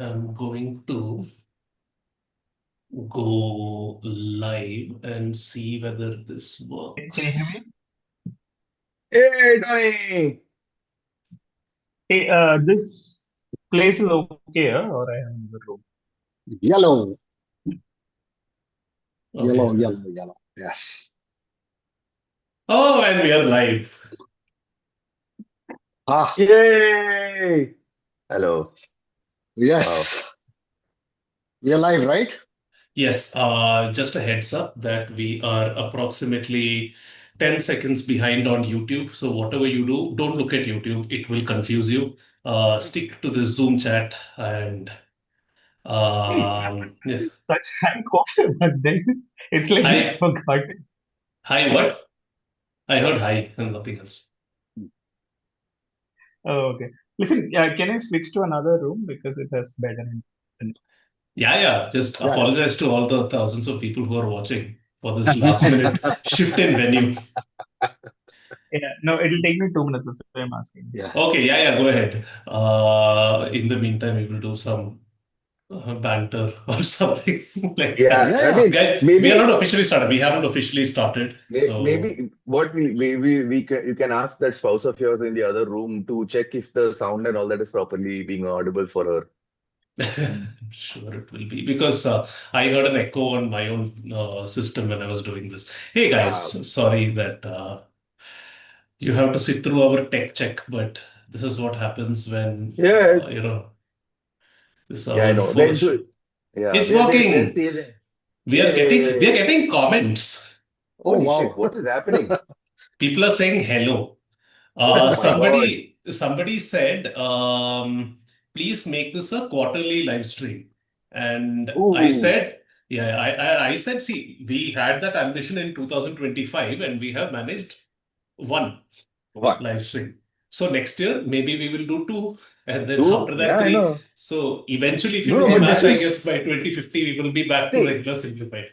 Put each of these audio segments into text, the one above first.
I'm going to go live and see whether this Can you hear works. me? Hey, Tony! Hey, this place is okay, or I am in the room. Yellow, Okay. yellow. Yes. Oh, and we are live. Ah, Yay! Hello. Wow. yes. We are live, right? Yes, just a heads up that we are approximately 10 seconds behind on YouTube. So whatever you do, don't look at YouTube. It will confuse you. Stick to the Zoom chat and Hey, yes. such high hopes, but then it's like it's Hi, forgotten. hi, what? I heard hi and nothing else. Oh, okay. Listen, can I switch to another room because it has better internet? Yeah. Just Yeah. apologize to all the thousands of people who are watching for this last minute shift in venue. Yeah, no, it'll take me 2 minutes. That's why I'm asking. Yeah. Okay, go ahead. In the meantime, we will do some banter or something like that. Yeah, Yeah, I yeah. mean, Guys, we are not maybe, officially started. We haven't officially started. So, maybe what we maybe we can you can ask that spouse of yours in the other room to check if the sound and all that is properly being audible for her. sure it will be because I heard an echo on my own system when I was doing this. Hey guys, Ah, sorry that you have to sit through our tech check, but this is what happens when, yes. this is Yeah, I our know. first show. Yeah, It's they're working. staging. We are Yay! getting comments. Oh, Holy shit! wow. What is happening? People are saying hello. Oh my God! Somebody said, please make this a quarterly live stream. And I Ooh, said, I said, see, we had that ambition in 2025 and we have managed one what? live stream. So next year, maybe we will do two, and then Two? after that, Yeah, I three. know. So eventually, if you No, do no, the but Hey, math, this I man. guess is, by 2050, we will be back to See, regular simplified.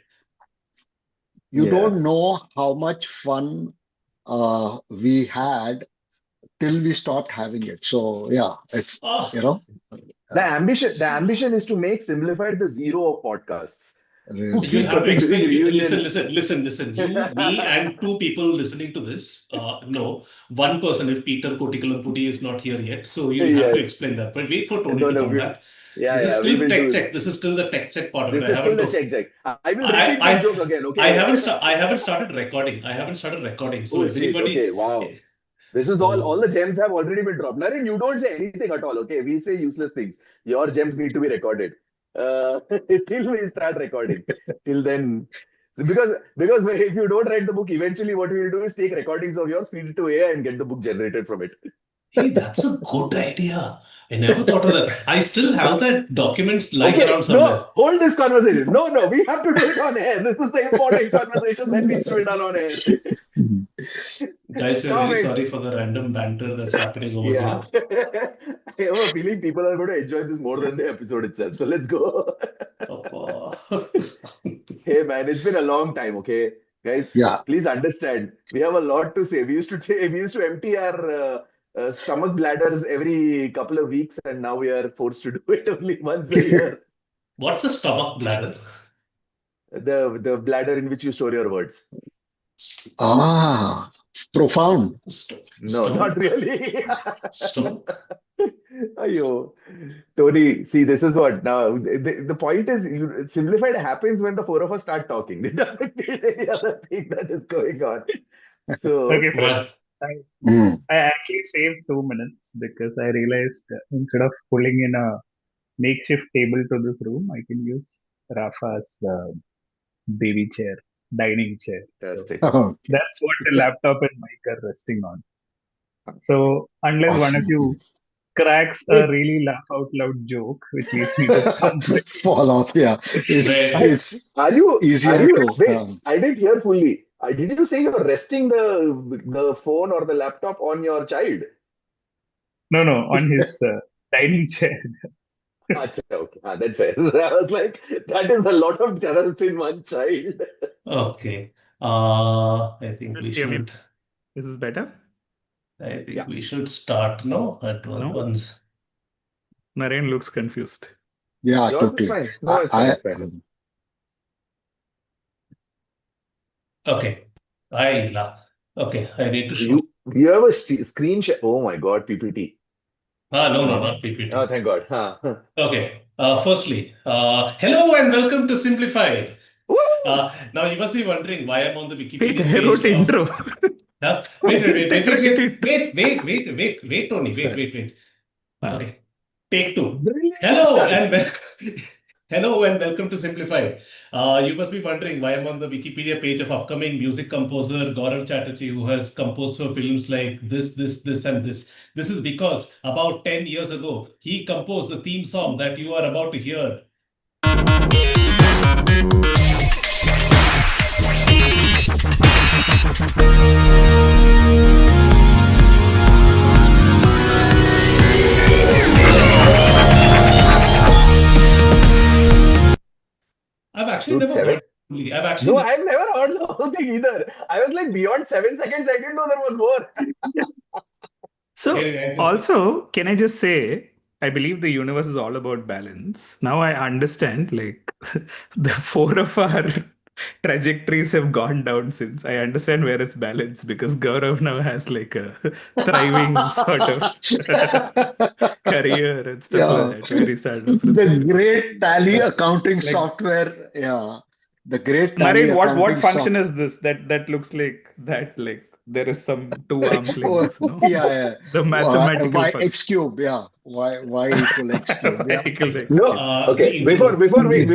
you yeah. don't know how much fun we had till we stopped having it. So, yeah, it's, you Oh, know, uh, The ambition is to make Simplified the zero of podcasts. Who really. you'll keep have to doing explain. Listen, reunion. listen. You, me, and two people listening to this. No, one person, if Peter Kotikalamputi is not here yet. So you'll have to Yes. explain that. But wait for Tony No, to no, come back. yeah, This is yeah, we still will tech do. check. This is still the tech check part of it. This is still the check. I will repeat this I, joke again, I okay? haven't, I haven't started recording. So Oh shit, okay, everybody, wow. This is all so the gems have already been dropped. Naren, you don't say anything at all, okay? We say useless things. Your gems need to be recorded. Uh, till we start recording. Till then. Because if you don't write the book, eventually what we will do is take recordings of yours, feed it to AI and get the book generated from it. hey, that's a good idea. I never thought of that. I still have that document lying around Okay, somewhere. no, hold this conversation. No, we have to do it on air. This is the important conversation that needs to be done on air. Guys, we're Stop really it. sorry for the random banter that's happening over Yeah. here. I have a feeling people are going to enjoy this more than the episode itself. So let's go. Oh, Hey man, it's been a long time, okay? Guys, Yeah. please understand. We have a lot to say. We used to empty our stomach bladders every couple of weeks, and now we are forced to do it only once a year. what's a stomach bladder? The bladder in which you store your words. S- Ah, profound. No, not Stomach? really. Stomach? Ayo. Tony, see, this is what now the point is simplified happens when the four of us start talking. It doesn't need any other thing that is going on. Okay, So, friend. Well, I, Mm. I actually saved 2 minutes because I realized instead of pulling in a makeshift table to this room, I can use Rafa's baby chair, dining chair. So fantastic. Okay. that's what the laptop and mic are resting on. So unless one of Awesome. you cracks a really laugh out loud joke, which leads me to stumble. Fall off. Yeah. wait. It's Are you, easier to, wait, I didn't hear fully. Did you say you're resting the phone or the laptop on your child? No, on his dining chair. Acha, okay. That's fair. I was like, that is a lot of trust in one child. Okay. I think we Yeah, maybe should. this is better. I think Yeah. we should start now at No, once. Naren looks confused. Yeah, Yours is totally. fine. No, it's fine. It's fine. Okay. Okay, I need to show. You have a screen share. Oh my God, PPT. No, Uh, not PPT. oh, thank God. Huh. Okay. Firstly, hello and welcome to Simplified. Woo! Now you must be wondering why I'm on the Wait, Wikipedia I page wrote of. intro. Wait, Tony, Sorry. wait. Ah. Okay, take two. Brilliant Hello start. and hello and welcome to Simplified. You must be wondering why I'm on the Wikipedia page of upcoming music composer Gaurav Chatterjee, who has composed for films like this, and this. This is because about 10 years ago, he composed the theme song that you are about to hear. I've actually Dude, never seven. heard. I've actually No, never. I've never heard the whole thing either. I was like, beyond 7 seconds, I didn't know there was more. So, Anyway, also, can I just say, I believe the universe is all about balance. Now I understand, like, the four of our trajectories have gone down since. I understand where it's balanced because Gaurav now has like a thriving sort of career and stuff like Yeah. that, where he started from The Simplified. great tally That's accounting like, software. Yeah. The great tally Naren, what accounting function software. is this? That looks like that, like there is some two arms like Oh, this, no? yeah, yeah. The mathematical Y x function. cube. Yeah. Y equal x cube. Y Yeah. equals x No, cube. the okay. intro. Before we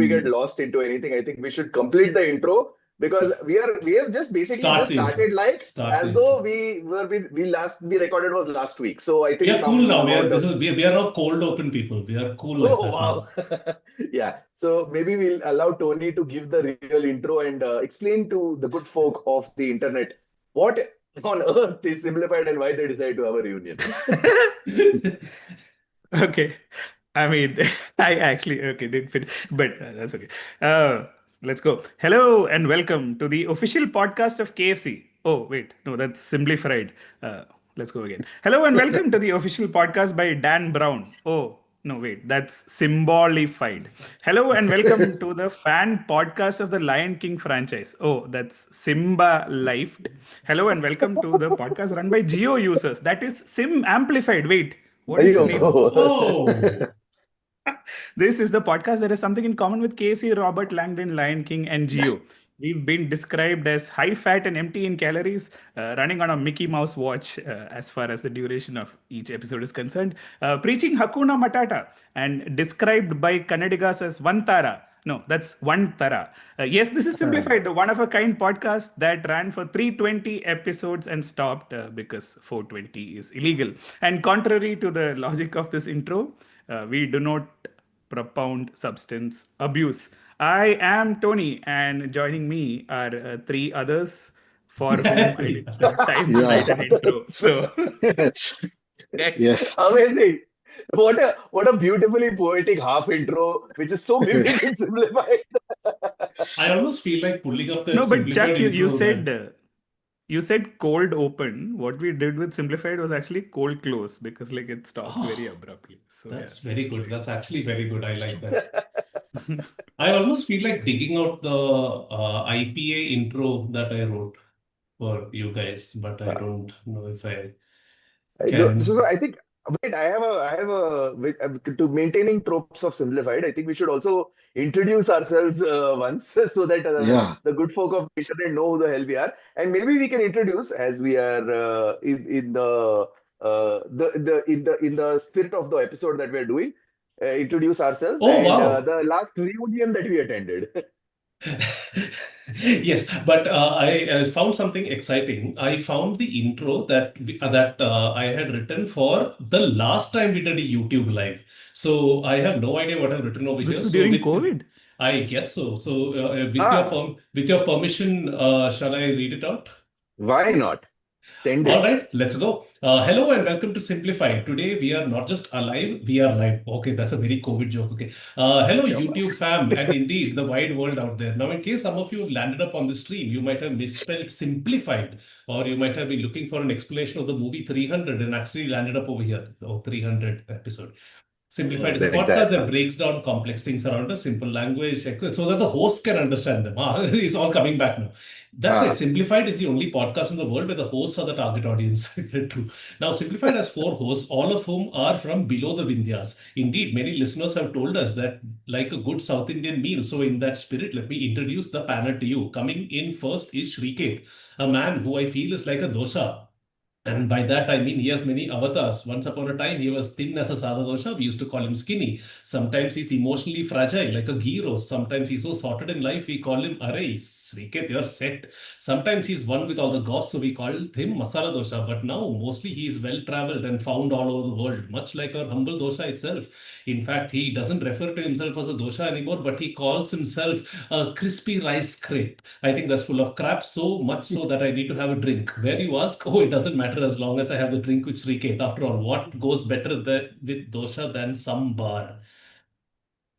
get Mm. lost into anything, I think we should complete the intro because we have just basically Start just the intro. started like Start the as intro. though we recorded was last week. So I We think are cool some now. amount of We are not cold open people. We are cool like oh that now. wow. Yeah. So maybe we'll allow Tony to give the real intro and explain to the good folk of the internet what on earth is simplified and why they decided to have a reunion. Okay. I mean, I actually, okay, didn't fit, but that's okay. Uh, let's go. Hello and welcome to the official podcast of KFC. Oh, wait, no, that's Simplified. Let's go again. Hello and welcome to the official podcast by Dan Brown. Oh, no, wait, that's Symbolified. Hello and welcome to the fan podcast of the Lion King franchise. Oh, that's Simba Lifed. Hello and welcome to the podcast run by Geo users. That is Sim Amplified. Wait, what is the name? Oh, This is the podcast that has something in common with KFC, Robert Langdon, Lion King, and Geo. We've been described as high fat and empty in calories, running on a Mickey Mouse watch as far as the duration of each episode is concerned, preaching Hakuna Matata, and described by Kannadigas as Vantara. No, that's one Tara. Yes, this is Simplified, the one of a kind podcast that ran for 320 episodes and stopped because 420 is illegal. And contrary to the logic of this intro, we do not propound substance abuse. I am Tony, and joining me are three others for whom I did not time to Yeah. write an intro. So, Yes. Amazing. What a beautifully poetic half intro, which is so vivid and simplified. I almost feel like pulling up that no, but simplified Chuck, you intro said that. you said cold open. What we did with Simplified was actually cold close because like it stopped very Oh, abruptly. So that's yeah, very good. That's actually very good. I like that. I almost feel like digging out the IPA intro that I wrote for you guys, but I wow. don't know if I No, can. so I think wait, I have to maintaining tropes of simplified. I think we should also introduce ourselves once so that Yeah. the good folk of the internet know who the hell we are, and maybe we can introduce as we are in in the spirit of the episode that we are doing. Introduce ourselves Oh, and wow. the last reunion that we attended. Yes, but I found something exciting. I found the intro that I had written for the last time we did a YouTube live. So I have no idea what I've written over This here. was So during with COVID. I guess so. So Ah, with your permission, shall I read it out? why not? Send All it. right, let's go. Hello and welcome to Simplified. Today we are not just alive, we are live. Okay, that's a very COVID joke. Okay. Hello, Yeah. YouTube fam, and indeed the wide world out there. Now, in case some of you have landed up on the stream, you might have misspelled simplified, or you might have been looking for an explanation of the movie 300 and actually landed up over here. Oh, 300 episode. Simplified is a Correct podcast that that. breaks down complex things around a simple language so that the host can understand them. It's all coming back now. That's it. Simplified is the only podcast in the world where the hosts are the target audience. True. Now, Simplified has 4 hosts, all of whom are from below the Vindhyas. Indeed, many listeners have told us that like a good South Indian meal. So, in that spirit, let me introduce the panel to you. Coming in first is Srikeit, a man who I feel is like a dosa. And by that, I mean he has many avatars. Once upon a time, he was thin as a sada dosha. We used to call him skinny. Sometimes he's emotionally fragile, like a ghee roast. Sometimes he's so sorted in life, we call him Aray, Sriket, you're set. Sometimes he's one with all the goss, so we call him masala dosha. But now, mostly he's well traveled and found all over the world, much like our humble dosha itself. In fact, he doesn't refer to himself as a dosha anymore, but he calls himself a crispy rice crepe. I think that's full of crap, so much so that I need to have a drink. Where you ask, oh, it doesn't matter as long as I have the drink with Sriket. After all, what goes better with dosha than sambar?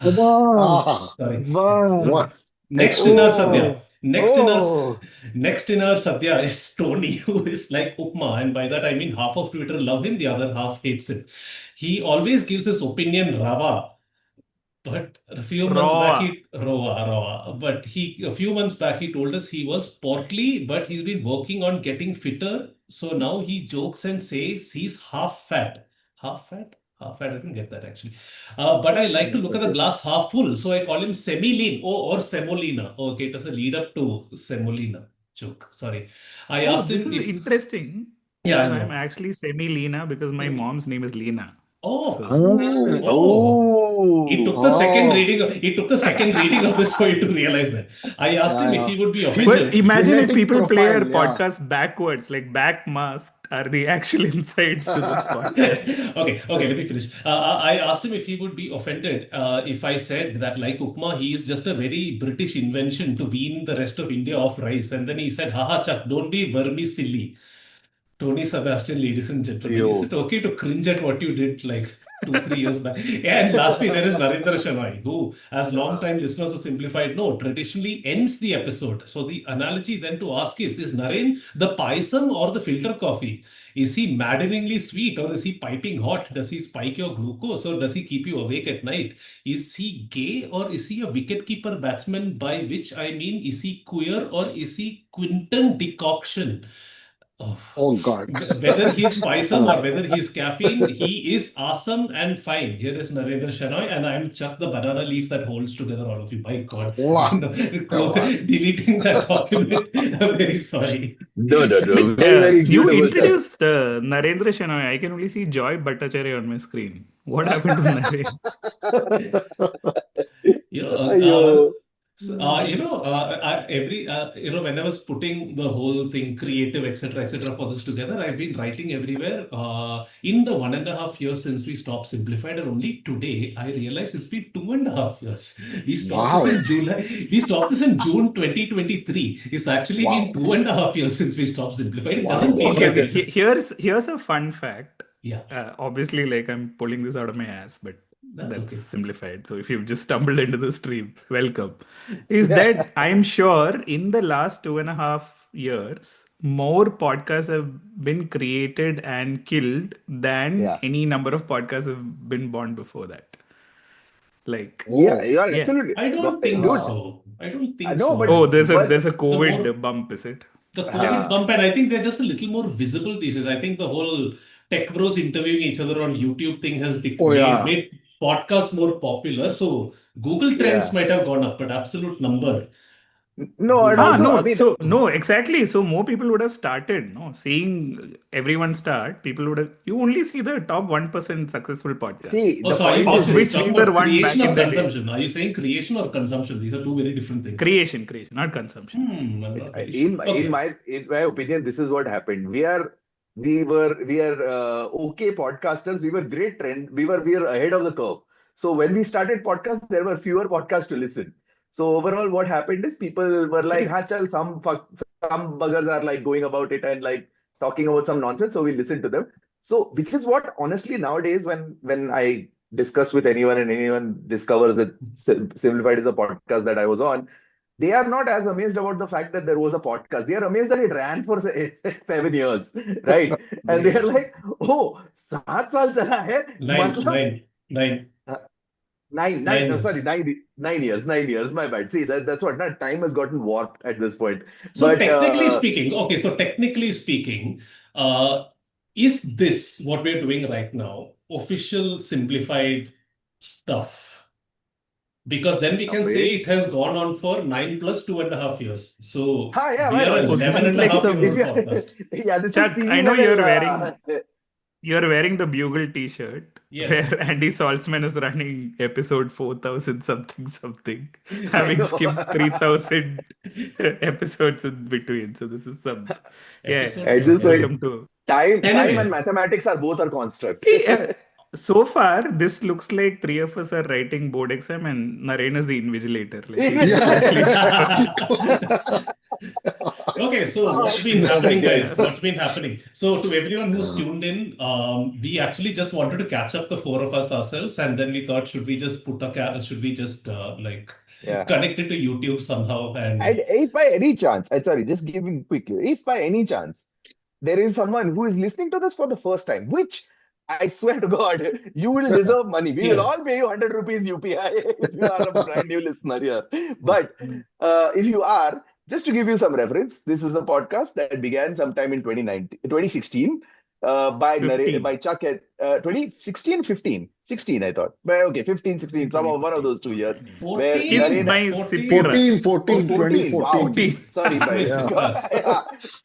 Wow. Ah, Sorry. Wow. what? Next in our Extraordinary. Sadhya. Oh. Oh. Next in our Sadhya is Tony, who is like Upma. And by that I mean half of Twitter love him, the other half hates him. He always gives his opinion rava. But a few months back, Raw. he raw. But a few months back, he told us he was portly, but he's been working on getting fitter. So now he jokes and says he's half fat. Half fat? Half fat. I didn't get that actually. But I like to look at the Okay. glass half full. So I call him semi-lean or semolina. Okay, it was a lead up to semolina joke. Sorry. I Oh, asked this him is if, interesting yeah, I because I'm know. actually semi-Lena because my mom's name is Lena. Oh, So oh. He Oh. took the second Oh, reading. He took the second reading of this for you to realize that. I asked yeah, him if yeah. he would be His but offended. imagine if genetic people play our profile, yeah. podcast backwards, like back masked are the actual insights to this podcast. Okay, let me finish. I asked him if he would be offended if I said that, like Upma, he is just a very British invention to wean the rest of India off rice. And then he said, haha, Chuck, don't be vermicelli. Tony Sebastian, ladies and gentlemen, is it Yo. okay to cringe at what you did like 2, 3 years back? And lastly, there is Narendra Shanai, who, as long-time listeners of Simplified know, traditionally ends the episode. So the analogy then to ask is Naren the paisam or the filter coffee? Is he maddeningly sweet or is he piping hot? Does he spike your glucose or does he keep you awake at night? Is he gay or is he a wicketkeeper batsman? By which I mean, is he queer or is he Quinton decoction? Oh, Oh God. whether he's Paisam or whether he's caffeine, he is awesome and fine. Here is Narendra Shenoy, and I'm Chuck the banana leaf that holds together all of you. My God, Wow. deleting that document. I'm very sorry. No. Very, very You beautiful, Chuck. introduced Narendra Shenoy. I can only see Joy Bhattacharya on my screen. What happened to Naren? You know, Ayo. when I was putting the whole thing, creative, etc., for this together, I've been writing everywhere. In the 1.5 years since we stopped Simplified, and only today I realize it's been 2.5 years. We stopped this Wow. in July. We stopped this in June 2023. It's actually Wow. been 2.5 years since we stopped Simplified. It Wow. doesn't feel Okay, like okay. it. Here's a fun fact. Yeah, Obviously, like I'm pulling this out of my ass, but that's that's okay. simplified. So if you've just stumbled into the stream, welcome. Is that I'm sure in the last 2.5 years, more podcasts have been created and killed than Yeah. any number of podcasts have been born before that. Like, Yeah, Oh, you're yeah. absolutely. I don't think Dude, so. I don't think no, but Oh, so. there's but a The more COVID bump, is it? the COVID uh, bump, and I think they're just a little more visible these days. I think the whole tech bros interviewing each other on YouTube thing has oh yeah. made podcasts more popular. So Google trends yeah. might have gone up, but absolute number No, and would Ah, also, no. I mean, So no, exactly. So more people would have started. No, seeing everyone start, people would have. You only see the top 1% successful podcasts, see, Oh, the so are you point of is just which this. we talking were about one creation back or in the day. consumption? Are you saying creation or consumption? These are two very different things. Creation, not consumption. I'm not very sure. In Okay. my opinion, this is what happened. We are okay podcasters. We were great trend. We are ahead of the curve. So when we started podcasts, there were fewer podcasts to listen. So overall, what happened is people were like, Correct. "Ha, chal, some buggers are like going about it and like talking about some nonsense." So we listen to them. So which is what honestly nowadays when I discuss with anyone and anyone discovers that Simplified is a podcast that I was on, they are not as amazed about the fact that there was a podcast. They are amazed that it ran for 7 years, right? And they are like, "Oh, 7 saal chala hai, Nine, matlab nine, Nine. Nine. No, Years. sorry, 9 years. 9 years. My bad. See, that's what. Not time has gotten warped at this point. So But technically speaking, okay, so technically speaking, is this what we're doing right now official simplified stuff? Because then we can say it has gone on for 9 plus 2.5 years. So yeah, we why are not? a Oh, this 11 is and a like half year some. If old podcast. yeah, this is Chuck, TV I know level. you're wearing the Bugle T-shirt Yes. where Andy Saltzman is running episode 4000 something something, I having know. skipped 3000 episodes in between. So this is some. Yeah, Episode. At this point, welcome to. time and Anyway, mathematics are both a construct. So far, this looks like three of us are writing board exam and Naren is the invigilator. Like he's Yeah. mostly sure. okay, so what's been Perfect, happening, yeah. guys? What's been happening? So, to everyone who's tuned in, we actually just wanted to catch up the four of us ourselves, and then we thought, should we just should we just Yeah. connect it to YouTube somehow? And And if by any chance, sorry, just giving quickly, if by any chance there is someone who is listening to this for the first time, which I swear to God, you will deserve money. We will yeah, all pay you 100 rupees UPI if you are a brand new listener here. But if you are, just to give you some reference, this is a podcast that began sometime in 2016 by 15. Chuck at 2016, 15, 16, I thought. But okay, 15, 16, some of one of those 2 years. Where 14, Kiss Naren, my 14, sippy 14, Russ. 14, 14. Wow. 2014. Sorry, Kiss my guys. Yeah. Cyprus. Yeah,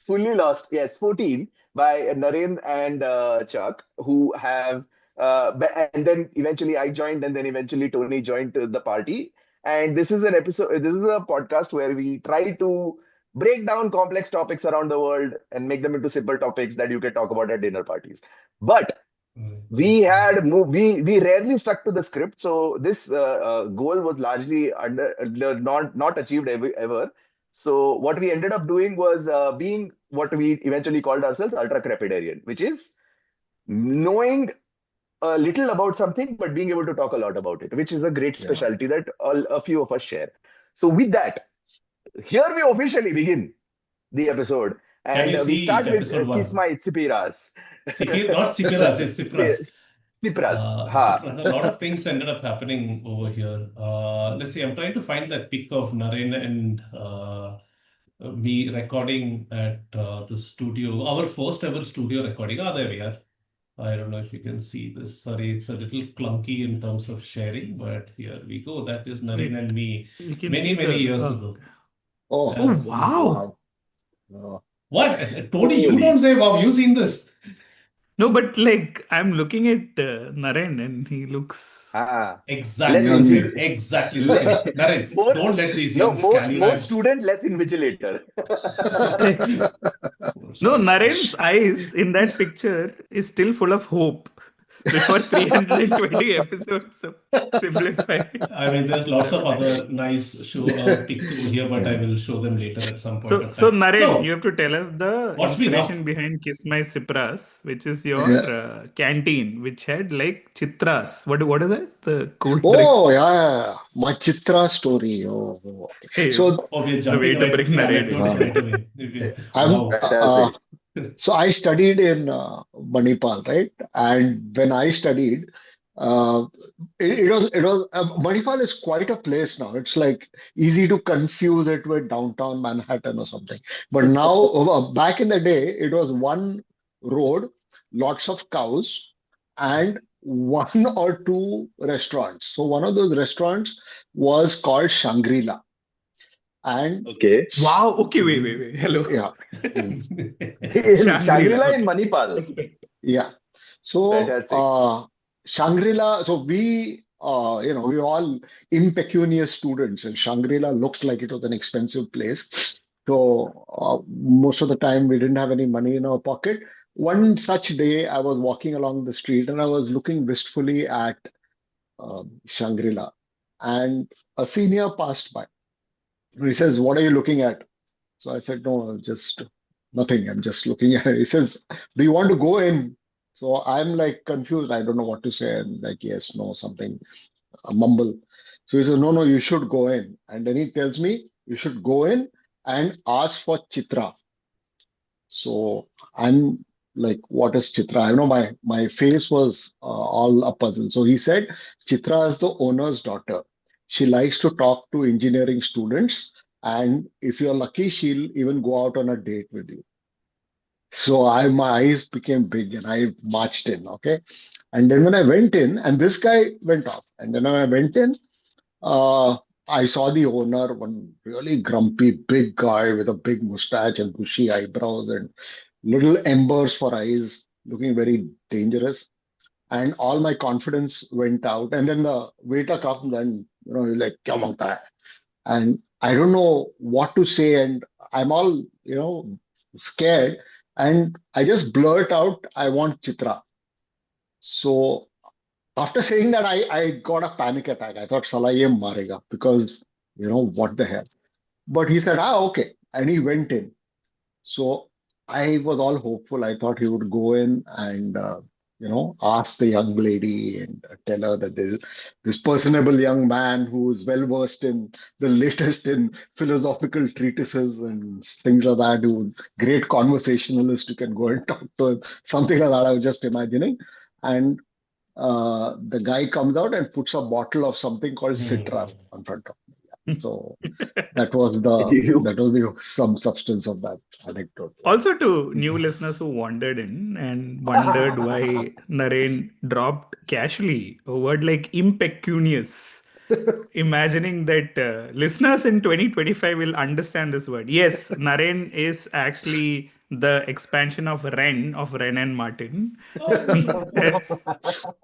fully lost. Yes, 14 by Naren and Chuck, who have, and then eventually I joined, and then eventually Tony joined the party. And this is a podcast where we try to break down complex topics around the world and make them into simple topics that you can talk about at dinner parties. But we rarely stuck to the script, so this goal was largely not achieved ever. So what we ended up doing was being what we eventually called ourselves ultracrepidarian, which is knowing a little about something but being able to talk a lot about it, which is a great Yeah. specialty that a few of us share. So with that, here we officially begin the episode, Can you and we see start with episode Kiss 1? My Tsipiras. Not Cyprus, it's Cyprus. Tsipras. Ha. Cyprus. A lot of things ended up happening over here. Let's see, I'm trying to find that pic of Naren and me recording at the studio, our first ever studio recording. There we are. I don't know if you can see this. Sorry, it's a little clunky in terms of sharing, but here we go. That is Naren and me You can many, see many the. years Oh, ago. Oh, oh That's wow. wow. what? Tony, you Holy. don't say wow, you seen this. No, but like I'm looking at Naren and he looks. Ah. Exactly Yeah, the me- same. Exactly the same. Naren, More, don't let these no, young scally more lads. student, less invigilator. No, Naren's eyes in that picture is still full of hope before 320 episodes of Simblified. I mean, there's lots of other nice pics over here, but I will show them later at some point of So time. Naren, you have to tell us the What's been up? inspiration behind Kiss My Cyprus, which is your Yeah. canteen, which had like chitras. What is that? The cool Oh, yeah. My Chitra story. Oh, okay. Hey, So, we're it's a way jumping to right bring into the Naren anecdotes into right it. away. Okay. I'm Wow. Fantastic. so I studied in Manipal, right? And when I studied, it was Manipal is quite a place now. It's like easy to confuse it with downtown Manhattan or something. But now, back in the day, it was one road, lots of cows, and one or two restaurants. So one of those restaurants was called Shangri-La. And Okay. Wow. Okay. Wait. Hello. yeah. In Shangri-La in Okay. Manipal. Respect. Yeah. So Fantastic. Shangri-La, so we we all impecunious students, and Shangri-La looked like it was an expensive place. So most of the time we didn't have any money in our pocket. One such day I was walking along the street and I was looking wistfully at Shangri-La, and a senior passed by. He says, "What are you looking at?" So I said, "No, just nothing. I'm just looking at it." He says, "Do you want to go in?" So I'm like confused. I don't know what to say. I'm like, yes, no, something, a mumble. So he says, "No, you should go in." And then he tells me, "You should go in and ask for Chitra." So I'm like, what is Chitra? I know my face was all a puzzle. So he said, Chitra is the owner's daughter. She likes to talk to engineering students, and if you're lucky, she'll even go out on a date with you. So my eyes became big and I marched in. Okay. And then when I went in, and this guy went off, and then when I went in, uh, I saw the owner, one really grumpy, big guy with a big mustache and bushy eyebrows and little embers for eyes, looking very dangerous. And all my confidence went out. And then the waiter comes and, he's like, "Kya mangta hai?" And I don't know what to say. And I'm all, scared. And I just blurt out, "I want Chitra." So after saying that, I got a panic attack. I thought, Salah ye marega, because, what the hell. But he said, okay. And he went in. So I was all hopeful. I thought he would go in and, ask the young lady and tell her that this personable young man who's well versed in the latest in philosophical treatises and things like that, who great conversationalist, you can go and talk to him, something like that. I was just imagining. And the guy comes out and puts a bottle of something called Citral in front of me. So that was the some substance of that anecdote. Also, to new listeners who wandered in and wondered why Naren dropped casually a word like impecunious, imagining that listeners in 2025 will understand this word. Yes, Naren is actually the expansion of Ren and Martin.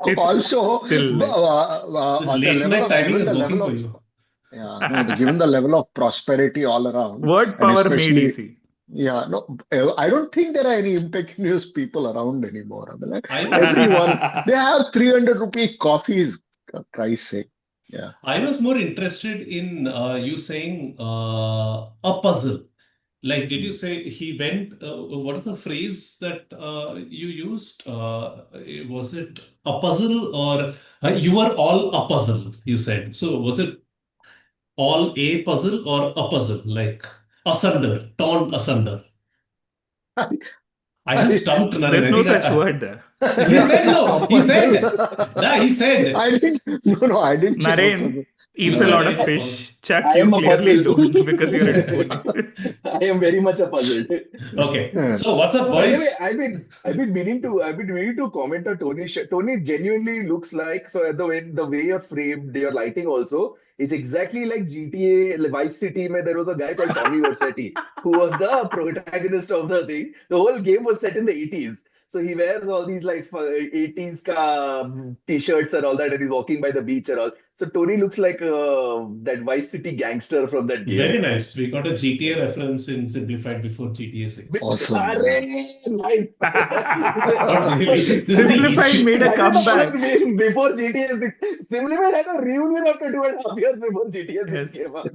It's Also, still This on the late level night of timing given is the working level for of you. given the level of prosperity all around, word and power made especially easy. yeah, no, I don't think there are any impecunious people around anymore. I mean, like, I was everyone, they have 300 rupee coffees, for Christ's sake. Yeah. I was more interested in you saying a puzzle. Like, did you say he went? What is the phrase that you used? Was it a puzzle, or you were all a puzzle? You said so. Was it all a puzzle or a puzzle? Like asunder, torn asunder. I just I, stumped Naren. There's I no think such word. he said no. a He puzzle. said. Nah, he said. I didn't. No, I didn't say a Naren puzzle. You eats a said lot Uh, of I was. fish. Chuck, I you am a clearly puzzle. don't because you're in Pune. I am very much a puzzle. Okay. yeah. So what's up, By the way, boys? I've been meaning to comment on Tony. Tony genuinely looks like, so the way you're framed, your lighting also, it's exactly like GTA like Vice City. Where there was a guy called Tommy Vercetti who was the protagonist of the thing. The whole game was set in the 80s. So he wears all these like 80s t-shirts and all that, and he's walking by the beach and all. So Tony looks like that Vice City gangster from that game. Very nice. We got a Yeah. GTA reference in Simplified before GTA 6. Awesome. Yeah. Nice. Not really. This is the Simplified easy. made a That is the comeback. first game before GTA 6. Simplified had a reunion after 2.5 years before GTA 6 Yes. came out.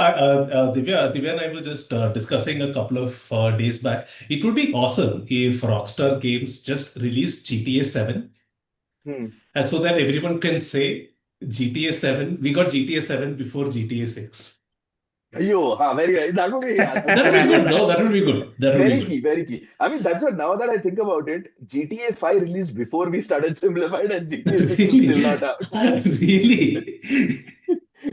Divya and I were just discussing a couple of days back. It would be awesome if Rockstar Games just released GTA 7, Hmm. and so that everyone can say GTA 7, we got GTA 7 before GTA 6. Very nice. That would be, yeah, that That would would be be good. No, that would be good. That would be very good. key, very key. I mean, that's what, now that I think about it, GTA 5 released before we started Simplified, and GTA 6 is still Really? not out. Really?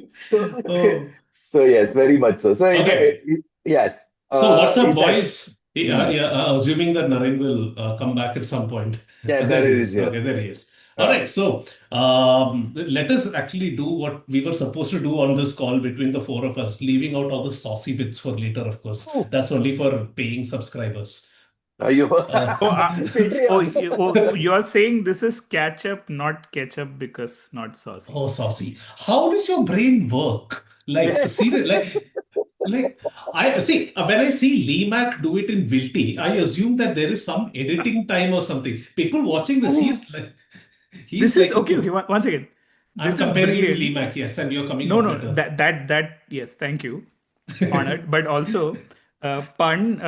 So, Oh, so yes, very much so. So, okay. yes. So what's up, In fact, boys? Yeah, hmm. yeah. Assuming that Naren will come back at some point. Yeah, There there it he is is. here. Okay, there he is. All right. So let us actually do what we were supposed to do on this call between the four of us, leaving out all the saucy bits for later, of course. Oh, That's only for paying subscribers. you Uh, Patreon. You are saying this is ketchup, not ketchup because not saucy. oh, saucy. How does your brain work? Like, seriously, like I see when I see Lee Mac do it in Vilty, I assume that there is some editing time or something. People watching this, Oh, he's this is like, okay. Okay, once again, I'm this is comparing you to Lee brilliant. Mac, yes, and you're coming No, out no, better. that yes, thank you, honored. But also, pun,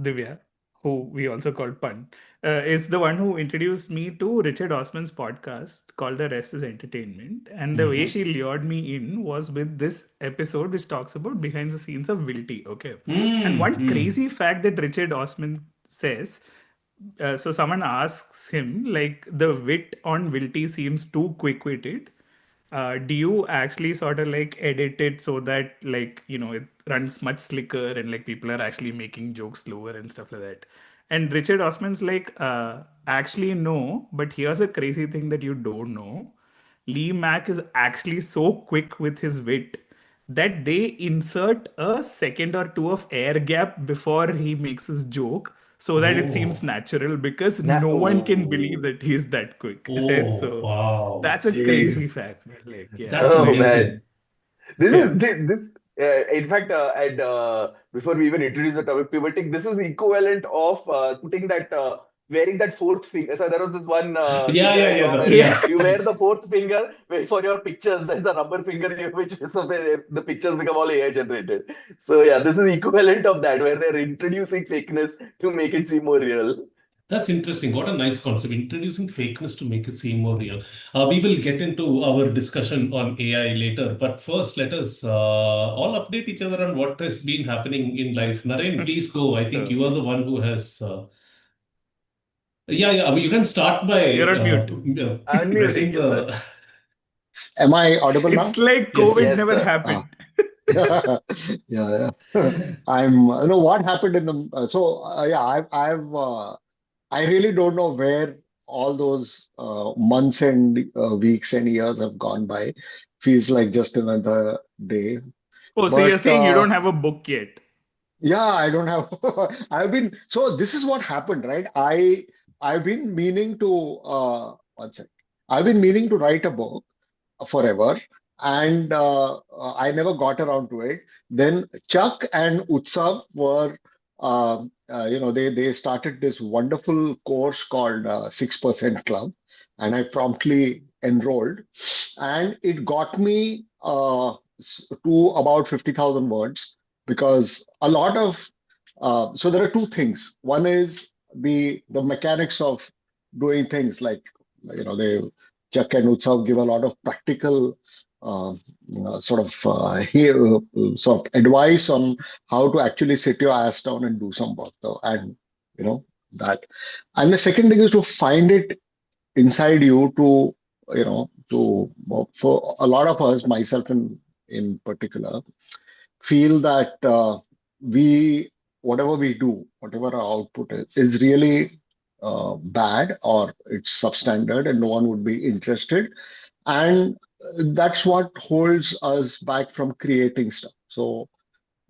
Divya, who we also call Pun, is the one who introduced me to Richard Osman's podcast called The Rest is Entertainment. And the way she lured me in was with this episode which talks about behind the scenes of Wilty. Okay. And one crazy fact that Richard Osman says, so someone asks him, like, the wit on Wilty seems too quick-witted. Do you actually sort of like edit it so that, like, it runs much slicker and like people are actually making jokes slower and stuff like that? And Richard Osman's like, actually no, but here's a crazy thing that you don't know. Lee Mack is actually so quick with his wit that they insert a second or two of air gap before he makes his joke so that it seems Oh, natural, because no one can believe Oh, that he's that quick. And oh, so wow. that's a crazy jeez. fact, man. Like, yeah, That's it's Oh like, man. amazing. This yeah. is this. In fact, and before we even introduce the topic, pivoting, this is equivalent of putting that wearing that fourth finger. So there was this one thing Yeah, that yeah, I yeah, saw where Yeah. you wear the fourth finger for your pictures. There's a rubber finger which so the pictures become all AI generated. So yeah, this is equivalent of that where they're introducing fakeness to make it seem more real. That's interesting. What a nice concept. Introducing fakeness to make it seem more real. We will get into our discussion on AI later, but first, let us all update each other on what has been happening in life. Naren, please go. I think Sure. you are the one who has. Yeah, yeah. You can start by You're on mute. Unmuting pressing yourself. the. Am I audible It's now? like Yes, COVID yes. Yes, never sir. Ah. happened. Yeah, yeah. What happened in the yeah, I really don't know where all those months and weeks and years have gone by. Feels like just another day. Oh, so you're But saying you don't have a book yet? yeah, I don't have. So this is what happened, right? I've been meaning to one sec. I've been meaning to write a book forever, and I never got around to it. Then Chuck and Utsav were, they started this wonderful course called 6% Club, and I promptly enrolled, and it got me to about 50,000 words because a lot of so there are two things. One is the mechanics of doing things like they Chuck and Utsav give a lot of practical sort of advice on how to actually sit your ass down and do some work, though, and that. And the second thing is to find it inside you to for a lot of us, myself in particular, feel that we whatever we do, whatever our output is really bad or it's substandard and no one would be interested, and that's what holds us back from creating stuff. So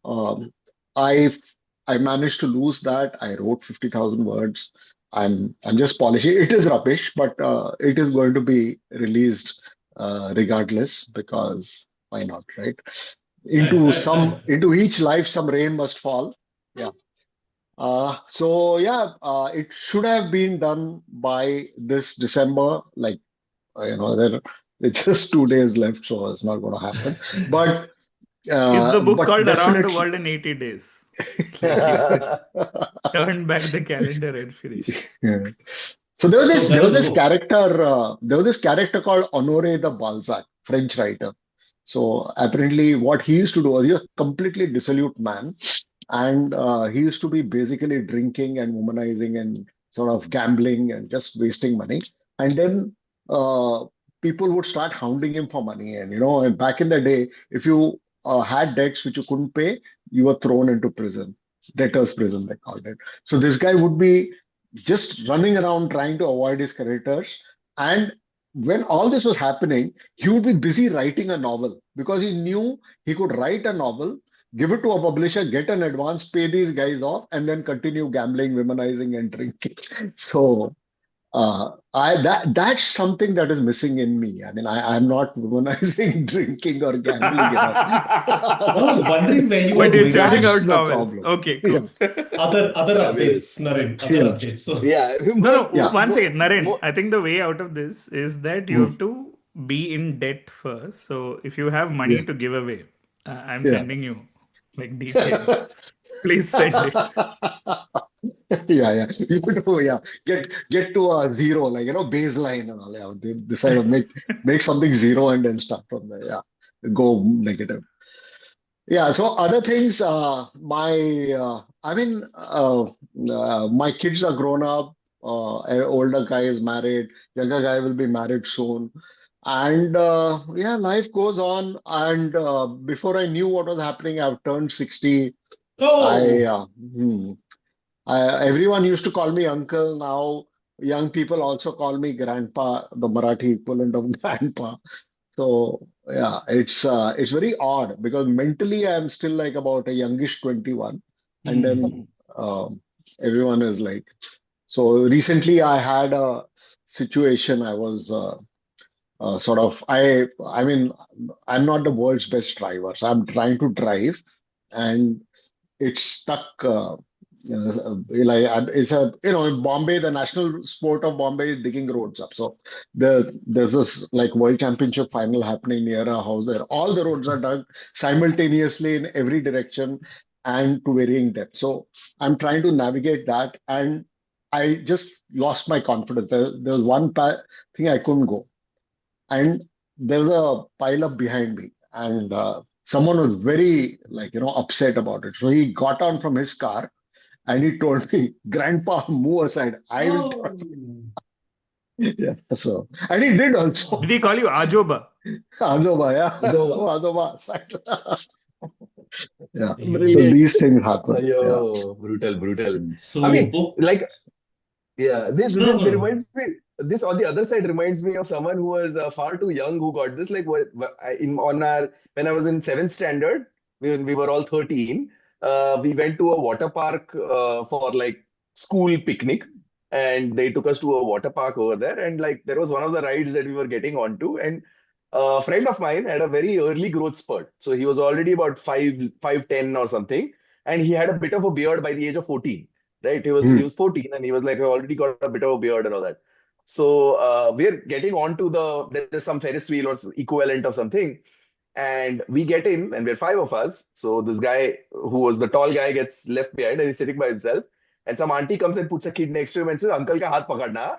um, I I managed to lose that. I wrote 50,000 words. I'm just polishing. It is rubbish, but it is going to be released regardless because why not, right? Into each life, some rain must fall. Yeah. It should have been done by this December. Like it's just 2 days left, so it's not going to happen. But Is the book but called Around the definitely. World in 80 Days? Like you said, turn back the calendar and finish. Yeah. So there was So this that there was was the this book. character called Honoré de Balzac, French writer. So apparently, what he used to do was he was a completely dissolute man, and he used to be basically drinking and womanizing and sort of gambling and just wasting money. And then uh, people would start hounding him for money. And and back in the day, if you had debts which you couldn't pay, you were thrown into prison, debtors' prison they called it. So this guy would be just running around trying to avoid his creditors. And when all this was happening, he would be busy writing a novel because he knew he could write a novel, give it to a publisher, get an advance, pay these guys off, and then continue gambling, womanizing, and drinking. So I that's something that is missing in me. I mean, I'm not womanizing, drinking, or gambling enough. I was wondering where you were But you're going with churning That's out this. the novels. problem. Okay, Yeah, cool. Other I mean, updates, Naren. Other yeah, updates. So yeah, No, no, yeah. one second, Naren. mo- I think the way out of this is that you have Mm, to be in debt first. So if you have money yeah, to give away, I'm yeah. sending you like details. Please send it. Yeah. You know, yeah. Get to a zero, like baseline and all. Yeah. Decide to make something zero and then start from there. Yeah. Go negative. Yeah. So other things, my kids are grown up. An older guy is married. Younger guy will be married soon. And yeah, life goes on. And before I knew what was happening, I've turned 60. I, Oh, uh, hmm, everyone used to call me uncle. Now, young people also call me grandpa, the Marathi equivalent of grandpa. So yeah, it's very odd because mentally I'm still like about a youngish 21, and hmm. then everyone is like. So recently I had a situation. I was sort of I mean I'm not the world's best driver, so I'm trying to drive, and it's stuck. It's a in Bombay, the national sport of Bombay is digging roads up. So there's this like world championship final happening near a house where all the roads are dug simultaneously in every direction and to varying depth. So I'm trying to navigate that, and I just lost my confidence. There was one thing I couldn't go, and there's a pile up behind me, and someone was very upset about it. So he got on from his car and he told me, "Grandpa, move aside. I will." Oh. Yeah. So and he did Did also. he call you Ajoba? Ajoba, yeah. So Oh, Ajoba, aside. Yeah. So Yo. brilliant. these things happen. Yeah. Ayo, brutal, brutal. I So, mean, book. like, yeah, No, this no. reminds me. This on the other side reminds me of someone who was far too young who got this. Like, in on our when I was in seventh standard, when we were all 13, we went to a water park for like school picnic, and they took us to a water park over there. And like, there was one of the rides that we were getting onto, and a friend of mine had a very early growth spurt. So he was already about 5'10" or something, and he had a bit of a beard by the age of 14. Right, he Hmm. was 14, and he was like, I already got a bit of a beard and all that. So we're getting onto there's some Ferris wheel or equivalent of something, and we get in, and we're five of us. So this guy who was the tall guy gets left behind, and he's sitting by himself. And some auntie comes and puts a kid next to him and says, "Uncle ka haath pakadna."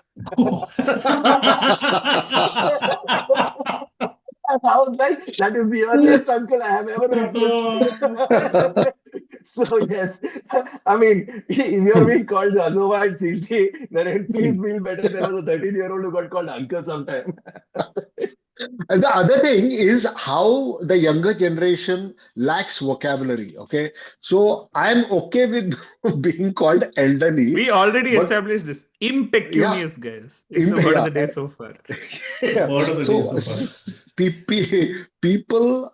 And I was like, that is the earliest uncle I have ever witnessed. So yes, I mean, if you're being called Azoba at 60, then please feel better. There was a 13-year-old who got called uncle sometime. And the other thing is how the younger generation lacks vocabulary. Okay. So I'm okay with being called elderly, We already but established this. yeah, Impecunious, guys. It's the word of yeah. the day so far. Yeah. Word of the day So so far. people,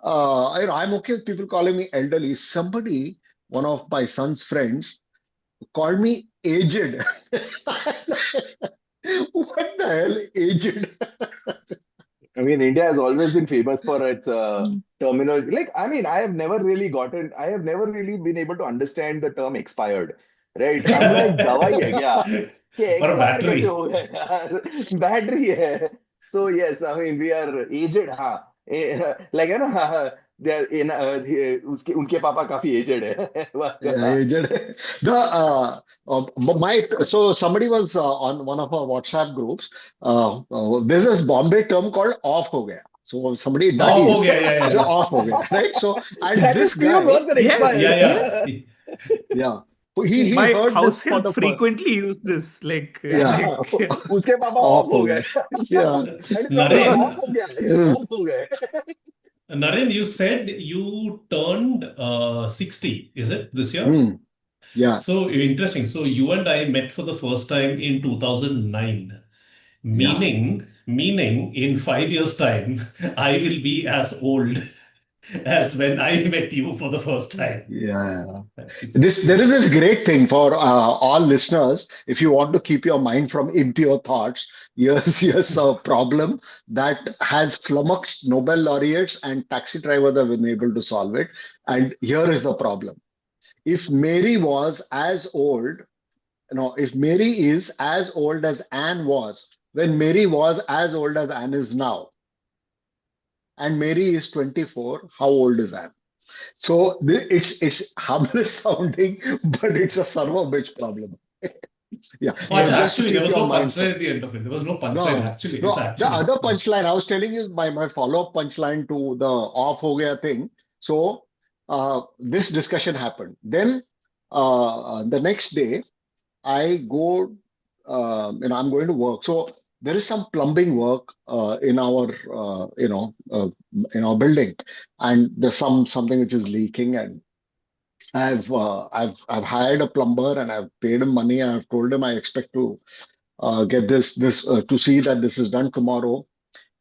I'm okay with people calling me elderly. Somebody, one of my son's friends, called me aged. What the hell, aged? I mean, India has always been famous for its terminology. Like, I mean, I have never really been able to understand the term expired, right? I'm like, दवाई है क्या? कि Or a expire कैसे battery. हो गया यार? Battery है. So yes, I mean, we are aged, हाँ. Like, you know, they are in, उनके पापा काफी aged Yeah, है. aged. The my so somebody was on one of our WhatsApp groups. There's this Bombay term called "off ho gaya." So somebody Off ho dies, gaya, yeah, so yeah. off ho gaya, right? So and That is this even guy, worse than Yes. Yeah, expired. yeah. yeah, he My heard house this for help the first, frequently use this. yeah, उसके पापा off off हो ho गए. gaya, yeah. And it's not just off Naren, हो गया, it's on हो गए. Naren, you said you turned 60, is it, this year? Hmm, yeah, So interesting. So you and I met for the first time in 2009, yeah. meaning in 5 years' time, I will be as old as when I met you for the first time. Yeah. Six, There is six. this great thing for all listeners. If you want to keep your mind from impure thoughts, here's a problem that has flummoxed Nobel laureates and taxi drivers have been able to solve it. And here is the problem. If Mary was as old, if Mary is as old as Anne was, when Mary was as old as Anne is now, and Mary is 24, how old is Anne? So it's harmless sounding, but it's a son of a bitch problem. Yeah. Watch, So just to actually, there keep was your no mind punchline firm. at the end of it. There was no punchline, No, actually. It's no. The actually. other punchline I was telling you, my follow-up punchline to the off ho gaya thing. So this discussion happened. Then the next day, I go, I'm going to work. So there is some plumbing work in our, in our building, and there's something which is leaking, and I've hired a plumber and I've paid him money and I've told him I expect to get this to see that this is done tomorrow.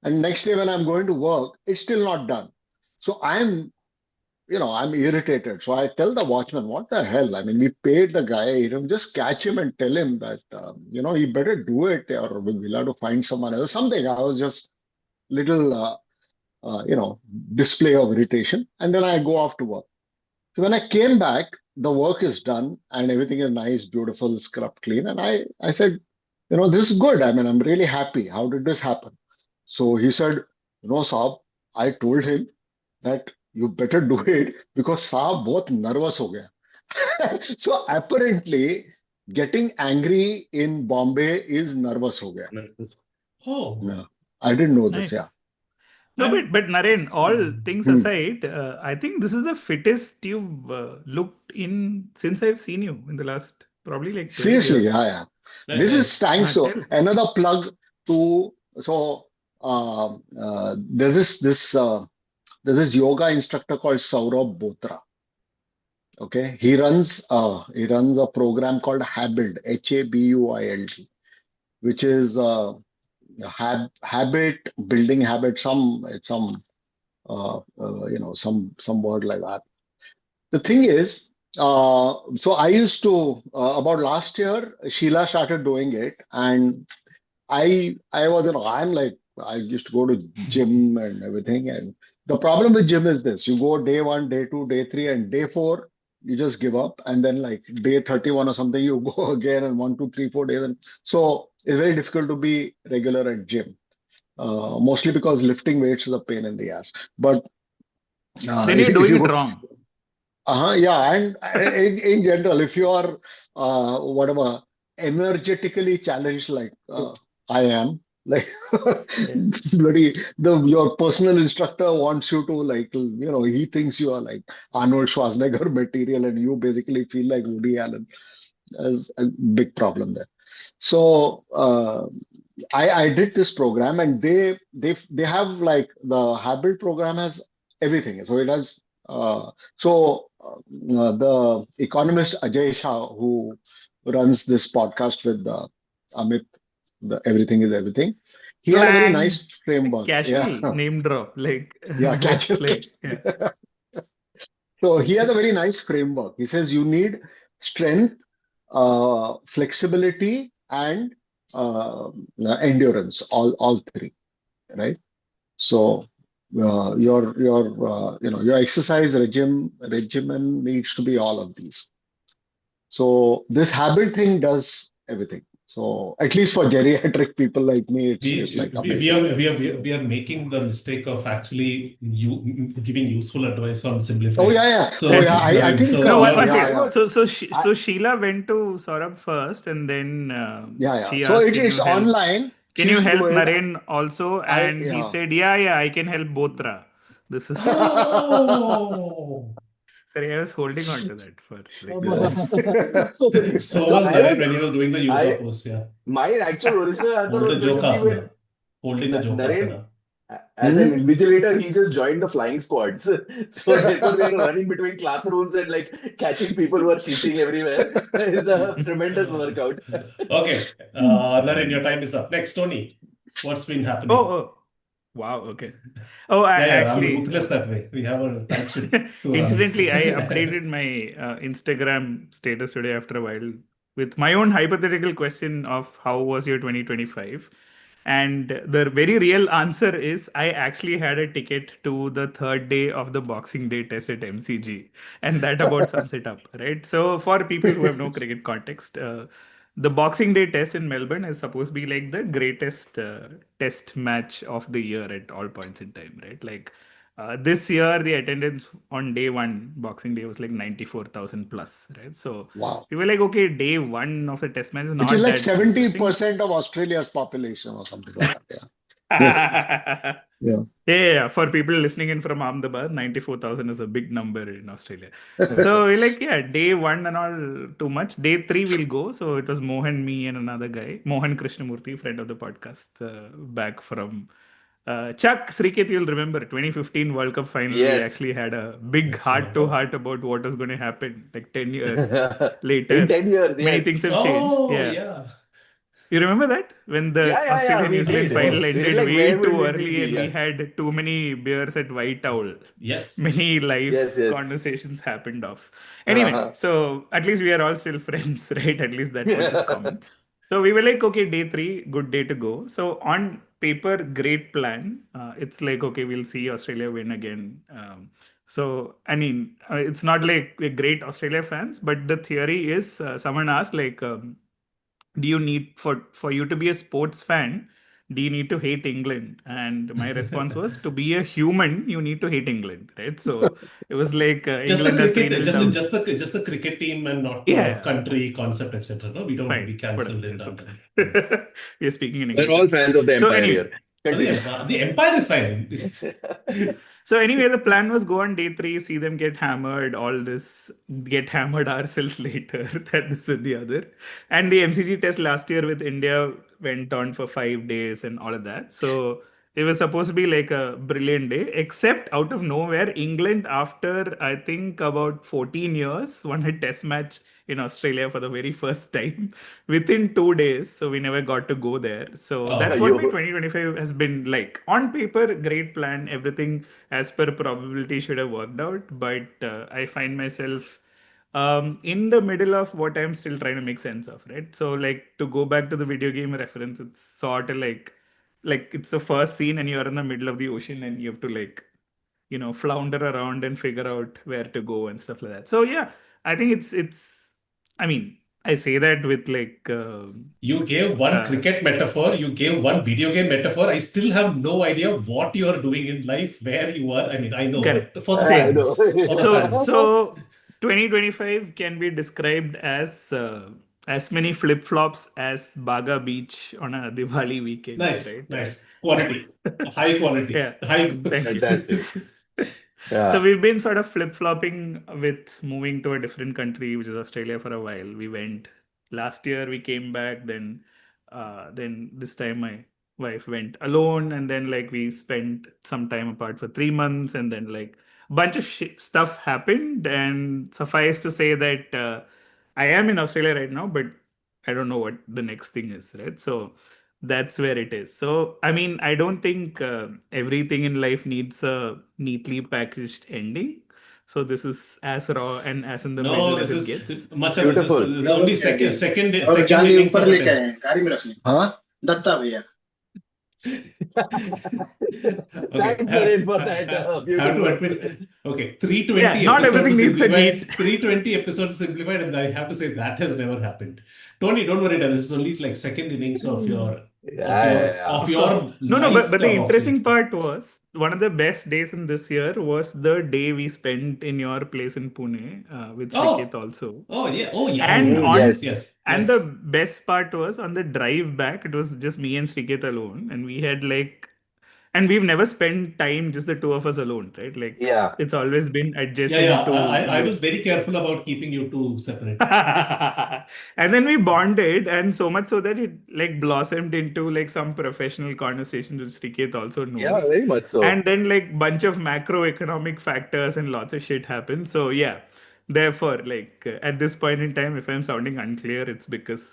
And next day when I'm going to work, it's still not done. So I'm irritated. So I tell the watchman, what the hell? I mean, we paid the guy, just catch him and tell him that, he better do it or we'll have to find someone else. Something. I was just little, display of irritation. And then I go off to work. So when I came back, the work is done and everything is nice, beautiful, scrubbed clean. And I said, this is good. I mean, I'm really happy. How did this happen? So he said, Saab, I told him that you better do it because Saab बहुत nervous हो गया. So apparently getting angry in Bombay is nervous हो गया. Oh, No, I didn't know this. Yeah. Nice. No, I'm. but Naren, all things Hmm. aside, I think this is the fittest you've looked in since I've seen you in the last probably like 20 Seriously, years. yeah. This is Nice. thanks. So Tell. another plug to there's this yoga instructor called Saurabh Botra. Okay, he runs a program called Habuild, Habuild, which is habit building habit. Some some word like that. The thing is, so I used to about last year, Sheila started doing it, and I was, I'm like, I used to go to gym and everything. And the problem with gym is this: you go day one, day two, day three, and day four, you just give up. And then like day 31 or something, you go again, and 1, 2, 3, 4 days. And so it's very difficult to be regular at gym. Mostly because lifting weights is a pain in the ass. But Then if, you're if doing you it go wrong. yeah, and in general, if you are whatever energetically challenged like I am, like Yeah. bloody your personal instructor wants you to like he thinks you are like Arnold Schwarzenegger material, and you basically feel like Woody Allen. There's a big problem there. So I did this program, and they have like the Habit program has everything. So it has the economist Ajay Shah, who runs this podcast with Amit, the Everything is Everything. He had a very Clang. nice framework. Casual Yeah, name drop. Like yeah, catch that's it. like, yeah. So he has a very nice framework. He says you need strength, flexibility, and endurance. All three, right? So your exercise regimen needs to be all of these. So this habit thing does everything. So at least for geriatric people like me, it's like We amazing. are making the mistake of actually giving useful advice on Oh Simblified. yeah, yeah. Oh So yeah. I Naren, think so No, you're one yeah, second. yeah. I, So Sheila went to Saurabh first, and then yeah. she So asked, it's online. She Can you used to do help it. Naren also?" I And he yeah. said, "Yeah, I can help Botra." This is oh. sorry, I was holding on to that for like a Yeah. while. So So was I Naren was when he was doing the yoga I pose. Yeah, my actual original answer hold was a going to be when jokasana, holding a Naren, jokasana. as an Hmm? invigilator, he just joined the flying squads. So therefore, they were running between classrooms and like catching people who are cheating everywhere. It's a tremendous workout. Okay, Naren, your time is up. Next, Tony, what's been Oh, happening? oh, wow. Okay. Oh, I Yeah, I'm actually, ruthless that way. We have a tight ship to run. incidentally, I updated my Instagram status today after a while with my own hypothetical question of how was your 2025? And the very real answer is I actually had a ticket to the third day of the Boxing Day test at MCG. And that about sums it up, right? So, for people who have no cricket context, the Boxing Day test in Melbourne is supposed to be like the greatest test match of the year at all points in time, right? Like, This year, the attendance on day one, Boxing Day, was like 94,000 plus, right? So Wow. we were like, okay, day one of the test match is Which not is like that interesting. 70% of Australia's population or something like that. Yeah. Yeah. Yeah. For people listening in from Ahmedabad, 94,000 is a big number in Australia. So we're like, yeah, day one and all too much. Day three we'll go. So it was Mohan, me, and another guy, Mohan Krishnamurthy, friend of the podcast, back from Chuck, Srikeit, you'll remember 2015 World Cup final. We Yes. actually had a big Yes, heart to remember. heart about what was going to happen. Like 10 years In later, 10 years, many yes. things have changed. Oh, Yeah. yeah. You remember that? When the Yeah, Australia we New Zealand did. final course. We were ended like, way where would too we early and be? we Yeah. had too many beers at White Owl. Yes. Many live Yes. conversations happened off. Anyway, Uh-huh. so at least we are all still friends, right? At least that much is common. So we were like, okay, day three, good day to go. So on paper, great plan. It's like, okay, we'll see Australia win again. So, I mean, it's not like we're great Australia fans, but the theory is someone asked, like, do you need for you to be a sports fan, do you need to hate England? And my response was, to be a human you need to hate England, right? So it was like Just the England are 3 cricket, 0 just down. just the cricket team and not Yeah, the yeah, country concept, etc. No, we don't want to fine, be cancelled whatever, in it's that. okay. We are speaking in We're English all now. fans of the So Empire anyway, here. Continue. The Empire is fine. so anyway, the plan was go on day three, see them get hammered, all this, get hammered ourselves later, that this and the other. And the MCG test last year with India went on for 5 days and all of that. So it was supposed to be like a brilliant day, except out of nowhere, England, after I think about 14 years, won a test match in Australia for the very first time within 2 days. So we never got to go there. So Oh. that's what my You, 2025 has been like. On paper, great plan, everything as per probability should have worked out. But I find myself in the middle of what I'm still trying to make sense of, right? So, like, to go back to the video game reference, it's sort of like it's the first scene and you're in the middle of the ocean and you have to like flounder around and figure out where to go and stuff like that. So yeah, I think it's I mean, I say that with like You gave one cricket metaphor, you gave one video game metaphor. I still have no idea what you are doing in life, where you are. I mean, I know, correct. but for the Same. fans, for the fans. So 2025 can be described as many flip-flops as Baga Beach on a Diwali weekend, Nice, right? nice. Quality. High quality. Yeah. High. Thank you. fantastic. Yeah. So we've been sort of flip-flopping with moving to a different country, which is Australia, for a while. We went last year, we came back, then this time my wife went alone, and then like we spent some time apart for 3 months, and then like a bunch of stuff happened. And suffice to say that I am in Australia right now, but I don't know what the next thing is, right? So that's where it is. So I mean, I don't think everything in life needs a neatly packaged ending. So this is as raw and as in the No, middle this as it is gets. much. Beautiful. This is only second और जाली innings ऊपर of a लेके test. आए हैं गाड़ी में रखने Huh? Dutta भैया Thanks, Naren, for that. Have to Beautiful. admit, okay, 320 Yeah, not episodes everything of needs a Simplified, neat. 320 episodes of Simplified, and I have to say that has never happened. Tony, don't worry, this is only like second innings of your Yeah. of Of your course. No, life but the interesting boxing. part was one of the best days in this year was the day we spent in your place in Pune with Srikeit also. Oh yeah, And on yes. and the best part was on the drive back, it was just me and Srikeit alone, and we had and we've never spent time just the two of us alone, right? Like Yeah. it's always been adjacent Yeah. to I was very careful about keeping you two separate. and then we bonded, and so much so that it like blossomed into like some professional conversations, which Srikeit also knows. Yeah, very much so. And then like bunch of macroeconomic factors and lots of shit happened. So yeah, therefore, like at this point in time, if I'm sounding unclear, it's because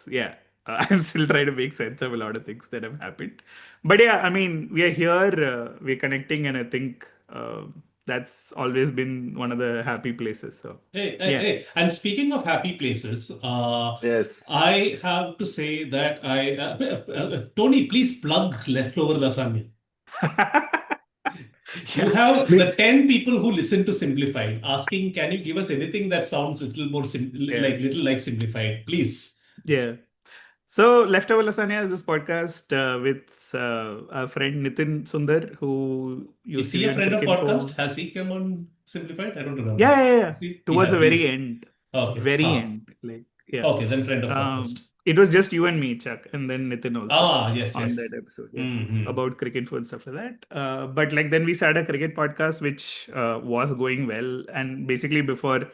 I'm still trying to make sense of a lot of things that have happened. But yeah, I mean, we are here, we're connecting, and I think that's always been one of the happy places. So Hey. And speaking of happy places, Yes. I have to say that Tony, please plug leftover lasagna. You have the 10 people who listen to Simplified asking, can you give us anything that sounds a little more little like Simplified, please? Yeah. So, Leftover Lasagna is this podcast with our friend Nitin Sundar, who used Is to he be a on friend of Cricinfo. podcast? Has he come on Simplified? I don't remember. Yeah. Is he? Towards the very He's end. okay. Very end. Like, yeah. Okay, then friend of podcast. It was just you and me, Chuck, and then Nitin also Yes, on yes. that episode. Yeah. Mm-hmm. About cricket and stuff like that. But like then we started a cricket podcast, which was going well. And basically before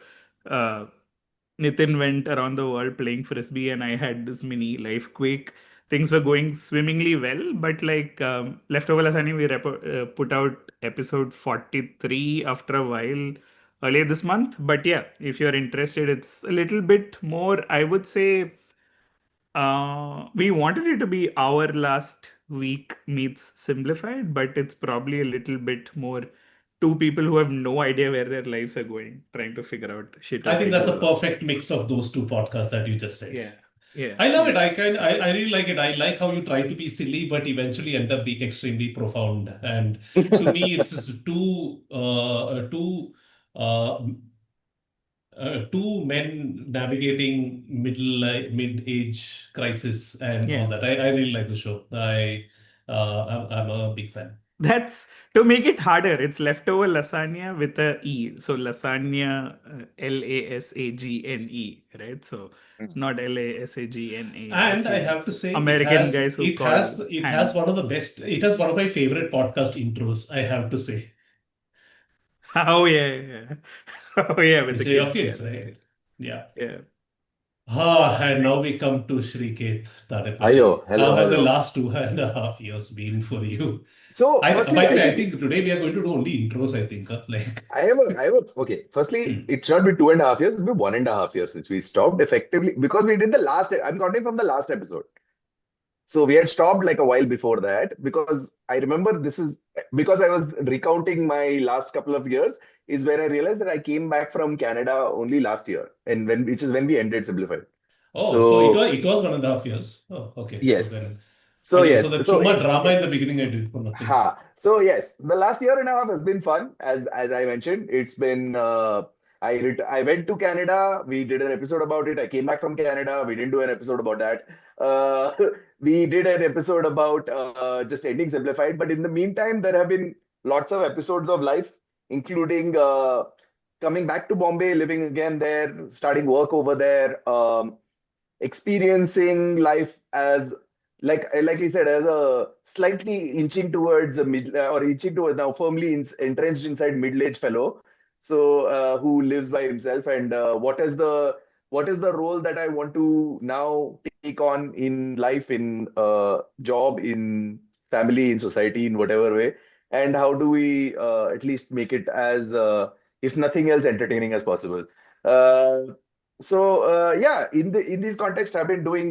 Nitin went around the world playing frisbee, and I had this mini life quake. Things were going swimmingly well, but like Leftover Lasagna, we put out episode 43 after a while earlier this month. But yeah, if you're interested, it's a little bit more, I would say. We wanted it to be our last week meets Simplified, but it's probably a little bit more two people who have no idea where their lives are going, trying to figure out shit I as think we that's go a along. perfect mix of those two podcasts that you just said. Yeah. I love it. I really like it. I like how you try to be silly, but eventually end up being extremely profound. And to me, it's just uh, two men navigating mid-age crisis and Yeah. all that. I really like the show. I'm a big fan. That's to make it harder. It's Leftover Lasagna with a E. So lasagna, Lasagne, right? So not Lasagna as And I you have to say, American guys who call it has ham. one of the best. It has one of my favorite podcast intros. I have to say, Oh yeah. Oh yeah, with the which are your kids. Yeah, kids, that's right? great. Yeah. Yeah. And Right. now we come to Srikeit Tadepalli. Ayo, How hello, have the hello. last 2.5 years been for you? So, firstly, By the I way, I think think today we are going to do only intros, I think. Like, okay. Firstly, hmm. it should be 2.5 years. It'll be 1.5 years since we stopped effectively because we did the last. I'm counting from the last episode. So we had stopped like a while before that because I remember this is because I was recounting my last couple of years is where I realized that I came back from Canada only last year and which is when we ended Simplified. Oh, so So it was 1.5 years. Oh, okay. So then, yes. So so yes. the So Chuma drama in the beginning I did for nothing. So yes, the last year and a half has been fun. As I mentioned, it's been I went to Canada. We did an episode about it. I came back from Canada. We didn't do an episode about that. Uh, we did an episode about just ending Simplified. But in the meantime, there have been lots of episodes of life, including coming back to Bombay, living again there, starting work over there. Experiencing life as like I said, as a slightly inching towards a mid or inching towards now firmly entrenched inside middle-aged fellow. So who lives by himself and what is the role that I want to now take on in life, in job, in family, in society, in whatever way, and how do we at least make it as if nothing else entertaining as possible. Uh, yeah, in this context, I've been doing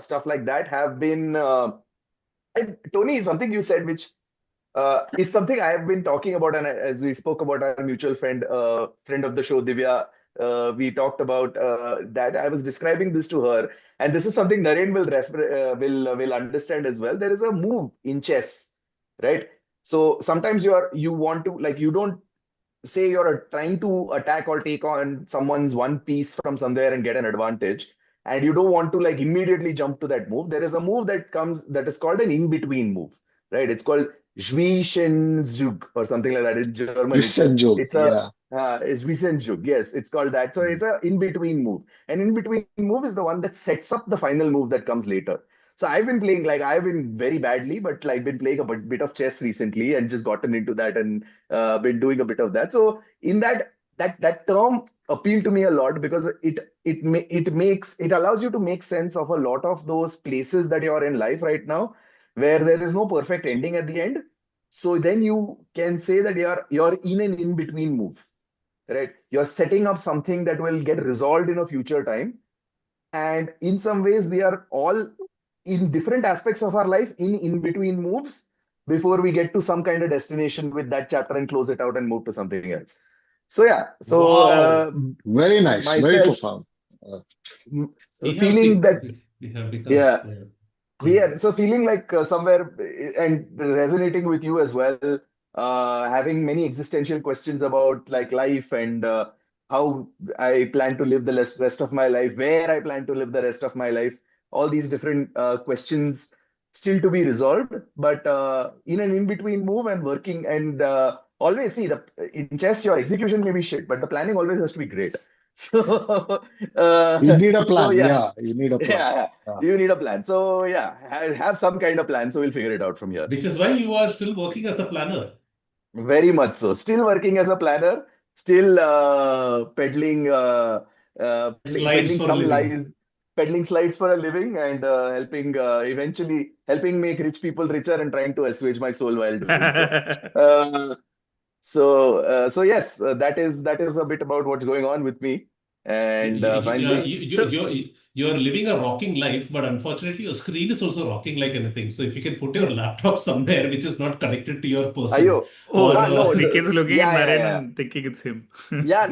stuff like that. Have been and Tony, something you said, which is something I have been talking about, and as we spoke about our mutual friend of the show, Divya, we talked about that. I was describing this to her, and this is something Naren will understand as well. There is a move in chess, right? So sometimes you want to like you don't say you're trying to attack or take on someone's one piece from somewhere and get an advantage, and you don't want to like immediately jump to that move. There is a move that comes that is called an in-between move, right? It's called Zug or something like that in German. Wissenjog, It's a yeah. Zug. Yes, it's called that. So it's a in-between move. An in-between move is the one that sets up the final move that comes later. So I've been playing like I've been very badly, but like been playing a bit of chess recently and just gotten into that and been doing a bit of that. So in that term appealed to me a lot because it allows you to make sense of a lot of those places that you're in life right now, where there is no perfect ending at the end. So then you can say that you're in an in between move, right? You're setting up something that will get resolved in a future time, and in some ways we are all in different aspects of our life in between moves before we get to some kind of destination with that chapter and close it out and move to something else. So yeah, so Wow. Very nice, very myself profound. We have feeling seen, that we have become, yeah, yeah. we are so feeling like somewhere and resonating with you as well, having many existential questions about like life and how I plan to live the rest of my life, where I plan to live the rest of my life. all these different questions still to be resolved. But in an in-between move and working and always see in chess, your execution may be shit, but the planning always has to be great. So, You need a so plan. yeah, Yeah, you need a plan. yeah, Yeah. you need a plan. So yeah, have some kind of plan. So we'll figure it out from here. Which is why you are still working as a planner. Very much so. Still working as a planner. Still Slides peddling for a some living. lies, peddling slides for a living, and helping eventually helping make rich people richer and trying to assuage my soul while doing so. Uh, so yes, that is a bit about what's going on with me. And finally, You're living a rocking life, but unfortunately, your screen is also rocking like anything. So if you can put your laptop somewhere which is not connected to your person, ayo, or no, Sriket's looking at yeah, yeah, Naren yeah, and thinking it's him. yeah,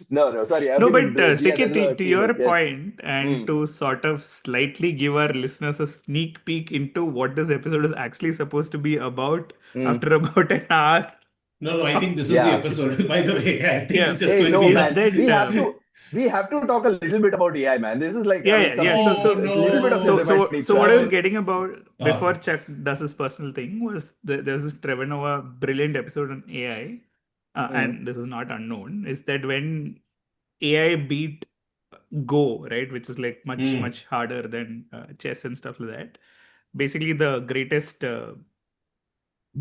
no, no, sorry, I've No, been but yeah, Sriket, there's a to your table, yes. point, and Hmm. to sort of slightly give our listeners a sneak peek into what this episode is actually supposed to be about Hmm. after about an hour. no, I think this is the Yeah. episode, by the way. I think Yeah. it's just Hey, going to no, be Is us. man. that We have to talk a little bit about AI, man. This is like, I yeah, mean, yeah, yeah. So Oh so a little bit of so no. sentiment so needs so to what I was happen. getting about before Okay. Chuck does his personal thing was there's this Trevor Noah brilliant episode on AI, Hmm. and this is not unknown, is that when AI beat Go, right, which is like much harder than chess and stuff like that. Basically, the greatest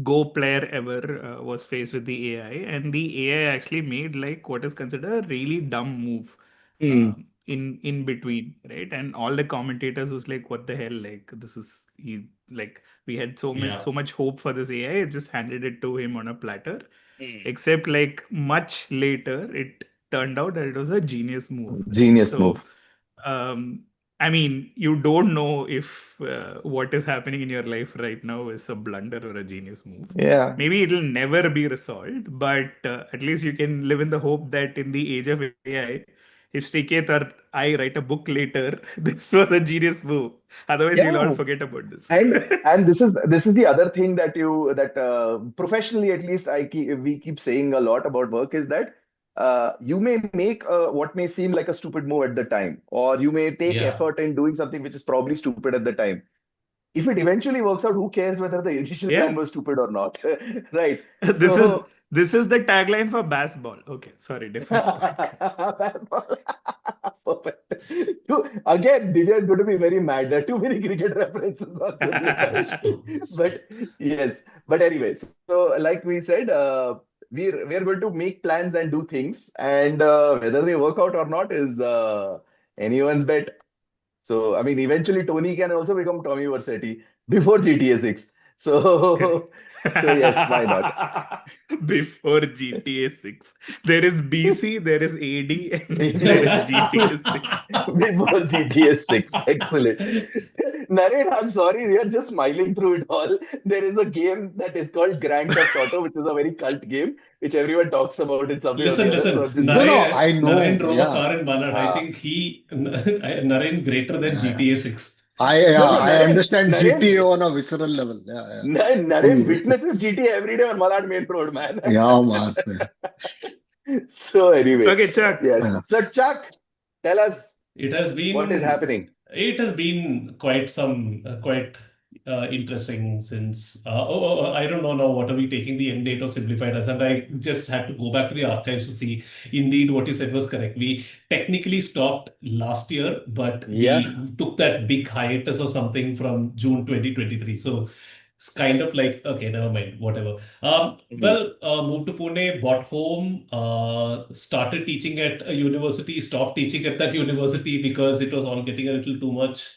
Go player ever was faced with the AI, and the AI actually made like what is considered a really dumb move Hmm. in between, right? And all the commentators was like, "What the hell? Like this is he like we had Yeah. so much hope for this AI, it just handed it to him on a platter." Hmm. Except like much later, it turned out that it was a genius move, right? Genius So, move. um, I mean, you don't know if what is happening in your life right now is a blunder or a genius move. Yeah. Maybe it'll never be resolved, but at least you can live in the hope that in the age of AI, if Sriket or I write a book later, this was a genius move. Otherwise, we'll all Yeah. forget about this. And this is the other thing that professionally, at least we keep saying a lot about work is that you may make what may seem like a stupid move at the time, or you may take Yeah. effort in doing something which is probably stupid at the time. If it eventually works out, who cares whether the initial Yeah. plan was stupid or not? Right. This is So this is the tagline for basketball. Okay, sorry, different podcast. perfect. Again, Divya is going to be very mad. There are too many cricket references on It's Simplified. true. It's true. But yes, but anyway, so like we said, we're going to make plans and do things, and whether they work out or not is anyone's bet. So I mean, eventually Tony can also become Tommy Vercetti before GTA 6. So so yes, why not? Before GTA 6. There is BC, there is AD, and then there is Before GTA 6. GTA 6. Excellent. Naren, I'm sorry, we are just smiling through it all. There is a game that is called Grand Theft Auto, which is a very cult game, which everyone talks about in some way or the other. So Listen. I'm just No, no, Naren, I Naren know. drove a Yeah. car in Malad. I think Naren greater than Yeah, yeah. GTA 6. no, I understand Naren, GTA on a visceral level. Yeah, yeah. Naren witnesses GTA every day on Malad Main Road, man. Yeah, man. So anyway, Okay, Chuck. yes. Yeah. So Chuck, tell us It has what is been happening. it has been quite interesting since I don't know now what are we taking the end date of Simplified as, and I just had to go back to the archives to see indeed what you said was correct. We technically stopped last year, but Yeah. we took that big hiatus or something from June 2023. So it's kind of like okay, never mind, whatever. Moved to Pune, bought home, started teaching at a university, stopped teaching at that university because it was all getting a little too much.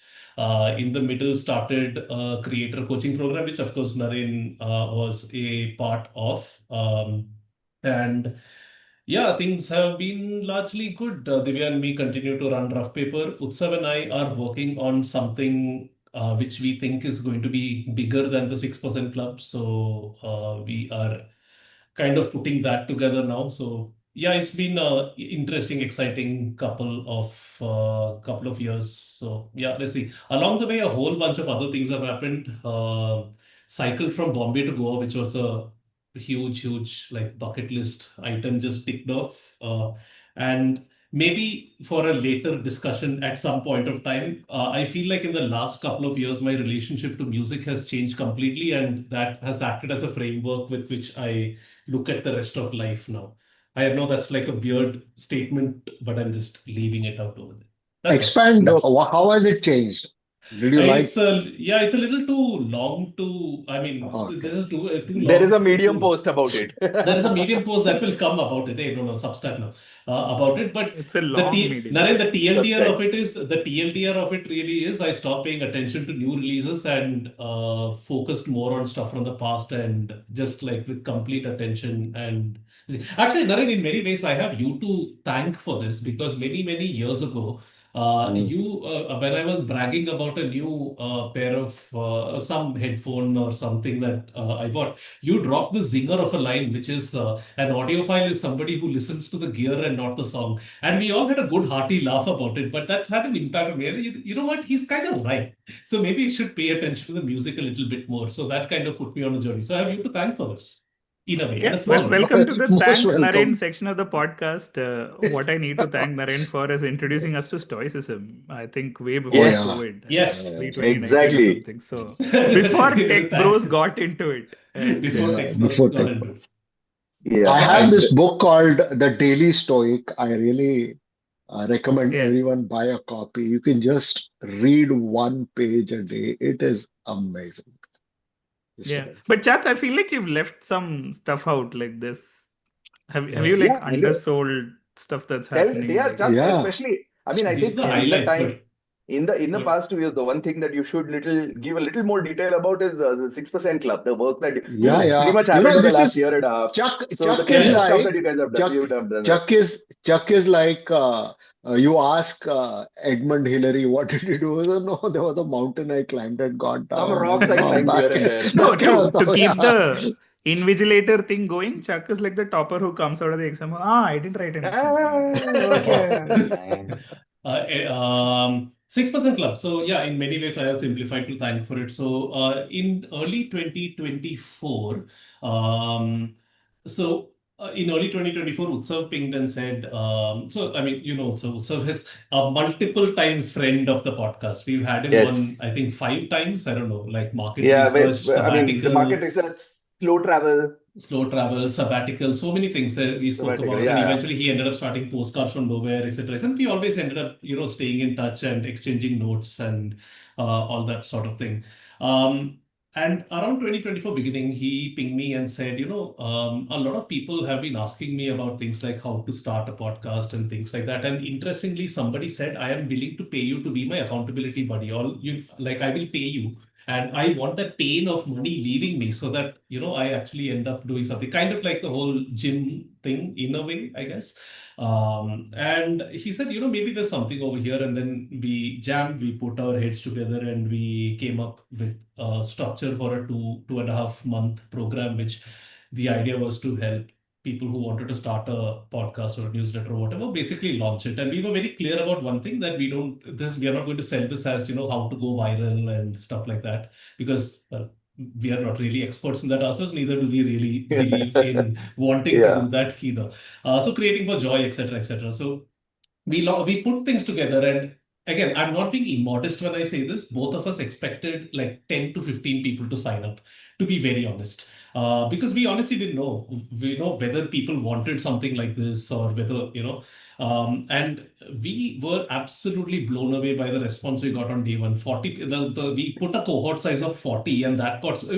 In the middle, started a creator coaching program, which of course Naren was a part of. And yeah, things have been largely good. Divya and me continue to run Rough Paper. Utsav and I are working on something which we think is going to be bigger than the 6% club. So we are kind of putting that together now. So yeah, it's been a interesting, exciting couple of years. So yeah, let's see. Along the way, a whole bunch of other things have happened. Cycled from Bombay to Goa, which was a huge like bucket list item just ticked off. And maybe for a later discussion at some point of time. I feel like in the last couple of years, my relationship to music has changed completely, and that has acted as a framework with which I look at the rest of life now. I know that's like a weird statement, but I'm just leaving it out over there. That's all. Expand. No, How has it changed? Did you like? It's a little too long to. I mean, Okay. this is too there is long a medium to. post about it. There is a medium post that will come about it. Hey, no, Substack now about it. But It's a long medium. Naren, the TLDR Substack. of it is the TLDR of it really is. I stopped paying attention to new releases and focused more on stuff from the past and just like with complete attention. And actually, Naren, in many ways, I have you to thank for this because many years ago. Mm. When I was bragging about a new pair of some headphone or something that I bought, you drop the zinger of a line, which is an audiophile is somebody who listens to the gear and not the song. And we all had a good hearty laugh about it, but that had an impact on me. And you know what? He's kind of right. So maybe you should pay attention to the music a little bit more. So that kind of put me on a journey. So I have you to thank for this. In a way, in Yeah, a small well, way. welcome to the Most Thank welcome. Naren section of the podcast. What I need to thank Naren for is introducing us to Stoicism. I think way before Oh Yes. yeah. COVID, Yes. pre-2019 or Exactly. something. So before Tech Bros Thank- got into it. And Before Yeah. Tech Bros Before got Tech into Bros. it. Yeah. I have And this book called The Daily Stoic. I really recommend yeah, everyone buy a copy. You can just read one page a day. It is amazing. Just yeah. amazing. But Chuck, I feel like you've left some stuff out like this. Have you like yeah, undersold stuff that's happening? yeah, Like, Chuck, Yeah. especially, I mean, I These think are the yeah, in the highlights, time, but in the but past 2 years, the one thing that you should give a little more detail about is the 6% Club, the work that Yeah, this pretty yeah. much You happened know, in the this last is year and a half. Chuck. So the Chuck is creative yeah. stuff like that you guys have done, Chuck. you've done that. Chuck is like you ask Edmund Hillary, what did you do? He said, no, there was a mountain I climbed and got Some down rocks and I come climbed here back. and there. no, That kind of to stuff. keep Yeah. the invigilator thing going, Chuck is like the topper who comes out of the exam. I didn't write anything. Okay. 6% Club. So yeah, in many ways, I have simplified to thank for it. So in early 2024, in early 2024, Utsav pinged and said, so I mean, so Utsav is a multiple times friend of the podcast. We've had him on, Yes. I think, 5 times. I don't know, like market Yeah, research, I mean, the sabbatical, market research, slow travel, slow travel, sabbatical, so many things that we spoke sabbatical. about. And Yeah, eventually he ended up starting postcards from nowhere, etc. And we always ended up, staying in touch and exchanging notes and all that sort of thing. And around 2024 beginning, he pinged me and said, a lot of people have been asking me about things like how to start a podcast and things like that. And interestingly, somebody said, I am willing to pay you to be my accountability buddy. I will pay you and I want that pain of money leaving me so that I actually end up doing something kind of like the whole gym thing in a way, I guess. And he said, maybe there's something over here. And then we jammed, we put our heads together and we came up with a structure for a 2.5 month program, which the idea was to help people who wanted to start a podcast or a newsletter or whatever, basically launch it. And we were very clear about one thing, that we are not going to sell this as, how to go viral and stuff like that, because we are not really experts in that ourselves, neither do we really believe in wanting to yeah. do that either. So creating for joy, etc., etc. So we put things together, and again, I'm not being immodest when I say this. Both of us expected like 10 to 15 people to sign up, to be very honest, because we honestly didn't know, whether people wanted something like this or whether, and we were absolutely blown away by the response we got on day one. 40, we put a cohort size of 40, and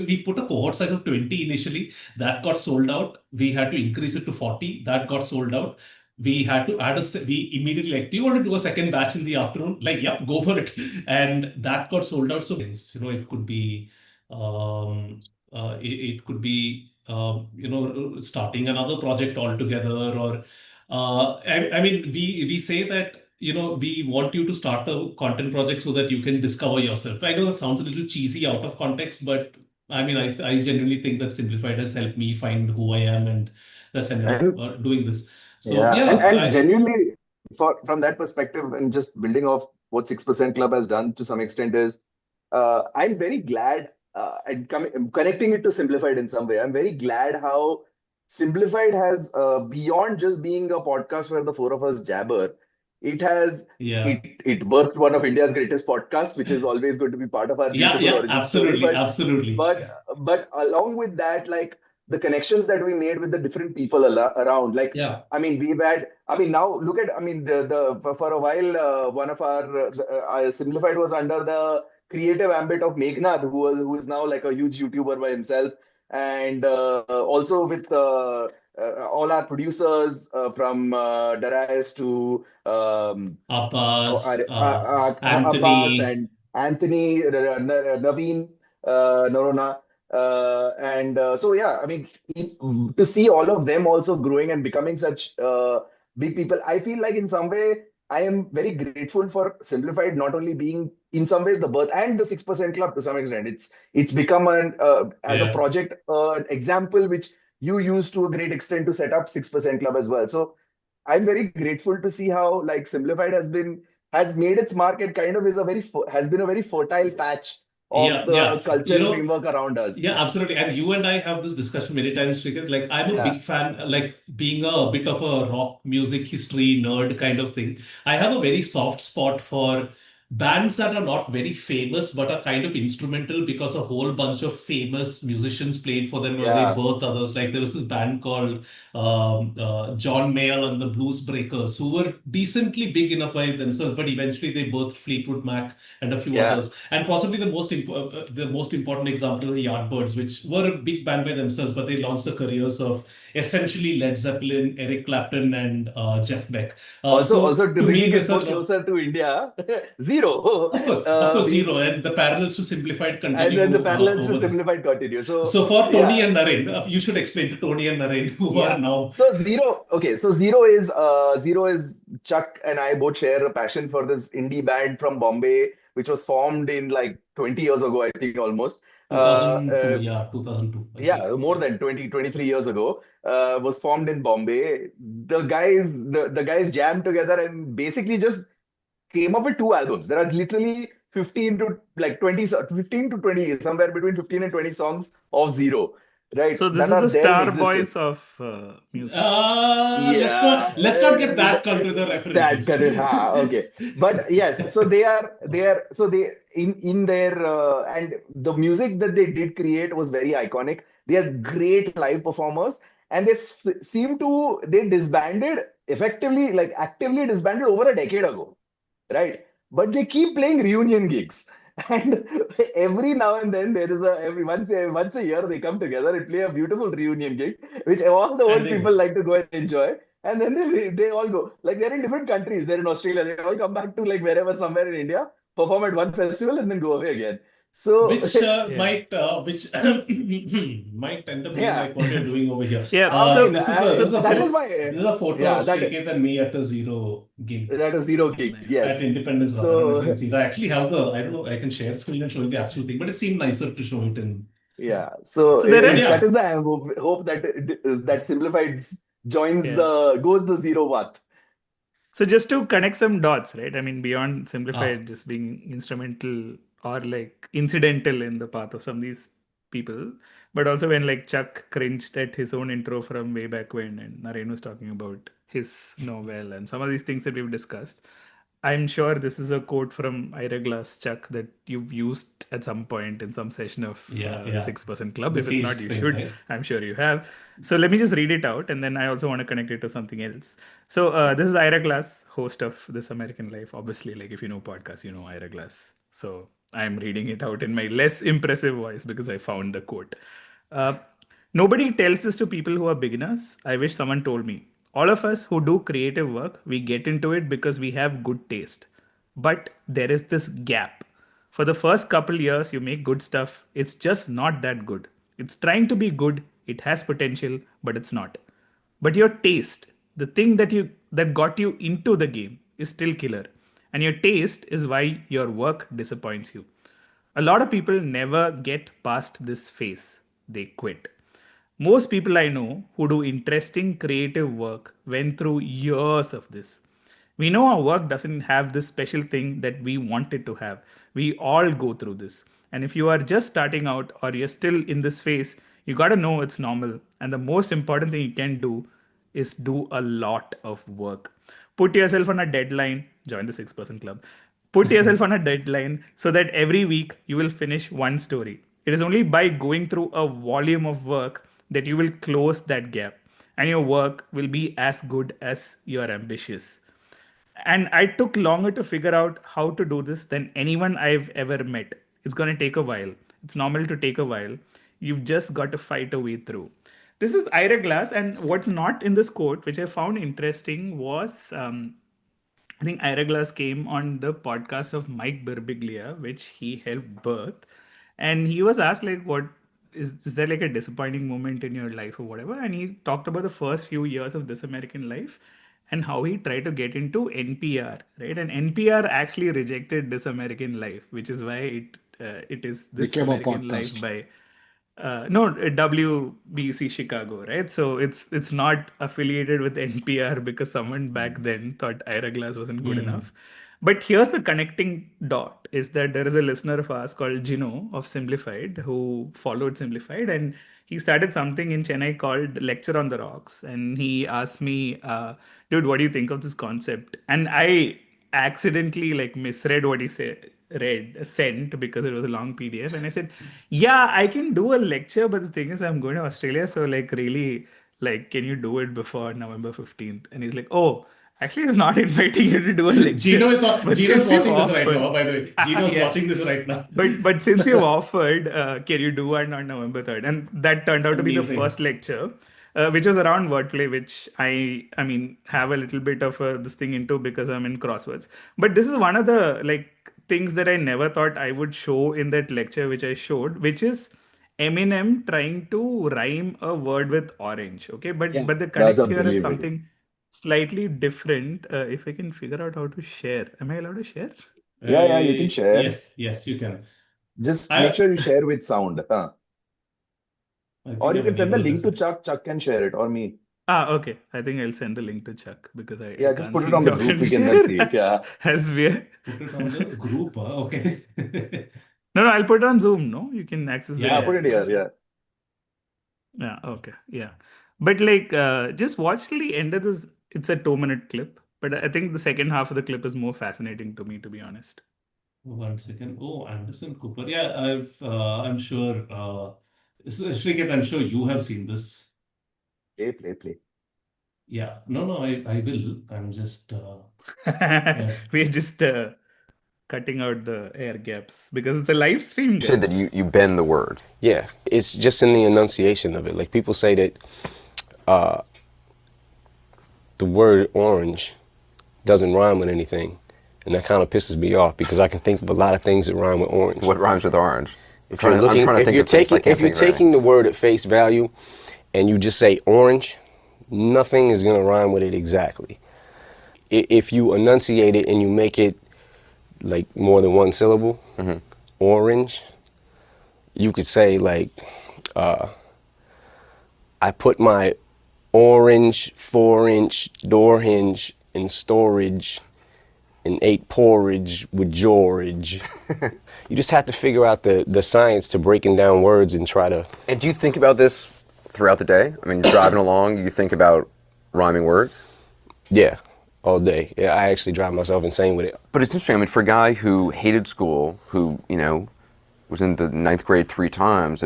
we put a cohort size of 20 initially. That got sold out. We had to increase it to 40. That got sold out. We had to we immediately like, do you want to do a second batch in the afternoon? Like, yep, go for it. And that got sold out. So, it could be, it could be, starting another project altogether, or, I mean, we say that, we want you to start a content project so that you can discover yourself. I know that sounds a little cheesy out of context, but I mean, I genuinely think that Simplified has helped me find who I am, and that's ended up And doing this. So yeah, yeah, and genuinely, from that perspective, and just building off what 6% Club has done to some extent is, I'm very glad, and connecting it to Simplified in some way. I'm very glad how Simplified has beyond just being a podcast where the four of us jabber, it has Yeah. it birthed one of India's greatest podcasts, which is always going to be part of our Yeah, beautiful yeah, origin story. absolutely, absolutely. But along with that, like the connections that we made with the different people around, like Yeah, I mean, we've had. I mean, now look at. I mean, for a while, one of our Simplified was under the creative ambit of Meghnad, who is now like a huge YouTuber by himself, and also with all our producers from Darius to Abbas, Abbas Anthony. and Anthony, Naveen, Norona. And so, yeah, I mean, to see all of them also growing and becoming such big people, I feel like in some way, I am very grateful for Simplified not only being in some ways the birth and the 6% Club to some extent. It's become an as a Yeah, project example which you use to a great extent to set up 6% Club as well. So I'm very grateful to see how like Simplified has made its mark and kind of is a has been a very fertile patch of yeah, yeah. the culture framework around us. Yeah, absolutely. And you and I have this discussion many times, Srikeit. Like, I'm a Yeah, big fan, like being a bit of a rock music history nerd kind of thing. I have a very soft spot for bands that are not very famous but are kind of instrumental because a whole bunch of famous musicians played for them or they yeah, birthed others. Like, there was this band called John Mayall and the Blues Breakers who were decently big enough by themselves, but eventually they birthed Fleetwood Mac and a few yeah. others. And possibly the most important example are the Yardbirds, which were a big band by themselves, but they launched the careers of essentially Led Zeppelin, Eric Clapton, and Jeff Beck. So Also to to bring me, it there's a more lot. closer to India, Zero. Of course, We Zero, and the parallels to Simplified and then the continue parallels to over there. Simplified continue. So So for Tony yeah, and Naren, you should explain to Tony and Naren who are yeah. now. So Zero, okay. So Zero is Chuck and I both share a passion for this indie band from Bombay, which was formed in like 20 years ago, I think almost. Uh, 2002, uh, yeah, 2002, I yeah, think. more Yeah. than 23 years ago, was formed in Bombay. The guys jammed together and basically just came up with two albums. There are literally 15 to like 20, 15 to 20, somewhere between 15 and 20 songs of Zero, right? So this That is are the there in Star Boys existence. of music. Yeah, Let's not get that cult with the that references. kind of okay. But yes, so they in their and the music that they did create was very iconic. They are great live performers, and they disbanded effectively, like actively disbanded over a decade ago, right? But they keep playing reunion gigs. And every now and then there is every once a year they come together and play a beautiful reunion gig, which all the And old they people go. like to go and enjoy. And then they all go. Like they're in different countries. They're in Australia. They all come back to like wherever somewhere in India, perform at one festival and then go away again. So Yeah. Which might end up being yeah, like what you're doing over here. Yeah. I mean So that is my This is a photo yeah of Srikeit and me at a Zero gig that is Zero gig. at nice. Yes. Independence Hall. I don't know if you can So see. I actually have I don't know, I can share screen and show you the actual thing, but it seemed nicer to show it in. yeah. So So there But are that yeah, is the hope that that Simplified joins yeah. goes the zero path. So just to connect some dots, right? I mean, beyond ah, Simplified just being instrumental or like incidental in the path of some of these people, but also when like Chuck cringed at his own intro from way back when, and Naren was talking about his novel and some of these things that we've discussed. I'm sure this is a quote from Ira Glass, Chuck, that you've used at some point in some session of yeah, the yeah. 6% Club. The If it's taste not, you thing, should. right? I'm sure you have. So let me just read it out, and then I also want to connect it to something else. So this is Ira Glass, host of This American Life. Obviously, like if you know podcasts, you know Ira Glass. So I'm reading it out in my less impressive voice because I found the quote. Uh, Nobody tells this to people who are beginners. I wish someone told me. All of us who do creative work, we get into it because we have good taste. But there is this gap. For the first couple years, you make good stuff. It's just not that good. It's trying to be good. It has potential, but it's not. But your taste, the thing that got you into the game, is still killer. And your taste is why your work disappoints you. A lot of people never get past this phase. They quit. Most people I know who do interesting creative work went through years of this. We know our work doesn't have this special thing that we want it to have. We all go through this. And if you are just starting out or you're still in this phase, You got to know it's normal. And the most important thing you can do is do a lot of work. Put yourself on a deadline, join the 6% club. Put yourself on a deadline so that every week you will finish one story. It is only by going through a volume of work that you will close that gap, and your work will be as good as you are ambitious. And I took longer to figure out how to do this than anyone I've ever met. It's going to take a while. It's normal to take a while. You've just got to fight a way through. This is Ira Glass, and what's not in this quote, which I found interesting, was I think Ira Glass came on the podcast of Mike Birbiglia, which he helped birth, and he was asked like, "What is there like a disappointing moment in your life or whatever?" And he talked about the first few years of This American Life and how he tried to get into NPR, right? And NPR actually rejected This American Life, which is why it is This Became a American Life podcast. by no WBC Chicago, right? So it's not affiliated with NPR because someone back then thought Ira Glass wasn't good enough. But here's the connecting dot: is that there is a listener of ours called Gino of Simblified who followed Simplified, and he started something in Chennai called Lecture on the Rocks, and he asked me, "Dude, what do you think of this concept?" And I accidentally like misread what he said sent because it was a long PDF, and I said, "Yeah, I can do a lecture, but the thing is, I'm going to Australia, so like really, like, can you do it before November 15th?" And he's like, "Oh, actually, I'm not inviting you to do a lecture, but Gino's since you've watching this right offered, now, by the way. Gino's yeah, watching this right now. but since you've offered, can you do one on November 3rd?" And that turned out to be the Amazing. first lecture, which was around wordplay, which I mean have a little bit of this thing into because I'm in crosswords. But this is one of the like things that I never thought I would show in that lecture, which I showed, which is Eminem trying to rhyme a word with orange. Okay, Yeah. but the That's connect here is unbelievable. something slightly different. If I can figure out how to share, am I allowed to share? Yeah, you can share. Yes, you can. Just make I sure you share with sound. I Or think you I've can send the enabled link this. to Chuck. Chuck can share it, or me. Okay. I think I'll send the link to Chuck because I Yeah, just can't put it see on the the group. option to We can then share see it. Yeah. as we are. Put it on the group. Okay. No, I'll put it on Zoom. No, you can access the Yeah, put chat. it here. Yeah. Yeah, okay. Yeah. But like, just watch till the end of this. It's a 2-minute clip, but I think the second half of the clip is more fascinating to me, to be honest. 1 second. Oh, Anderson Cooper. Yeah, I'm sure, Srikeit, I'm sure you have seen this. Play. Yeah. No, I will. I'm just, yeah. We're just cutting out the air gaps because it's a live stream, You said that guys. you bend the word. Yeah, it's just in the enunciation of it. Like people say that the word orange doesn't rhyme with anything, and that kind of pisses me off because I can think of a lot of things that rhyme with orange. What rhymes with orange? If you're looking, if you're taking the word at face value, and you just say orange, nothing is gonna rhyme with it exactly. If you enunciate it and you make it like more than one syllable, orange, you could say like, I put my orange 4-inch door hinge in storage and ate porridge with George. You just have to figure out the science to breaking down words and try to... And do you think about this throughout the day? I mean, driving along, you think about rhyming words? Yeah, all day. Yeah, I actually drive myself insane with it. But it's interesting, I mean, for a guy who hated school, who, you know, was in the 9th grade 3 times,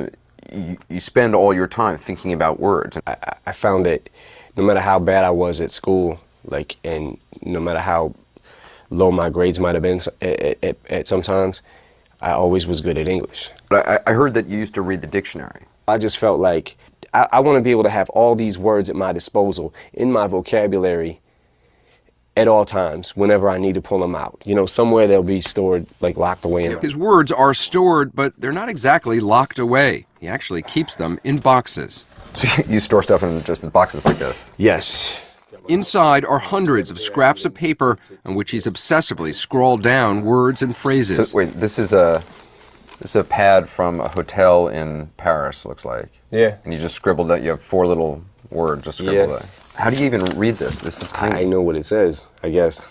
you spend all your time thinking about words. I found that no matter how bad I was at school, like, and no matter how low my grades might have been at sometimes, I always was good at English. But I heard that you used to read the dictionary. I just felt like I want to be able to have all these words at my disposal in my vocabulary at all times, whenever I need to pull them out. You know, somewhere they'll be stored, like locked away in. His words are stored, but they're not exactly locked away. He actually keeps them in boxes. So you store stuff in just boxes like this? Yes. Inside are hundreds of scraps of paper on which he's obsessively scrawled down words and phrases. So, wait, this is a pad from a hotel in Paris, looks like. Yeah. And you just scribbled that. You have 4 little words just scribbled Yeah. there. How do you even read this? This is tiny. I know what it says, I guess.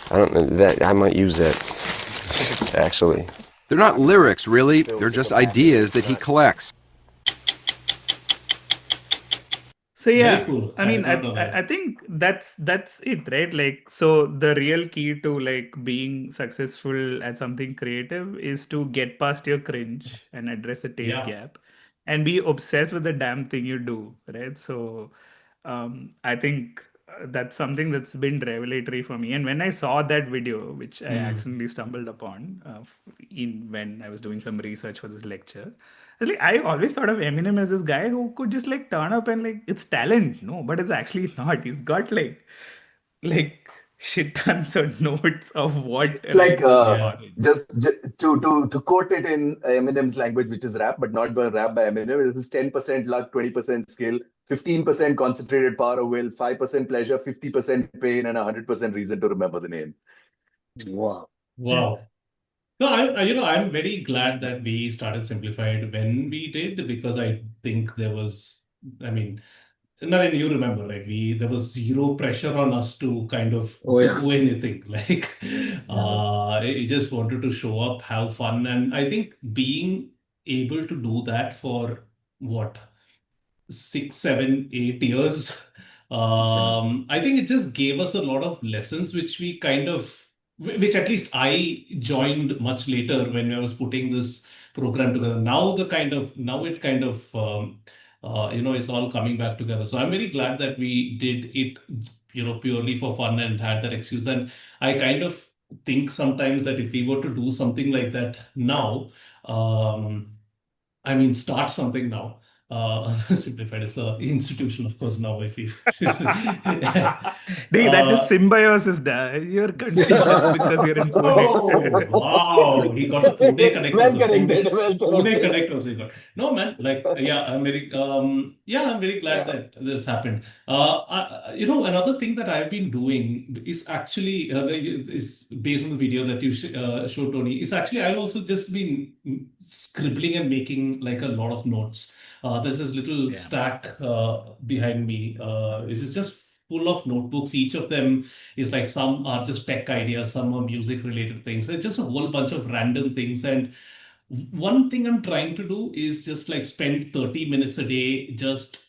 I don't know that I might use that, actually. They're not lyrics, really. They're just ideas that he collects. So Very yeah, cool. I I mean, did not know that. I think that's it, right? Like, so the real key to like being successful at something creative is to get past your cringe and address the taste Yeah. gap, and be obsessed with the damn thing you do, right? So, I think that's something that's been revelatory for me. And when I saw that video, which I accidentally stumbled upon in when I was doing some research for this lecture, it's like I always thought of Eminem as this guy who could just like turn up and like it's talent, no, but it's actually not. He's got like shit tons of notes of what It's like rhymes with Yeah. orange. to quote it in Eminem's language, which is rap, but not by rap by Eminem. This is 10% luck, 20% skill, 15% concentrated power of will, 5% pleasure, 50% pain, and 100% reason to remember the name. Wow. Wow. No, I'm very glad that we started Simplified when we did, because I think there was, I mean, Naren, you remember, right? There was zero pressure on us to kind of Oh yeah. do anything. Like, Yeah. we just wanted to show up, have fun, and I think being able to do that for what, 6, 7, 8 years. Yeah. I think it just gave us a lot of lessons, which we kind of, which at least I joined much later when I was putting this program together. Now it kind of, it's all coming back together. So I'm very glad that we did it, purely for fun and had that excuse. And I kind of think sometimes that if we were to do something like that now, I mean, start something now. Simplified is an institution, of course, now, if you. Dude, that is uh, symbiosis. You're confused just because you're in oh, Pune. wow. He got a Pune connect Well also. connected, well Pune connected. connect also he got. No, man, like, I'm very glad that this happened. Another thing that I've been doing is actually, is based on the video that you showed, Tony, is actually, I've also just been scribbling and making like a lot of notes. There's this little Yeah. stack behind me. This is just full of notebooks. Each of them is like, some are just tech ideas, some are music related things. It's just a whole bunch of random things. And one thing I'm trying to do is just like spend 30 minutes a day just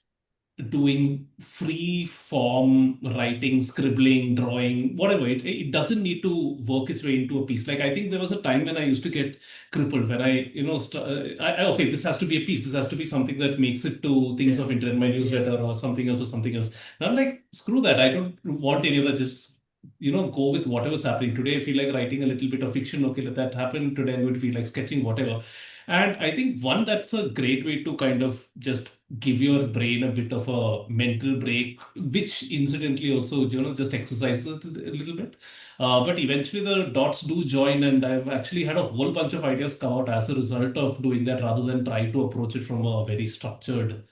doing free form writing, scribbling, drawing, whatever. It doesn't need to work its way into a piece. Like, I think there was a time when I used to get crippled when okay, this has to be a piece. This has to be something that makes it to things of internet, my newsletter, or something else or something else. And I'm like, screw that. I don't want any of that. Just, go with whatever's happening. Today, I feel like writing a little bit of fiction. Okay, let that happen. Today, I'm going to feel like sketching, whatever. And I think that's a great way to kind of just give your brain a bit of a mental break, which incidentally also, just exercises it a little bit. But eventually the dots do join, and I've actually had a whole bunch of ideas come out as a result of doing that, rather than try to approach it from a very structured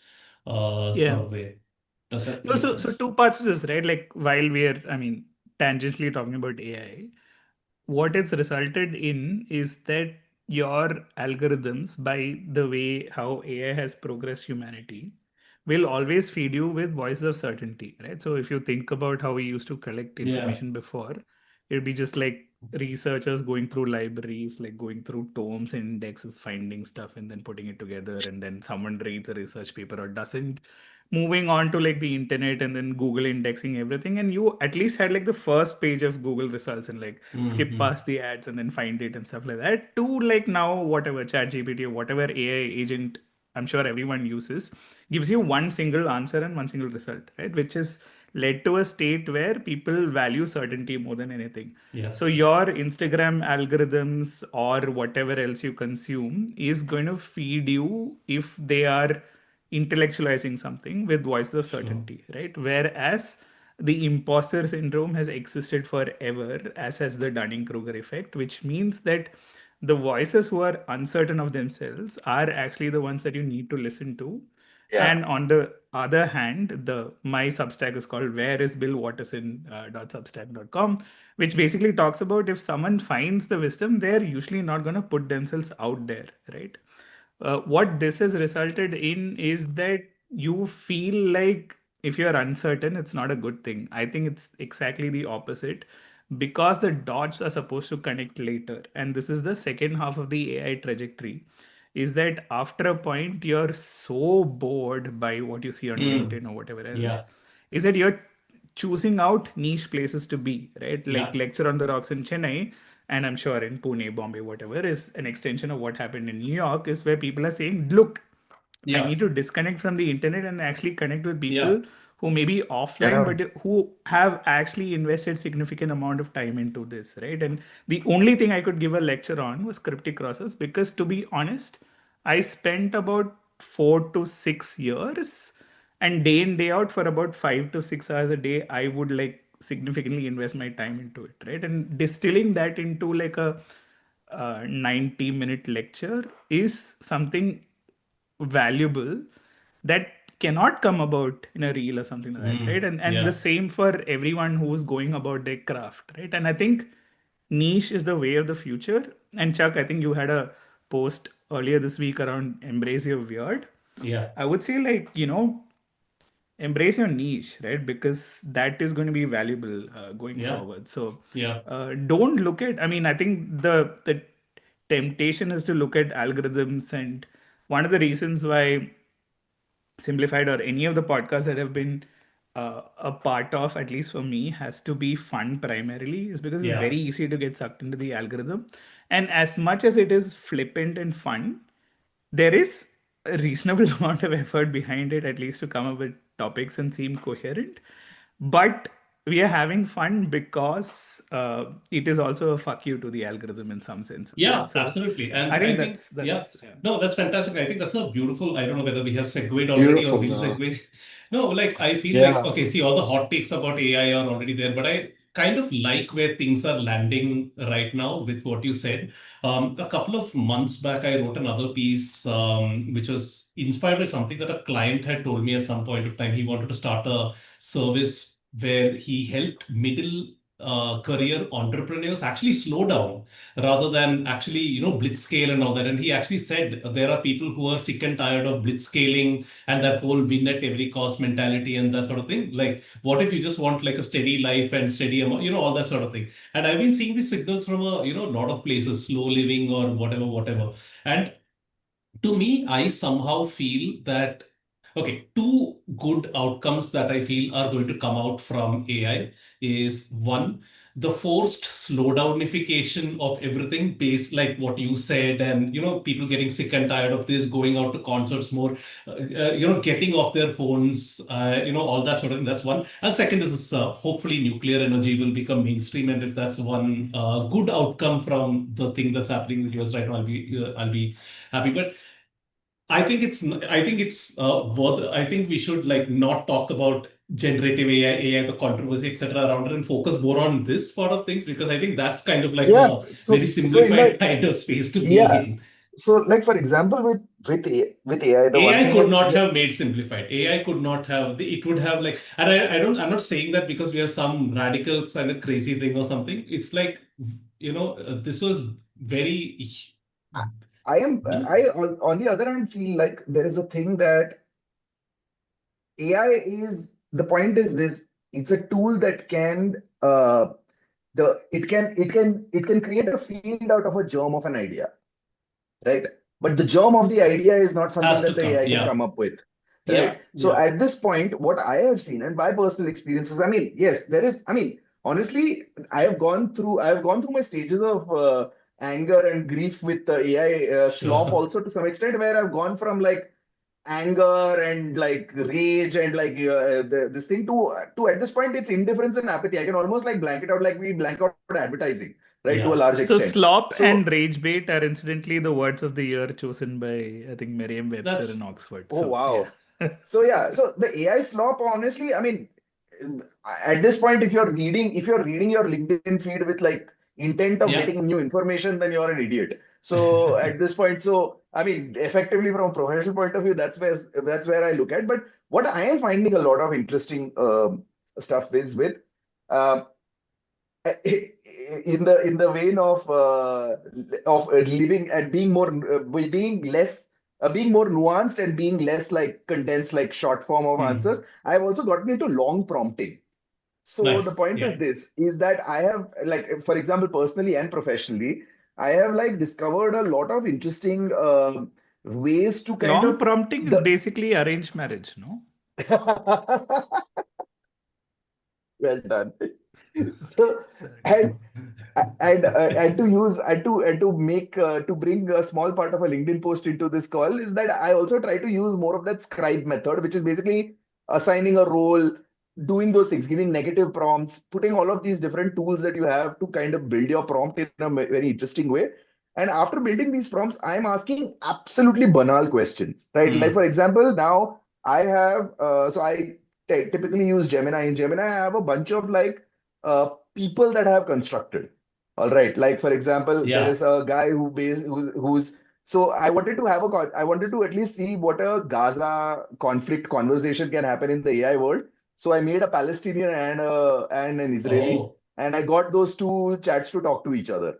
Yeah. sort of way. Does that No, make so sense? two parts to this, right? Like while we're, I mean, tangentially talking about AI, what it's resulted in is that your algorithms, by the way how AI has progressed humanity, will always feed you with voices of certainty, right? So if you think about how we used to collect Yeah. information before, it'd be just like researchers going through libraries, like going through tomes and indexes, finding stuff and then putting it together, and then someone reads a research paper or doesn't, moving on to like the internet and then Google indexing everything, and you at least had like the first page of Google results and like skip Hmm. past the ads and then find it and stuff like that, to like now whatever ChatGPT or whatever AI agent I'm sure everyone uses gives you one single answer and one single result, right? Which is led to a state where people value certainty more than anything. Yeah. So your Instagram algorithms or whatever else you consume is going to feed you if they are intellectualizing something with voices of Sure. certainty, right? Whereas the imposter syndrome has existed forever, as has the Dunning-Kruger effect, which means that the voices who are uncertain of themselves are actually the ones that you need to listen to. Yeah. And on the other hand, my Substack is called whereisbillwatterson.substack.com, which basically talks about if someone finds the wisdom, they're usually not going to put themselves out there, right? What this has resulted in is that you feel like if you're uncertain, it's not a good thing. I think it's exactly the opposite. because the dots are supposed to connect later. And this is the second half of the AI trajectory, is that after a point, you're so bored by what you see on LinkedIn or whatever else, Yeah. is that you're choosing out niche places to be, right? Like Yeah. Lecture on the Rocks in Chennai, and I'm sure in Pune, Bombay, whatever, is an extension of what happened in New York, is where people are saying, look, I Yeah. need to disconnect from the internet and actually connect with people Yeah. who may be offline, Yeah. but who have actually invested significant amount of time into this, right? And the only thing I could give a lecture on was cryptic crosses, because to be honest, I spent about 4 to 6 years, and day in day out for about 5 to 6 hours a day, I would like significantly invest my time into it, right? And distilling that into like a 90-minute lecture is something valuable that cannot come about in a reel or something like that, right? And the Yeah. same for everyone who's going about their craft, right? And I think niche is the way of the future. And Chuck, I think you had a post earlier this week around embrace your weird. Yeah. I would say, like, embrace your niche, right? Because that is going to be valuable going Yeah. forward. So Yeah. don't look at, I mean, I think the temptation is to look at algorithms. And one of the reasons why Simplified or any of the podcasts that have been a part of, at least for me, has to be fun primarily, is because it's Yeah. very easy to get sucked into the algorithm. And as much as it is flippant and fun, there is a reasonable amount of effort behind it, at least to come up with topics and seem coherent. But we are having fun because it is also a fuck you to the algorithm in some sense. Yeah, Right? So absolutely. And I think I think, yeah, yeah. no, that's fantastic. I think that's a beautiful, I don't know whether we have segued already or Beautiful. will segue. No, like I feel like, Yeah. okay, see, all the hot takes about AI are already there, but I kind of like where things are landing right now with what you said. A couple of months back, I wrote another piece, which was inspired by something that a client had told me at some point of time. He wanted to start a service where he helped middle career entrepreneurs actually slow down rather than actually, blitz scale and all that. And he actually said there are people who are sick and tired of blitz scaling and that whole win at every cost mentality and that sort of thing. Like, what if you just want like a steady life and steady amount, all that sort of thing. And I've been seeing these signals from a lot of places, slow living or whatever. And to me, I somehow feel that, okay, two good outcomes that I feel are going to come out from AI is one, the forced slowdownification of everything based like what you said, and people getting sick and tired of this, going out to concerts more, getting off their phones, all that sort of thing. That's one. And second is this, hopefully nuclear energy will become mainstream, and if that's one good outcome from the thing that's happening in the US right now, I'll be happy. But I think we should like not talk about generative AI, the controversy, etc. around it, and focus more on this part of things, because I think that's kind of like Yeah. a So very so in simplified that, kind of space to be yeah. in. So like for example, with AI, the one AI thing could is, not have made simplified. AI could not have. It would have like, and I'm not saying that because we are some radical kind of crazy thing or something. It's like, this was very. on the other hand feel like there is a thing that AI is, the point is this, it's a tool that can it can create a field out of a germ of an idea, right? But the germ of the idea is not something Has that to the come. AI can Yeah. come up with, Yeah. right? So Yeah. at this point, what I have seen and my personal experiences, I mean, yes, there is, I mean, honestly, I've gone through my stages of anger and grief with the AI slop Sure. also, to some extent, where I've gone from like anger and like rage and like this thing to at this point it's indifference and apathy. I can almost like blank it out, like we blank out advertising, right, to a Yeah. large So extent. slop So and rage bait are incidentally the words of the year chosen by, I think, Merriam-Webster That's in Oxford. oh So yeah. wow. So yeah, so the AI slop, honestly, I mean, at this point, if you're reading your LinkedIn feed with like intent of yeah. getting new information, then you're an idiot. So at this point, so I mean, effectively from a professional point of view, that's where I look at. But what I am finding a lot of interesting stuff is with uh, in the vein of living and being more nuanced and being less like condensed, like short form of answers. I've also gotten into long prompting, So the Nice. point is Yeah. this, is that I have, like, for example, personally and professionally, I have like discovered a lot of interesting ways to kind Long of prompting is the basically arranged marriage, no? well done. So Sorry. and and to use and to make to bring a small part of a LinkedIn post into this call is that I also try to use more of that scribe method, which is basically assigning a role, doing those things, giving negative prompts, putting all of these different tools that you have to kind of build your prompt in a very interesting way. And after building these prompts, I'm asking absolutely banal questions, right? Like, for example, now I have so I typically use Gemini. In Gemini, I have a bunch of like people that I have constructed. All right. Like, for example, there Yeah. is a guy who's so I wanted to at least see what a Gaza conflict conversation can happen in the AI world. So I made a Palestinian and an Israeli, Oh, and I got those two chats to talk to each other.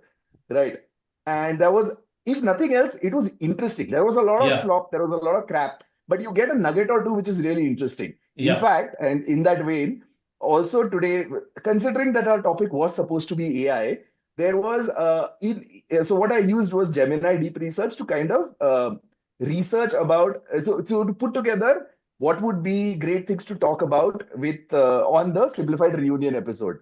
Right. And that was, if nothing else, it was interesting. There was a lot of yeah. slop, there was a lot of crap, but you get a nugget or two, which is really interesting. In Yeah. fact, and in that vein, also today, considering that our topic was supposed to be AI, there was so what I used was Gemini Deep Research to kind of research about so to put together what would be great things to talk about with on the Simplified reunion episode.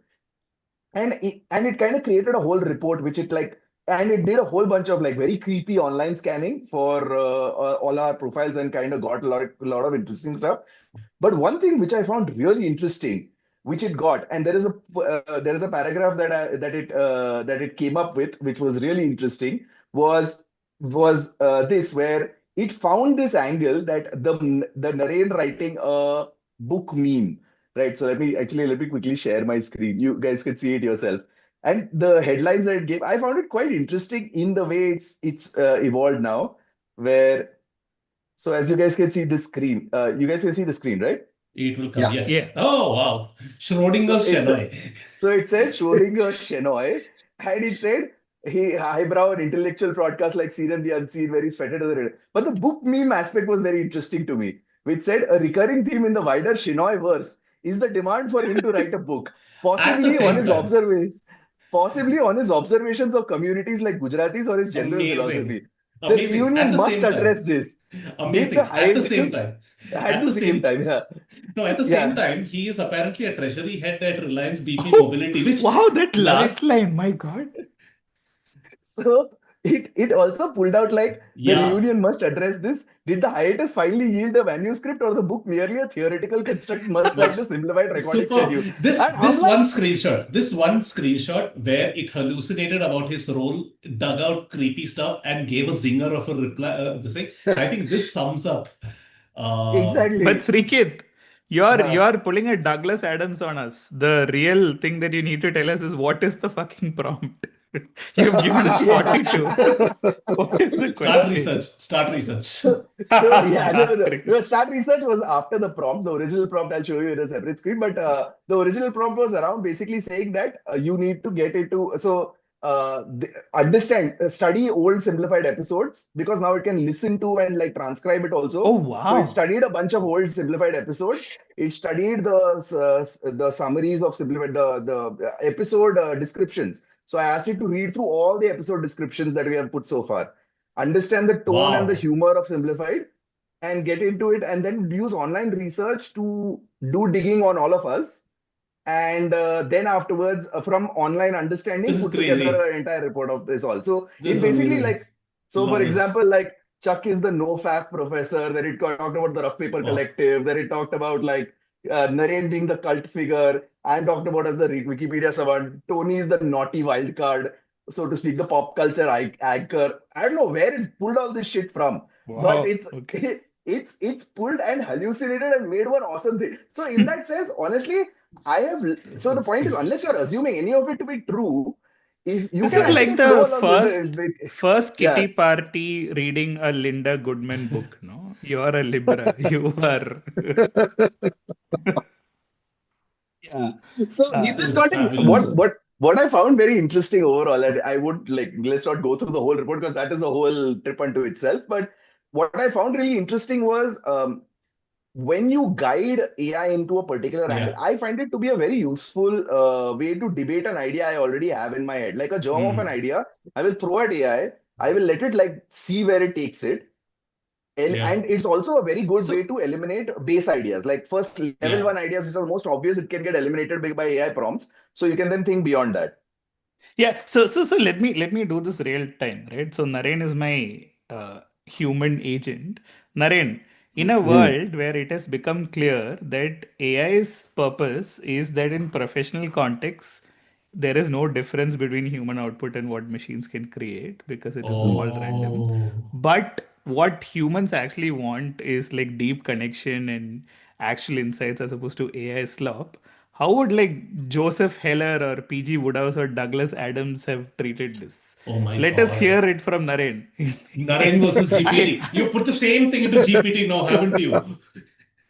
And it kind of created a whole report which it like, and it did a whole bunch of like very creepy online scanning for all our profiles and kind of got a lot of interesting stuff. But one thing which I found really interesting, which it got, and there is a paragraph that it came up with, which was really interesting, was this, where it found this angle that the Naren writing a book meme, right? So let me quickly share my screen. You guys can see it yourself. And the headlines that it gave, I found it quite interesting in the way it's evolved now, where so as you guys can see the screen, you guys can see the screen, right? It will come. Yeah. Yes. Yeah. Oh, wow. So Schrodinger's it Shenoy. so it said Schrodinger Shenoy, and it said he highbrow and intellectual broadcast like Seen and the Unseen, where he's feted as a reader. But the book meme aspect was very interesting to me, which said a recurring theme in the wider Shenoy verse is the demand for him to write a book, At the possibly on same his time, observations of communities like Gujaratis or his general amazing. philosophy. The Amazing. At reunion the must same time. address this. Did the Amazing. At the same hiatus time. at At the the same same time? Yeah, No, at the same yeah. time, he is apparently a treasury head at Reliance BP Mobility, which Wow, that Naren, last line, my God. So it also pulled out like the yeah, reunion must address this. Did the hiatus finally yield a manuscript or the book merely a theoretical construct, much like much the simplified recording super. schedule? This And I'm this like, one screenshot where it hallucinated about his role, dug out creepy stuff, and gave a zinger of a reply. This thing. I think this sums up. But exactly. Srikeit, you're Uh, you're pulling a Douglas Adams on us. The real thing that you need to tell us is what is the fucking prompt? You've given us yeah. 42. What is the Start question? research. Start research. So yeah, Start no, risk. start research was after the prompt. The original prompt I'll show you in a separate screen, but the original prompt was around basically saying that you need to get into study old simplified episodes, because now it can listen to and like transcribe it Oh also. So it wow. studied a bunch of old simplified episodes. It studied the summaries of simplified the episode descriptions. So I asked it to read through all the episode descriptions that we have put so far, understand the tone and the Wow. humor of Simplified, and get into it, and then use online research to do digging on all of us. And then afterwards, from online This understanding, is put together crazy. an entire report of this all. So This it is basically amazing. like, so for Love this. example, like Chuck is the no faff professor. Then it talked about the Rough Paper Oh, Collective. Then it talked about like Naren being the cult figure. I'm talked about as the Wikipedia savant. Tony is the naughty wild card, so to speak, the pop culture anchor. I don't know where it's pulled all this shit from, but Wow. Okay. it's pulled and hallucinated and made one awesome thing. So in that sense, honestly, I have. this So the is point is, huge. unless you're assuming any of it to be true, if you This can is Right. like actually flow the along with first kitty yeah. party reading a Linda Goodman book, no? You are a Libra. You are Yeah. So in This this is context, fabulous. what I found very interesting overall, and I would like, let's not go through the whole report because that is a whole trip unto itself. But what I found really interesting was when you guide AI into a particular angle, Yeah. I find it to be a very useful way to debate an idea I already have in my head. Like a germ of an Mm. idea, I will throw at AI, I will let it like see where it takes it. Yeah. And it's also a very good way So to eliminate base ideas. Like first level yeah. one ideas, which are the most obvious, it can get eliminated by AI prompts. So you can then think beyond that. Yeah, so let me do this real time, right? So Naren is my human agent. Naren, in a Hmm. world where it has become clear that AI's purpose is that in professional contexts there is no difference between human output and what machines can create because it is Hmm. all random. Oh. But what humans actually want is like deep connection and actual insights as opposed to AI slop. How would like Joseph Heller or PG Woodhouse or Douglas Adams have treated this? Oh my Let us hear God. it from Naren. Naren versus GPT. You put the same thing into GPT now, haven't you?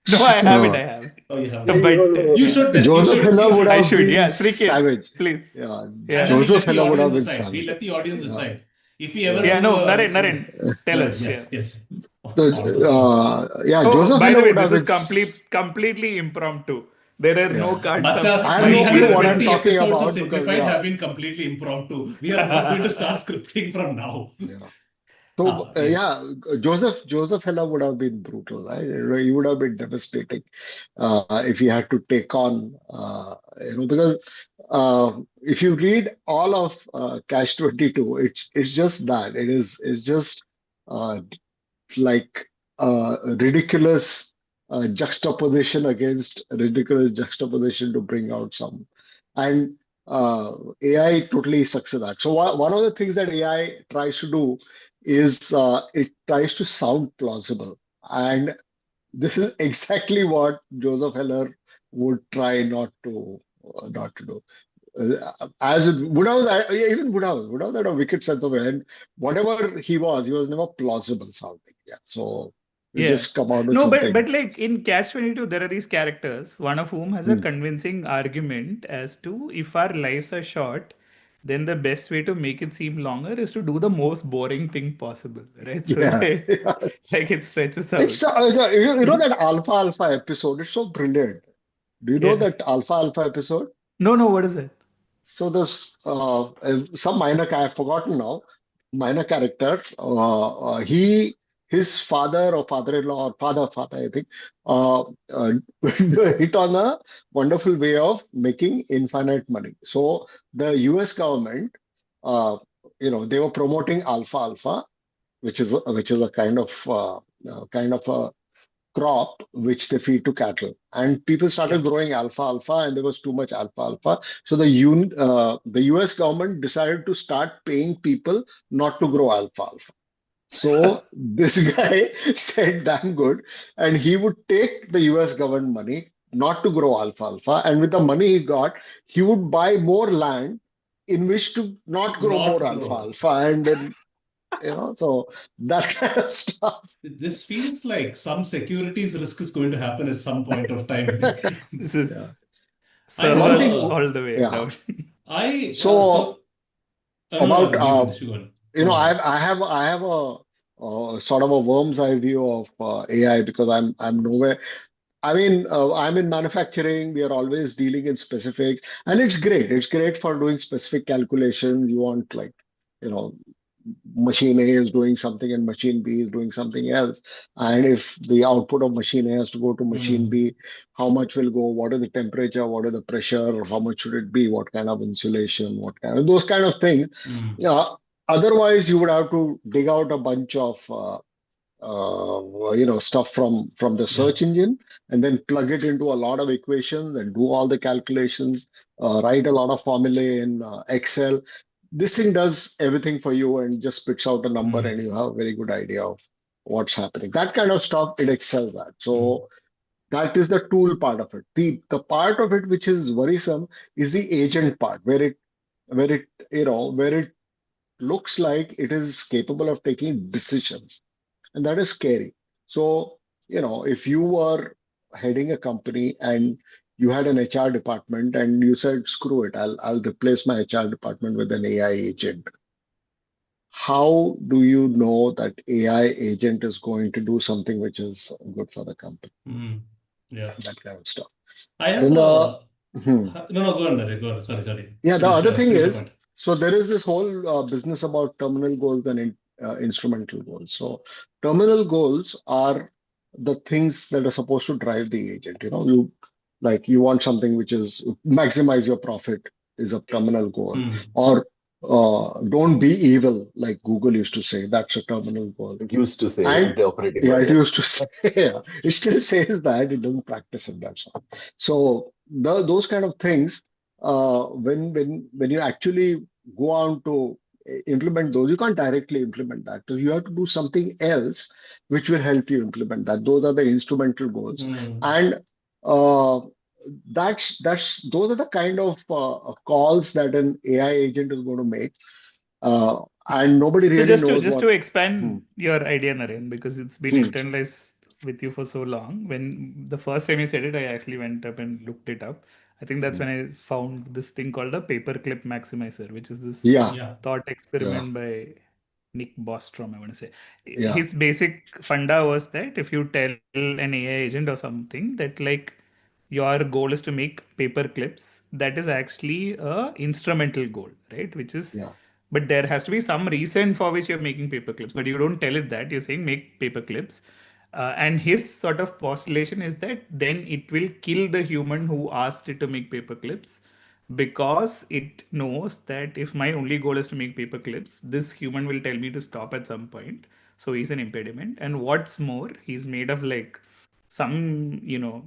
No, I have it. No. I have it. Oh, you haven't. But You should then. You Joseph should. Heller You would should. I have should. been Yeah, Srikeit, savage. please. Yeah, And Yeah. then we'll Joseph let the Heller would audience have been decide. We'll savage. let the audience Yeah, decide. If we ever yeah. Yeah, do no, a. Naren, Go tell ahead. us. Yeah. Yes. Yes. On the So, spot. yeah, Oh, Joseph by the Heller way, would this have is been. completely impromptu. There are no Yeah, cards up. Bacha, I have My we no have clue been hands what are I'm 20 talking episodes of about because Simplified yeah, have been completely impromptu. We are not going to start scripting from now. yeah. So Yes. yeah, Joseph Heller would have been brutal, right? He would have been devastating if he had to take on, because if you read all of Cash 22, it's just that it's just uh, like ridiculous juxtaposition against ridiculous juxtaposition to bring out some. And AI totally sucks at that. So one of the things that AI tries to do is it tries to sound plausible. And this is exactly what Joseph Heller would try not to do. As with Woodhouse, even Woodhouse had a wicked sense of it. And whatever he was never plausible sounding. Yeah. So we Yeah. just come out with No, but something. but like in Catch 22, there are these characters, one of whom has a Hmm. convincing argument as to if our lives are short, then the best way to make it seem longer is to do the most boring thing possible, right? So Yeah. like it stretches It's, out. you know that Alpha episode. It's so brilliant. Do you know Yeah. that Alpha episode? No, what is it? So there's some minor guy I've forgotten now. Minor character. His father or father-in-law or father, I think, uh, hit on a wonderful way of making infinite money. So the U.S. government, uh, they were promoting alpha, which is a kind of a crop which they feed to cattle, and people Yeah. started growing alfalfa, and there was too much alfalfa. So the US government decided to start paying people not to grow alfalfa. So this guy said damn good, and he would take the US government money not to grow alfalfa, and with the money he got, he would buy more land in which to not grow more Not grow. alfalfa, and then so that kind of stuff. This feels like some securities risk is going to happen at some point of time. This Yeah. is I have One servers thing, all the way yeah. down. So No, about please finish. You go I ahead. have a sort of a worm's eye view of AI because I'm nowhere. I mean, I'm in manufacturing. We are always dealing in specific, and it's great. It's great for doing specific calculations. You want like, you know, machine A is doing something and machine B is doing something else. And if the output of machine A has to go to machine Mm, B, how much will go? What is the temperature? What is the pressure? How much should it be? What kind of insulation? What kind of those kind of things. mm, Otherwise, you would have to dig out a bunch of stuff from the yeah. search engine and then plug it into a lot of equations and do all the calculations, write a lot of formulae in Excel. This thing does everything for you and just spits out a number, Mm, and you have a very good idea of what's happening. That kind of stuff it excels at. mm, So that is the tool part of it. The part of it which is worrisome is the agent part, where it looks like it is capable of taking decisions, and that is scary. So, if you were heading a company and you had an HR department and you said, screw it, I'll replace my HR department with an AI agent. how do you know that AI agent is going to do something which is good for the company? Yeah. That kind of stuff. I have Then no, go on, Naren. Go on. Sorry. yeah, the Finish, other thing finish your is, point. so there is this whole business about terminal goals and instrumental goals. So terminal goals are the things that are supposed to drive the agent. You want something which is maximize your profit is a terminal goal, or don't be evil, like Google used to say. That's a terminal goal. It used to say, And is the operating yeah, word, it yes. used to say, yeah, it still says that, it doesn't practice it. That's all. So those kind of things, when you actually go on to implement those, you can't directly implement that. So you have to do something else which will help you implement that. Those are the instrumental goals, and uh, those are the kind of calls that an AI agent is going to make, and nobody So really knows just what. to expand your idea, Naren, because it's been internalized with you for so long. When the first time you said it, I actually went up and looked it up. I think that's when I found this thing called a paperclip maximizer, which is this Yeah, thought experiment by Nick Bostrom, I want to say. yeah, His basic funda was that if you tell an AI agent or something that like your goal is to make paper clips, that is actually a instrumental goal, right? Which is, yeah. but there has to be some reason for which you're making paper clips, but you don't tell it that. You're saying make paper clips. And his sort of postulation is that then it will kill the human who asked it to make paper clips, because it knows that if my only goal is to make paper clips, this human will tell me to stop at some point. So he's an impediment. And what's more, he's made of like some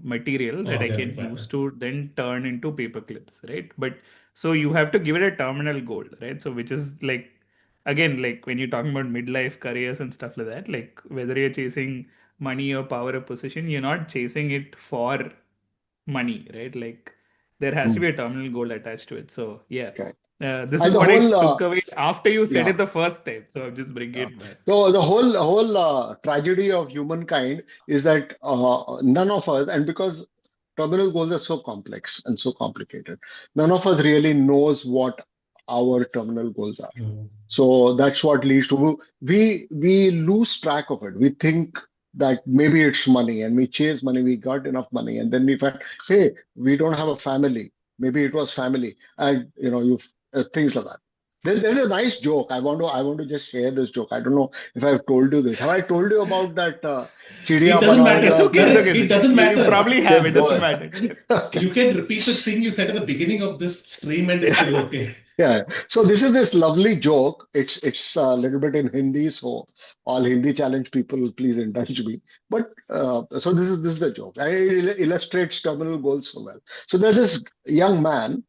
material that I can Organic matter. use to then turn into paper clips, right? But so you have to give it a terminal goal, right? So which is like, again, like when you're talking about midlife careers and stuff like that, like whether you're chasing money or power or position, you're not chasing it for money, right? Like there has to be a terminal goal attached to it. So yeah, Okay. this And is the what I whole took away after you said yeah, it the first time. So I'm just bringing yeah. it back. So the whole tragedy of humankind is that none of us, and because terminal goals are so complex and so complicated, none of us really knows what our terminal goals are. So that's what leads to we lose track of it. We think that maybe it's money, and we chase money. We got enough money, and then we find, hey, we don't have a family. Maybe it was family, and you things like that. There's a nice joke. I want to just share this joke. I don't know if I've told you this. Have I told you about that? It Chidiya doesn't matter. It's banaunga. okay. It's okay. Naren, It's it okay. doesn't You matter. probably have. Okay, It go doesn't on. matter. You can repeat the thing you said at the beginning of this stream and it's still okay. Yeah. So this is this lovely joke. It's a little bit in Hindi, so all Hindi challenge people, please indulge me. But so this is the joke. It illustrates terminal goals so well. So there's this young man,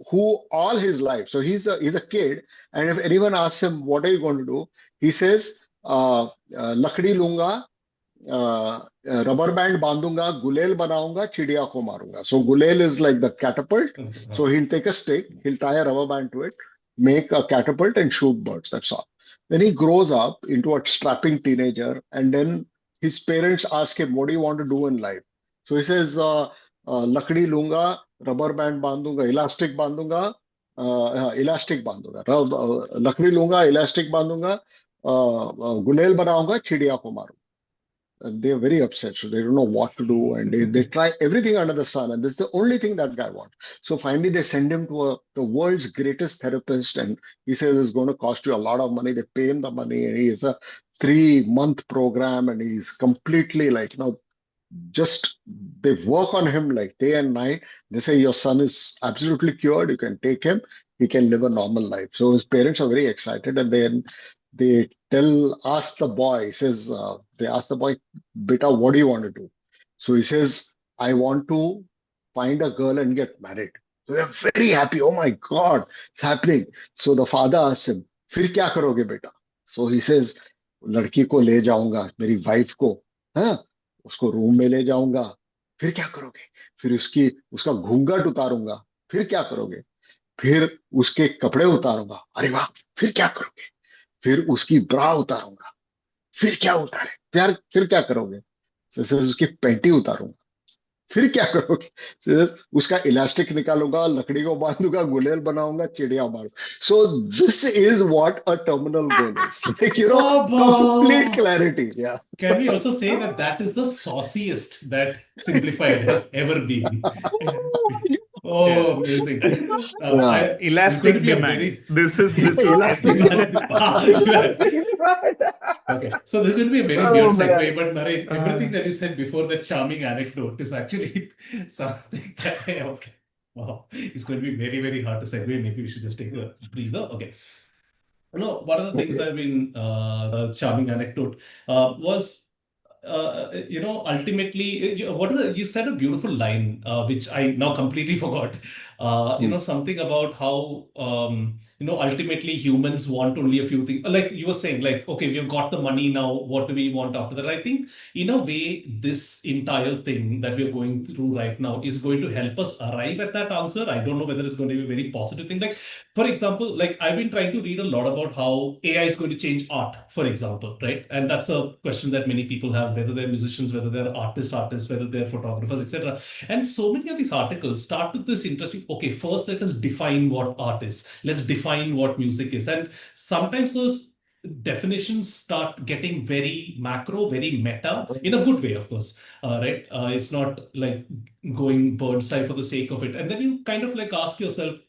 who all his life. So he's a kid, and if anyone asks him, "What are you going to do?" He says, "Lakdi lunga, rubber band बांधूंगा, गुलेल बनाऊंगा, चिड़िया को मारूंगा." So gulel is like the catapult. So he'll take a stick, he'll tie a rubber band to it, make a catapult and shoot birds. That's all. Then he grows up into a strapping teenager, and then his parents ask him, "What do you want to do in life?" So he says, "लकड़ी लूंगा, rubber band बांधूंगा, elastic बांधूंगा, लकड़ी लूंगा, elastic बांधूंगा, गुलेल बनाऊंगा, चिड़िया को मारूंगा." They're very upset, so they don't know what to do, and they try everything under the sun, and this is the only thing that guy wants. So finally they send him to the world's greatest therapist, and he says it's going to cost you a lot of money. They pay him the money, and he is a 3-month program, and he's completely like, just they work on him like day and night. They say your son is absolutely cured, you can take him, he can live a normal life. So his parents are very excited, and then they ask the boy, he says, they ask the boy, "Beta, what do you want to do?" So he says, "I want to find a girl and get married." So they're very happy. Oh my God, it's happening. So the father asks him, "फिर क्या करोगे बेटा?" So he says, "लड़की को ले जाऊंगा, मेरी wife को, हाँ, उसको रूम में ले जाऊंगा, फिर क्या करोगे?" "फिर उसका घूंघट उतारूंगा." "फिर क्या करोगे?" "फिर उसके कपड़े उतारूंगा." "अरे वाह, फिर क्या करोगे?" "फिर उसकी ब्रा उतारूंगा." "फिर क्या उतारे, फिर क्या करोगे?" "सर उसकी पैंटी उतारूंगा." फिर क्या करोगे? Says, उसका इलास्टिक निकालूंगा, लकड़ी को बांधूंगा, गुलेल बनाऊंगा, चिड़िया मारूं. So this is what a terminal goal is. Like, Oh, complete boy. clarity. Yeah. Can we also say that that is the sauciest that Simplified has ever been? Oh, amazing. Yeah. This is going to Elastic be a demand. very This is Elastic Okay, so this is going to be a very Oh, weird man. segue, but Naren, everything that you said before that charming anecdote is actually something that okay. Wow, it's going to be very, very hard to segue. Maybe we should just take a breather. Okay. No, one of the things I've been, the charming anecdote was ultimately, what is it? You said a beautiful line, which I now completely forgot. Something about how, ultimately humans want only a few things. Like you were saying, like, okay, we've got the money now. What do we want after that? I think, in a way, this entire thing that we're going through right now is going to help us arrive at that answer. I don't know whether it's going to be a very positive thing. Like, for example, like I've been trying to read a lot about how AI is going to change art, for example, right? And that's a question that many people have, whether they're musicians, whether they're artists, whether they're photographers, etc. And so many of these articles start with this interesting, okay, first let us define what art is. Let's define what music is. And sometimes those definitions start getting very macro, very meta, in a good way, of course, right? It's not like going bird's eye for the sake of it. And then you kind of like ask yourself,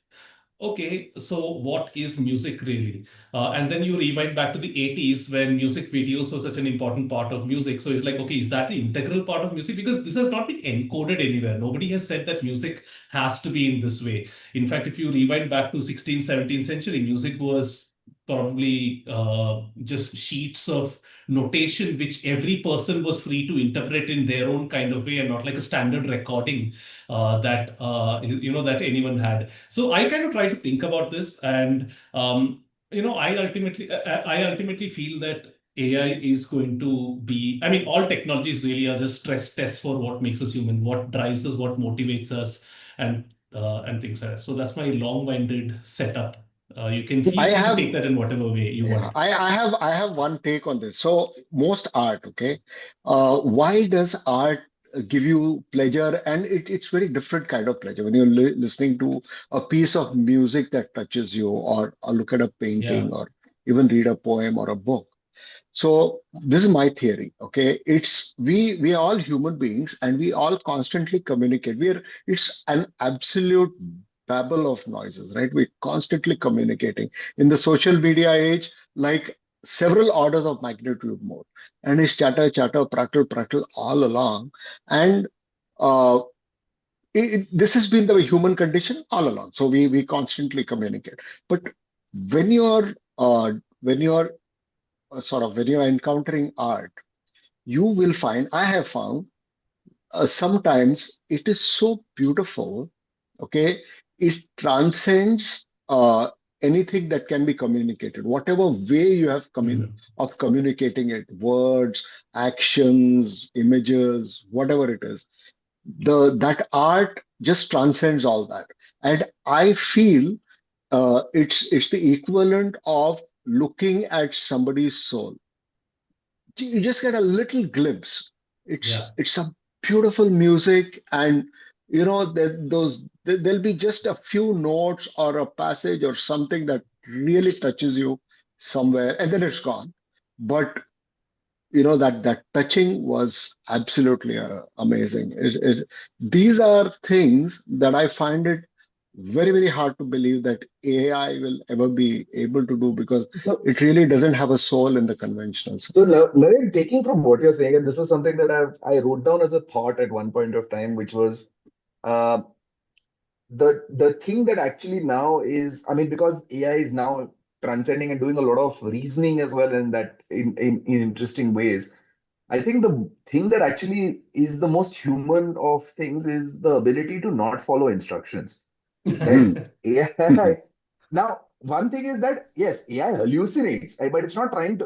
okay, so what is music really? And then you rewind back to the 80s when music videos were such an important part of music. So it's like, okay, is that the integral part of music? Because this has not been encoded anywhere. Nobody has said that music has to be in this way. In fact, if you rewind back to 16th, 17th century, music was probably just sheets of notation which every person was free to interpret in their own kind of way, and not like a standard recording that anyone had. So I kind of try to think about this, and I ultimately feel that AI is going to be. I mean, all technologies really are just stress tests for what makes us human, what drives us, what motivates us, and things like that. So that's my long-winded setup. You can feel I free to have take that in whatever way you Yeah, want. I have one take on this. So most art, okay, why does art give you pleasure? And it's very different kind of pleasure when you're listening to a piece of music that touches you, or look at a Yeah. painting, or even read a poem or a book. So this is my theory, okay? It's we are all human beings, and we all constantly communicate. It's an absolute babble of noises, right? We're constantly communicating. In the social media age, like several orders of magnitude more. And it's chatter, chatter, prattle, prattle all along. And uh, this has been the human condition all along. So we constantly communicate. But when you're when you're when you're encountering art, you will find, I have found, sometimes it is so beautiful, okay? It transcends anything that can be communicated, whatever way you have Mhm. of communicating it, words, actions, images, whatever it is. That art just transcends all that. And I feel it's the equivalent of looking at somebody's soul. You just get a little glimpse. Yeah. It's some beautiful music, and there'll be just a few notes or a passage or something that really touches you somewhere, and then it's gone. But that touching was absolutely amazing. These are things that I find it very, very hard to believe that AI will ever be able to do, because So, it really doesn't have a soul in the conventional so sense. Naren, taking from what you're saying, and this is something that I wrote down as a thought at one point of time, which was uh, the thing that actually now is, I mean, because AI is now transcending and doing a lot of reasoning as well, in that in interesting ways. I think the thing that actually is the most human of things is the ability to not follow instructions. Right? Hmm. AI. Now, one thing is that yes, AI hallucinates, but it's not trying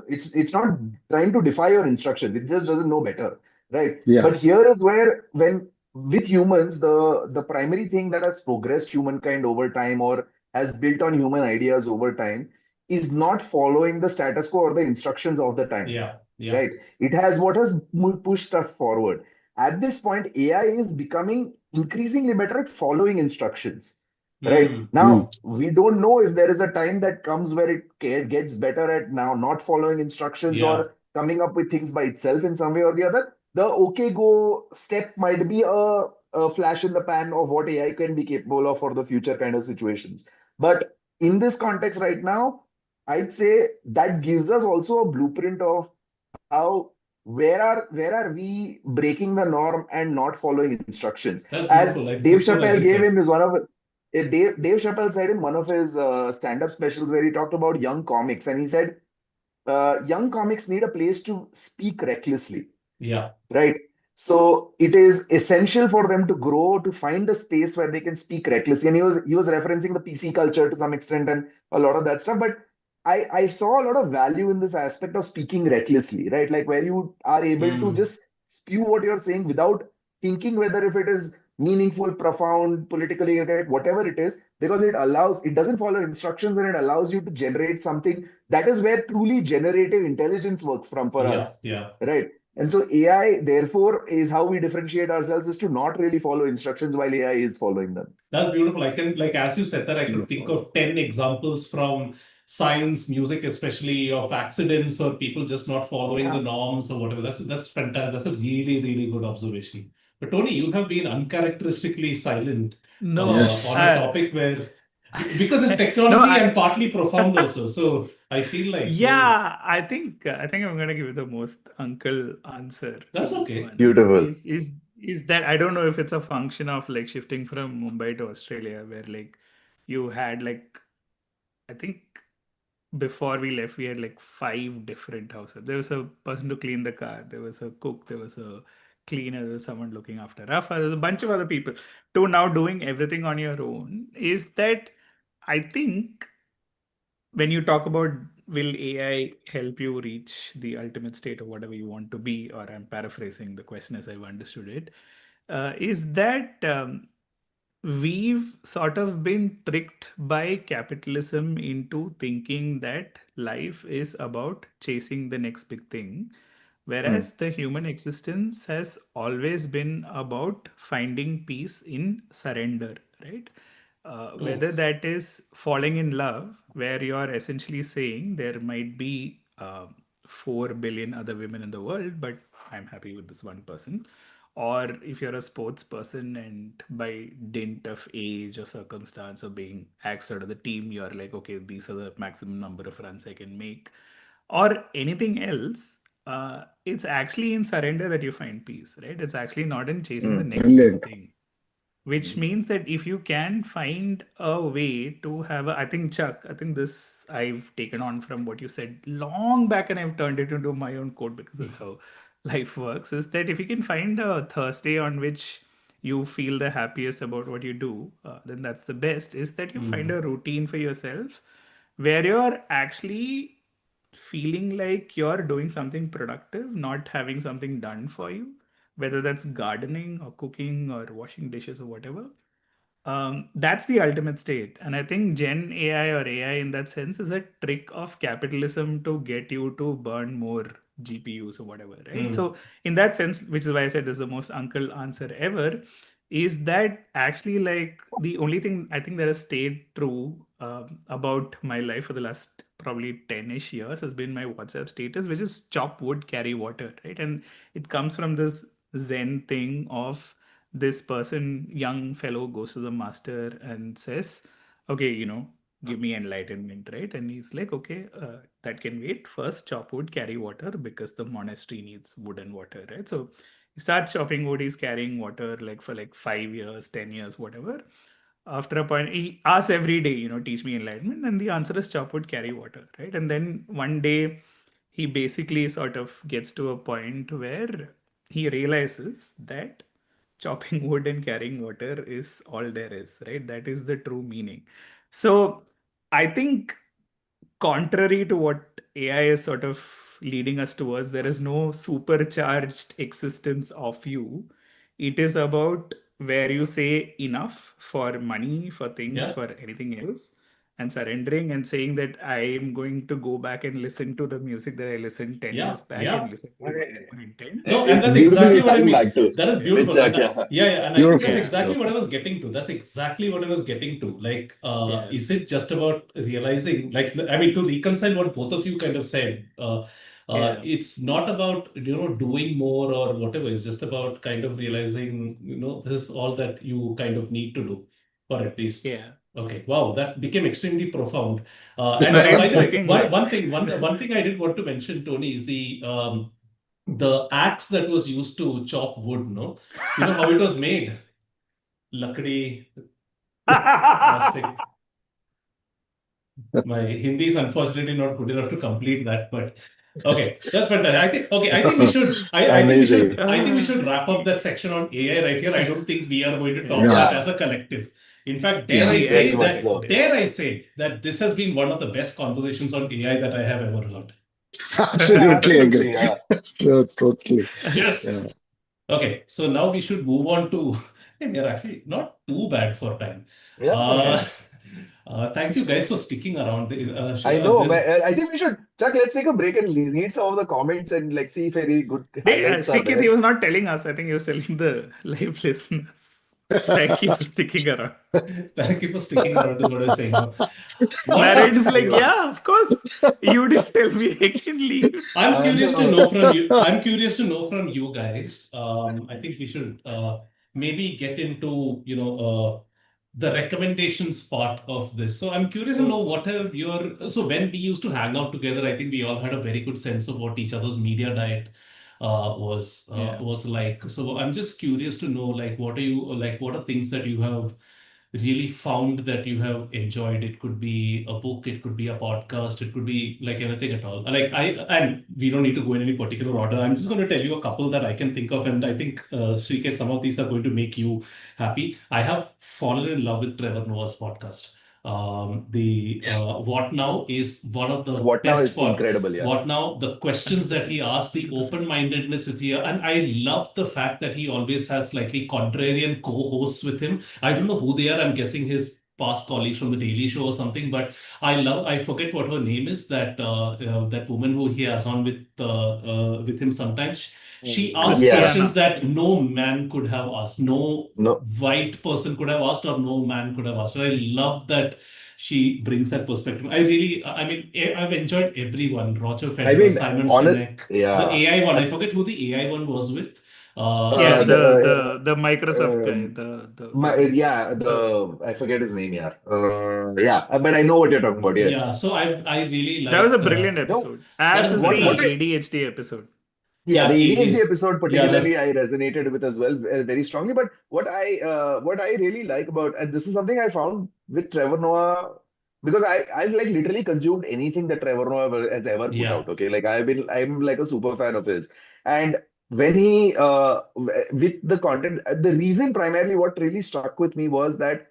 to defy your instructions. It just doesn't know better, right? Yeah. But here is where, when with humans, the primary thing that has progressed humankind over time, or has built on human ideas over time, is not following the status quo or the instructions of the time, Yeah. Yeah. right? It has what has pushed stuff forward. at this point, AI is becoming increasingly better at following instructions. Right now, we don't know if there is a time that comes where it gets better at now not following instructions Yeah. or coming up with things by itself in some way or the other. The okay go step might be a flash in the pan of what AI can be capable of for the future kind of situations. But in this context right now, I'd say that gives us also a blueprint of how where are we breaking the norm and not following instructions? That's As beautiful. I think Dave so Chappelle nicely gave said. in his one of Dave Chappelle said in one of his stand-up specials where he talked about young comics, and he said young comics need a place to speak recklessly, Yeah. right? So it is essential for them to grow to find a space where they can speak recklessly. And he was referencing the PC culture to some extent and a lot of that stuff. But I saw a lot of value in this aspect of speaking recklessly, right? Like where you are able to just spew what you're saying without thinking whether if it is meaningful, profound, politically correct, whatever it is, because it doesn't follow instructions and it allows you to generate something. That is where truly generative intelligence works from for Yeah. us, Yeah. right? And so AI, therefore, is how we differentiate ourselves is to not really follow instructions while AI is following them. That's beautiful. I can, like, as you said that, I could think of 10 examples from science, music, especially of accidents or people just not following the norms or whatever. That's fantastic. That's a really, really good observation. But Tony, you have been uncharacteristically silent No, Yes. on a topic where, because it's no, technology and partly profound also. So I feel like there's, yeah, I think I'm gonna give you the most uncle answer to that's this okay. one. Beautiful. Is that I don't know if it's a function of like shifting from Mumbai to Australia, where like you had like I think before we left we had like 5 different houses. There was a person to clean the car, there was a cook, there was a cleaner, there was someone looking after Rafa, there's a bunch of other people. To now doing everything on your own is that I think when you talk about will AI help you reach the ultimate state of whatever you want to be, or I'm paraphrasing the question as I've understood it, is that we've sort of been tricked by capitalism into thinking that life is about chasing the next big thing, whereas the human existence has always been about finding peace in surrender, right? Whether that is falling in love, where you are essentially saying there might be 4 billion other women in the world, but I'm happy with this one person. Or if you're a sports person and by dint of age or circumstance or being axed out of the team, you're like, okay, these are the maximum number of runs I can make. Or anything else, it's actually in surrender that you find peace, right? It's actually not in chasing the next big Brilliant. thing. Which means that if you can find a way to have I think Chuck, I think this I've taken on from what you said long back and I've turned it into my own code because that's how life works, is that if you can find a Thursday on which you feel the happiest about what you do, then that's the best, is that you find a routine for yourself where you're actually feeling like you're doing something productive, not having something done for you, whether that's gardening or cooking or washing dishes or whatever. That's the ultimate state. And I think Gen AI or AI in that sense is a trick of capitalism to get you to burn more GPUs or whatever, right? So, in that sense, which is why I said this is the most uncle answer ever, is that actually like the only thing I think that has stayed true about my life for the last probably 10-ish years has been my WhatsApp status, which is chop wood, carry water, right? And it comes from this Zen thing of this person, young fellow, goes to the master and says, okay, give me enlightenment, right? And he's like, okay, that can wait. First chop wood, carry water, because the monastery needs wood and water, right? So he starts chopping wood, he's carrying water like for like 5 years, 10 years, whatever. After a point, he asks every day, teach me enlightenment, and the answer is chop wood, carry water, right? And then one day he basically sort of gets to a point where he realizes that chopping wood and carrying water is all there is, right? That is the true meaning. So I think, contrary to what AI is sort of leading us towards, there is no supercharged existence of you. It is about where you say enough for money, for things, Yeah. for anything else, and surrendering and saying that I am going to go back and listen to the music that I listened 10 Yeah, years back yeah. and listen to it with my intent. No, and It's that's beautifully exactly what I timed mean. back too. That is With beautiful. Chuck, And yeah. yeah, and I think that's Beautiful, exactly what I beautiful. was getting to. That's exactly what I was getting to. Like, Yeah. is it just about realizing, like, I mean, to reconcile what both of you kind of said, Yeah. it's not about, doing more or whatever. It's just about kind of realizing, this is all that you kind of need to do, or at least. Yeah. Okay, wow, that became extremely profound. And by Naren's the way, looking one, like one thing, one thing I did want to mention, Tony, is the axe that was used to chop wood, no? You know how it was made? Lakdi, plastic. My Hindi is unfortunately not good enough to complete that, but okay, that's fantastic. I think we should, Amazing. I think we should wrap up that section on AI right here. I don't think we are going to talk Yeah. that Yeah, as a collective. In fact, yeah, Very much so. dare I say that this has been one of the best conversations on AI that I have ever heard. absolutely agree. Yeah. Totally. Yes. Yeah. Okay, so now we should move on to. Hey, we are actually not too bad for time. Yeah. Uh, thank you guys for sticking around. I know, man. I think we should, Chuck, let's take a break and read some of the comments and like see if any good highlights are Srikeit, he there. was not telling us. I think he was telling the live listeners. Thank you for sticking around. Thank you for sticking around, is what I was saying. No. Naren is like, Anyway. yeah, of course. You didn't tell me I can leave. I'm curious to No. know from you. I'm curious to know from you guys. I think we should maybe get into the recommendations part of this. So I'm curious to know what have your. So when we used to hang out together, I think we all had a very good sense of what each other's media diet Yeah. was like. So I'm just curious to know, like, what are you like? What are things that you have really found that you have enjoyed? It could be a book, it could be a podcast, it could be like anything at all. Like and we don't need to go in any particular order. I'm just going to tell you a couple that I can think of, and I think Sriket, some of these are going to make you happy. I have fallen in love with Trevor Noah's podcast. The What Now is one of the What now best is incredible, yeah. What Now, the questions that he asks, the 100%. open-mindedness with you, and I love the fact that he always has slightly contrarian co-hosts with him. I don't know who they are. I'm guessing his past colleagues from the Daily Show or something. But I forget what her name is. That woman who he has on with him sometimes. She asks Yeah. questions that no man could have asked, no No. white person could have asked, or no man could have asked. And I love that she brings that perspective. I mean, I've enjoyed everyone. Roger Federer, I mean, Simon honest, Sinek, the yeah. AI one. I forget who the AI one was with. Yeah, the Microsoft guy. I forget his name, yeah. But I know what you're talking about, yes. Yeah, so I really That was a liked brilliant No, episode. that As is is what the I ADHD episode. yeah, the ADHD ADS. episode Yeah, particularly I resonated with as well very strongly. But what I really like about, and this is something I found with Trevor Noah, because I've like literally consumed anything that Trevor Noah has ever put yeah, out. Okay, like I'm like a super fan of his, and when he with the content, the reason primarily what really struck with me was that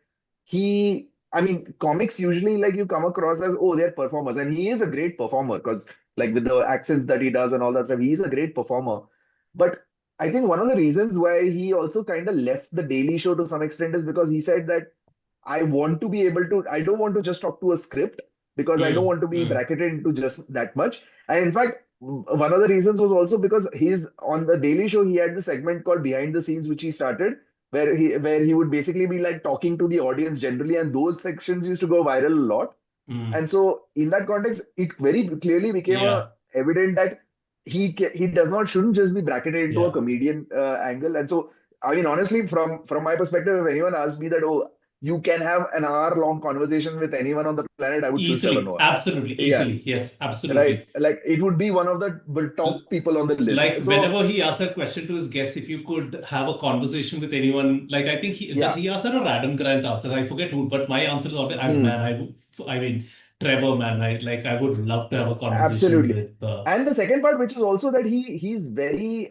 I mean, comics usually like you come across as, oh, they're performers, and he is a great performer because like with the accents that he does and all that stuff, he's a great performer. But I think one of the reasons why he also kind of left the Daily Show to some extent is because he said that I don't want to just talk to a script because I don't mm, want to be mm, bracketed into just that much. And in fact, one of the reasons was also because he's on the Daily Show, he had the segment called Behind the Scenes, which he started, where he would basically be like talking to the audience generally, and those sections used to go viral a lot. mm. And so in that context, it very clearly became Yeah, evident that he does not shouldn't just be bracketed into a yeah. comedian angle. And so I mean honestly, from my perspective, if anyone asked me that, oh, you can have an hour long conversation with anyone on the planet, I would choose Trevor Easily, Noah. absolutely, Yeah, easily. Yes, absolutely. right. Like it would be one of the top people on the Like list. So whenever he asks a question to his guests, if you could have a conversation with anyone, like I think yeah. he ask that or Adam Grant asks that? I forget who, but my answer is always, Hmm. I mean, Trevor, man, I would love to have a conversation Absolutely. with, And the second part, which is also that he's very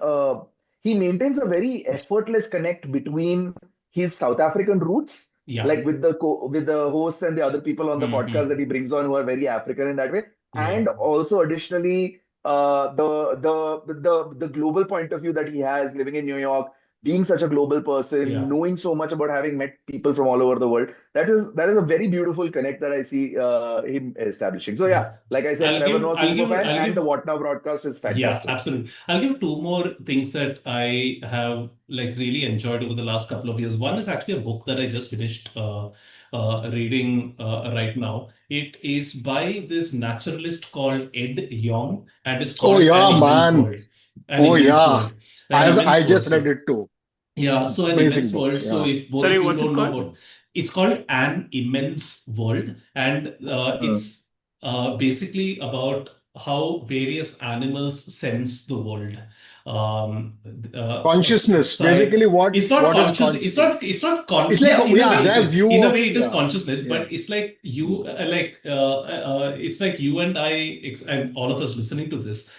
he maintains a very effortless connect between his South African roots, yeah, like with with the host and the other people on the podcast hmm that he brings on who are very African in that way, yeah, and also additionally the global point of view that he has living in New York, being such a global person, Yeah. knowing so much about having met people from all over the world. That is a very beautiful connect that I see him establishing. So yeah, like I said, Trevor Noah super fan, and the What Now broadcast is Yeah, fantastic. absolutely. I'll give two more things that I have like really enjoyed over the last couple of years. One is actually a book that I just finished reading right now. It is by this naturalist called Ed Yong, and it's Oh called An yeah, Immense man. World. An Oh Immense yeah. World. An I Immense World. just read So it too. yeah, so An Amazing Immense book. World. So Yeah. if both Sorry, of you what's it don't know called? about, it's called An Immense World, and it's basically about how various animals sense the world. Consciousness. Side. Basically, It's not what is conscious. It's consciousness? not. It's not con. It's like, Yeah, in a yeah, way, their view in a of, way, it is yeah, consciousness. yeah. But it's like you, it's like you and I, and all of us listening to this,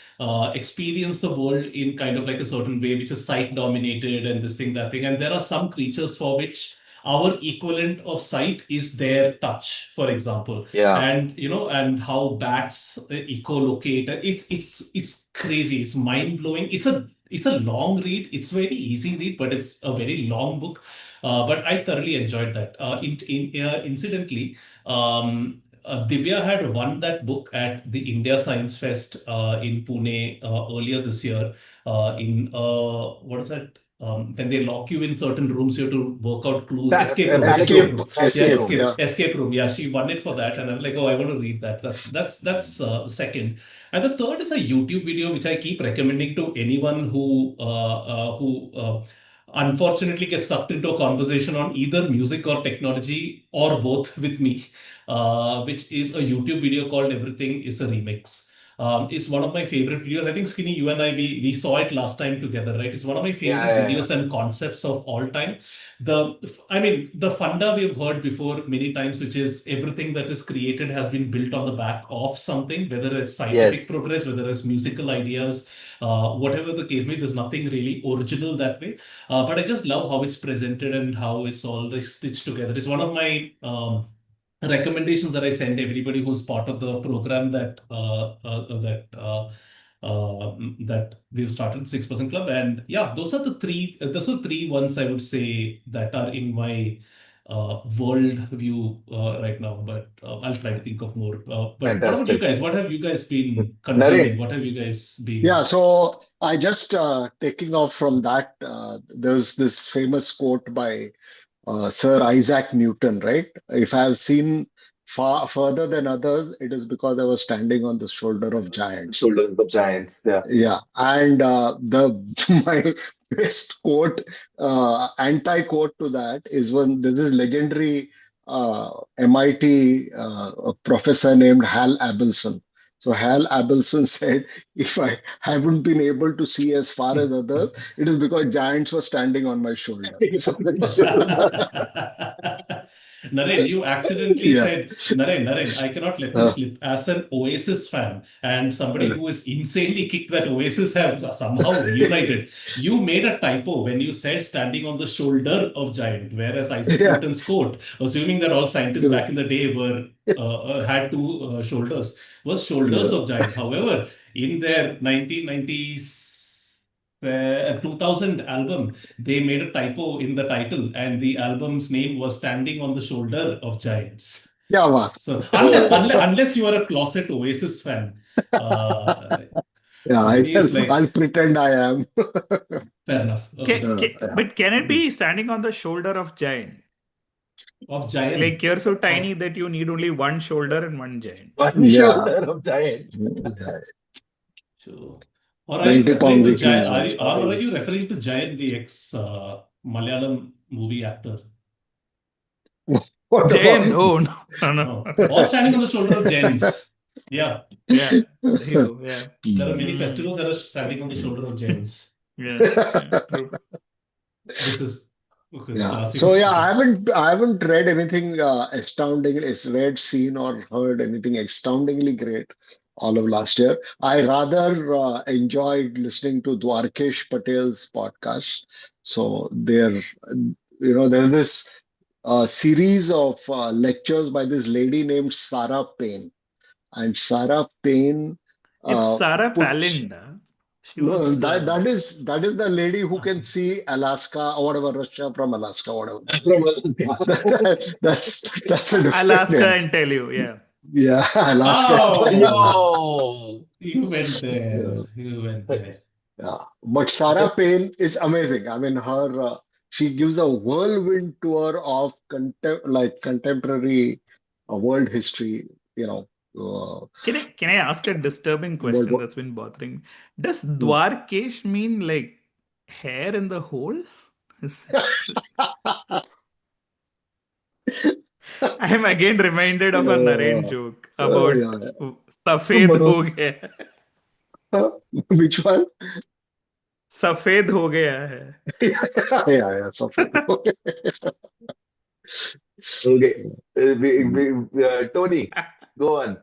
experience the world in kind of like a certain way, which is sight dominated and this thing, that thing. And there are some creatures for which our equivalent of sight is their touch, for example. Yeah. And and how bats echolocate. It's crazy. It's mind blowing. It's a long read. It's very easy read, but it's a very long book. But I thoroughly enjoyed that. Incidentally, Divya had won that book at the India Science Fest in Pune earlier this year. In what is that? When they lock you in certain rooms, you have to work out clues. Escape room. Escape, Yeah, escape room. Yeah. escape room. Yeah, she won it for that, and I'm like, oh, I want to read that. That's second. And the third is a YouTube video which I keep recommending to anyone who unfortunately gets sucked into a conversation on either music or technology or both with me, which is a YouTube video called "Everything Is a Remix." It's one of my favorite videos. I think Skinny, you and I, we saw it last time together, right? It's one of my favorite videos and concepts of all time. The funda we've heard before many times, which is everything that is created has been built on the back of something, whether it's scientific progress, whether it's musical ideas, whatever the case may be, there's nothing really original that way. But I just love how it's presented and how it's all like, stitched together. It's one of my recommendations that I send everybody who's part of the program that we've started 6% Club. And yeah, those are three ones I would say that are in my world view right now. But I'll try to think of more. But what about you guys? What have you guys been consuming? Naren. What have you guys been? Yeah, so I just taking off from that, there's this famous quote by Sir Isaac Newton, right? If I have seen far further than others, it is because I was standing on the shoulder of giants. Shoulders of giants. Yeah. Yeah, and the my best quote, anti-quote to that is when there's this legendary MIT professor named Hal Abelson. So Hal Abelson said, if I haven't been able to see as far as others, it is because giants were standing on my shoulder. So, Naren, you accidentally yeah. said, Naren, I cannot let this slip. As an Oasis fan and somebody who is insanely kicked that Oasis have somehow reunited, you made a typo when you said standing on the shoulder of giant, whereas Isaac Newton's quote, assuming that all scientists back in the day were had two shoulders, was shoulders of giant. However, in their 1990s 2000 album, they made a typo in the title, and the album's name was Standing on the Shoulder of Giants. Yeah, wow. So unless you are a closet Oasis fan, yeah, I'll pretend I am. Fair enough. Okay. But can it be standing on the shoulder of giant? Of giant? Like you're so tiny that you need only one shoulder and one giant. One shoulder of giant. Sure. Or are you referring to Giant? Are you referring to Giant, the ex Malayalam movie actor? Giant? Oh no. All standing on the shoulder of giants. Yeah. Yeah. Hero. Yeah. There are many festivals that are standing on the shoulder of giants. Yeah. True. This is. Okay, yeah. So yeah, I haven't read anything astounding. It's read, seen, or heard anything astoundingly great all of last year. I rather enjoyed listening to Dwarkesh Patel's podcast. So there's this series of lectures by this lady named Sarah Payne, and Sarah Payne. It's Sarah Palin. She No, was. that is the lady who can see Alaska or whatever, Russia from Alaska, whatever. That's a different Alaska name. and tell you, yeah. Yeah, Alaska. Oh, Yo! you went there. Yeah. You went there. Yeah. But Sarah Payne is amazing. I mean, she gives a whirlwind tour of contemporary world history. You know, Can I ask a disturbing world. question that's been bothering me? Does Hmm. Dwarkesh mean like hair in the hole? Is- I am again reminded of a Naren joke about Yeah, Safed yeah. ho gaya. Which one? Safed ho gaya hai. Yeah, so okay. Okay. Tony, go on.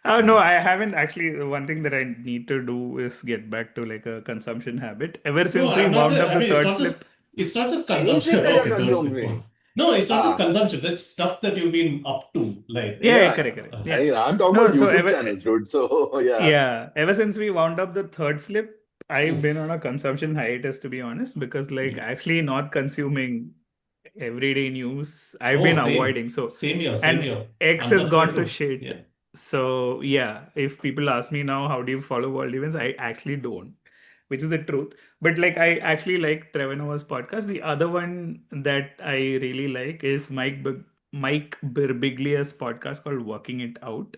Oh no, I haven't actually. One thing that I need to do is get back to like a consumption habit. Ever No, since we I'm not. wound up I the mean, third slip. it's not just Anything consumption. that you're Okay, third slip. consuming. No, it's not just Ah, consumption. That's stuff that you've been up to. Like, Yeah, yeah. correct. uh, Yeah. I'm talking No, about so YouTube channels, dude. So, yeah. yeah, ever since we wound up the third slip, I've been on oof. a consumption hiatus to be honest, because like Mm. actually not consuming everyday news, I've Oh, been same. avoiding. So Same here. Same and here. X has gone Unsubscribe to too. shit. Yeah. So yeah, if people ask me now how do you follow world events, I actually don't, which is the truth. But like I actually like Trevor Noah's podcast. The other one that I really like is Mike Birbiglia's podcast called Working It Out.